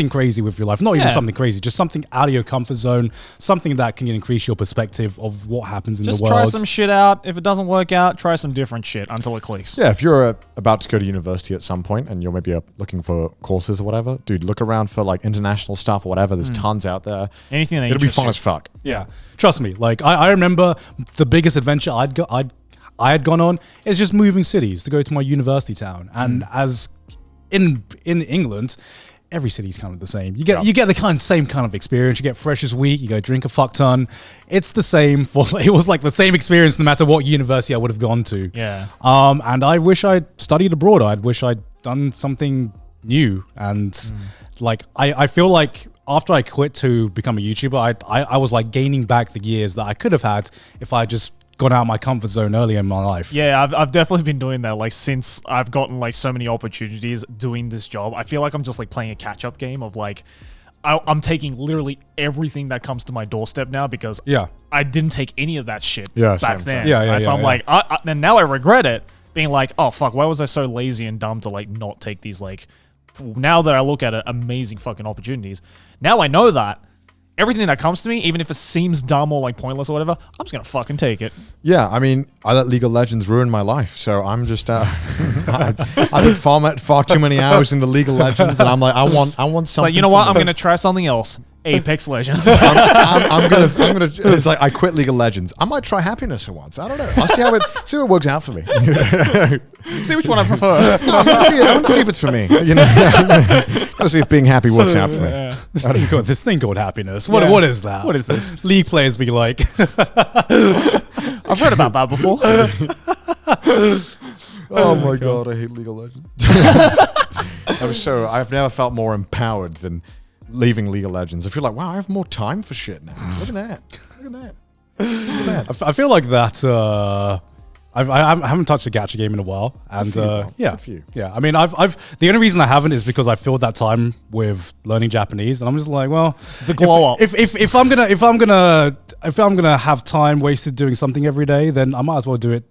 [SPEAKER 2] crazy with your life. Not even something crazy, just something out of your comfort zone, something that can increase your perspective of what happens in the world.
[SPEAKER 3] Just try some shit out. If it doesn't work out, try some different shit until it clicks.
[SPEAKER 1] Yeah, if you're about to go to university at some point and you're maybe looking for courses or whatever, dude, look around for like international stuff or whatever. There's tons out there.
[SPEAKER 3] Anything that
[SPEAKER 1] it'll be fun as fuck.
[SPEAKER 2] Yeah, trust me. Like I remember the biggest adventure I had gone on is just moving cities to go to my university town, and as in England, every city's kind of the same. You get the same kind of experience. You get Freshers Week. You go drink a fuck ton. It's the same it was like the same experience no matter what university I would have gone to.
[SPEAKER 3] Yeah.
[SPEAKER 2] And I wish I'd studied abroad. I wish I'd done something new. And like I feel like after I quit to become a YouTuber, I was like gaining back the years that I could have had if I just gone out of my comfort zone earlier in my life.
[SPEAKER 3] Yeah, I've definitely been doing that. Like, since I've gotten like so many opportunities doing this job, I feel like I'm just like playing a catch-up game of like, I'm taking literally everything that comes to my doorstep now, because I didn't take any of that shit back then. So I'm like, and now I regret it, being like, oh fuck, why was I so lazy and dumb to like not take these, like, now that I look at it, amazing fucking opportunities. Now I know that everything that comes to me, even if it seems dumb or like pointless or whatever, I'm just gonna fucking take it.
[SPEAKER 1] Yeah, I mean, I let League of Legends ruin my life, so I'm just I put far too many hours into League of Legends, and I'm like, I want something.
[SPEAKER 3] It's like, you know what? I'm gonna try something else. Apex Legends.
[SPEAKER 1] I'm gonna. It's like I quit League of Legends. I might try happiness for once. I don't know. I'll see how it works out for me.
[SPEAKER 3] See which one I prefer.
[SPEAKER 1] I want to see if it's for me. You know, gotta see if being happy works out for me.
[SPEAKER 3] Yeah.
[SPEAKER 2] This thing called happiness. What is that?
[SPEAKER 3] What is this?
[SPEAKER 2] League players be like,
[SPEAKER 3] I've read about that before.
[SPEAKER 1] Oh my god, I hate League of Legends. I've never felt more empowered than leaving League of Legends. I feel like, wow, I have more time for shit now. Look at that.
[SPEAKER 2] I feel like that. I haven't touched a gacha game in a while, and yeah,
[SPEAKER 1] Good for you.
[SPEAKER 2] yeah. I mean, I've the only reason I haven't is because I filled that time with learning Japanese, and I'm just like, well,
[SPEAKER 3] The glow up.
[SPEAKER 2] If I'm gonna have time wasted doing something every day, then I might as well do it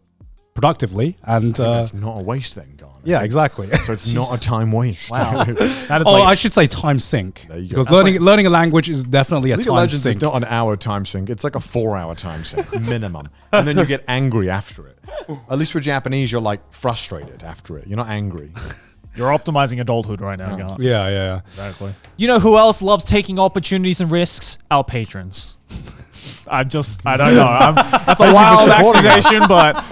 [SPEAKER 2] productively. And
[SPEAKER 1] That's not a waste then, Garnt.
[SPEAKER 2] yeah, exactly.
[SPEAKER 1] So it's not a time waste.
[SPEAKER 3] Wow. That is
[SPEAKER 2] Oh,
[SPEAKER 3] like,
[SPEAKER 2] I should say time sink,
[SPEAKER 1] There you go.
[SPEAKER 2] because
[SPEAKER 1] That's
[SPEAKER 2] learning a language is definitely a
[SPEAKER 1] League of
[SPEAKER 2] time
[SPEAKER 1] Legends
[SPEAKER 2] sink.
[SPEAKER 1] is not an hour time sink. It's like a 4-hour time sink minimum, and then you get angry after it. At least for Japanese, you're like frustrated after it. You're not angry.
[SPEAKER 3] you're optimizing adulthood right now, Garnt.
[SPEAKER 2] Yeah.
[SPEAKER 3] Exactly. You know who else loves taking opportunities and risks? Our patrons. I don't know. That's a wild accusation, but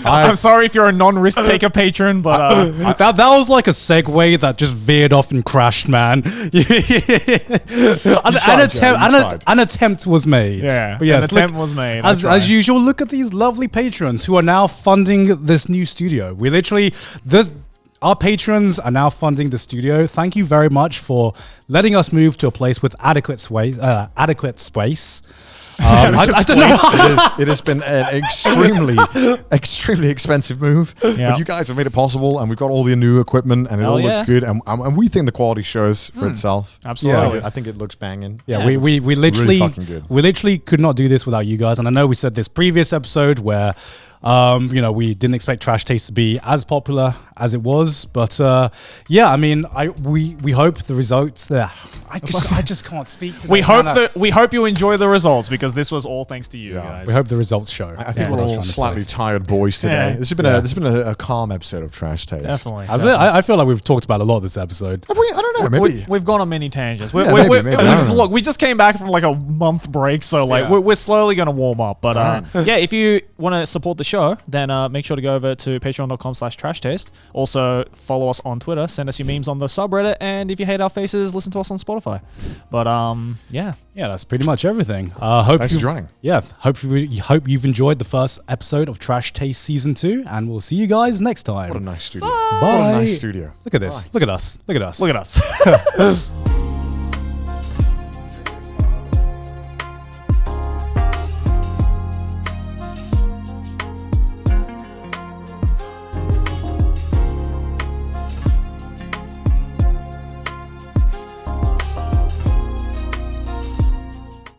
[SPEAKER 3] I'm sorry if you're a non-risk taker patron, but
[SPEAKER 2] That was like a segue that just veered off and crashed, man. An attempt was made.
[SPEAKER 3] yeah,
[SPEAKER 2] But yes,
[SPEAKER 3] an attempt was made. I
[SPEAKER 2] As
[SPEAKER 3] tried.
[SPEAKER 2] usual, look at these lovely patrons who are now funding this new studio. Our patrons are now funding the studio. Thank you very much for letting us move to a place with adequate space. I don't know.
[SPEAKER 1] It has been an extremely expensive move,
[SPEAKER 3] Yeah.
[SPEAKER 1] but you guys have made it possible, and we've got all the new equipment, and it
[SPEAKER 3] Hell
[SPEAKER 1] all looks
[SPEAKER 3] yeah.
[SPEAKER 1] good, and we think the quality shows for itself.
[SPEAKER 3] Absolutely.
[SPEAKER 1] I think it looks banging.
[SPEAKER 2] Yeah, we literally
[SPEAKER 1] fucking good.
[SPEAKER 2] we literally could not do this without you guys. And I know we said this previous episode where we didn't expect Trash Taste to be as popular as it was, but yeah, I mean, we hope the results there. I just can't speak to
[SPEAKER 3] we hope you enjoy the results, because this was all thanks to you guys.
[SPEAKER 2] We hope the results show.
[SPEAKER 1] I think we're all slightly tired boys today.
[SPEAKER 3] Yeah.
[SPEAKER 1] This has been a calm episode of Trash Taste.
[SPEAKER 3] Definitely.
[SPEAKER 2] Has it? I feel like we've talked about a lot this episode.
[SPEAKER 1] Have we? I don't know. Maybe.
[SPEAKER 3] We've gone on many tangents.
[SPEAKER 1] Maybe. I don't know.
[SPEAKER 3] Look, we just came back from like a month break, so like we're slowly going to warm up. But yeah, if you want to support the show, then make sure to go over to patreon.com/trashtaste. Also, follow us on Twitter, send us your memes on the subreddit, and if you hate our faces, listen to us on Spotify. But yeah,
[SPEAKER 2] That's pretty much everything.
[SPEAKER 1] Thanks for joining.
[SPEAKER 2] Yeah, hope you've enjoyed the first episode of Trash Taste Season 2, and we'll see you guys next time.
[SPEAKER 1] What a nice studio.
[SPEAKER 2] Bye.
[SPEAKER 1] What a nice studio.
[SPEAKER 2] Look at this. Look at us. Look at us.
[SPEAKER 3] look at us.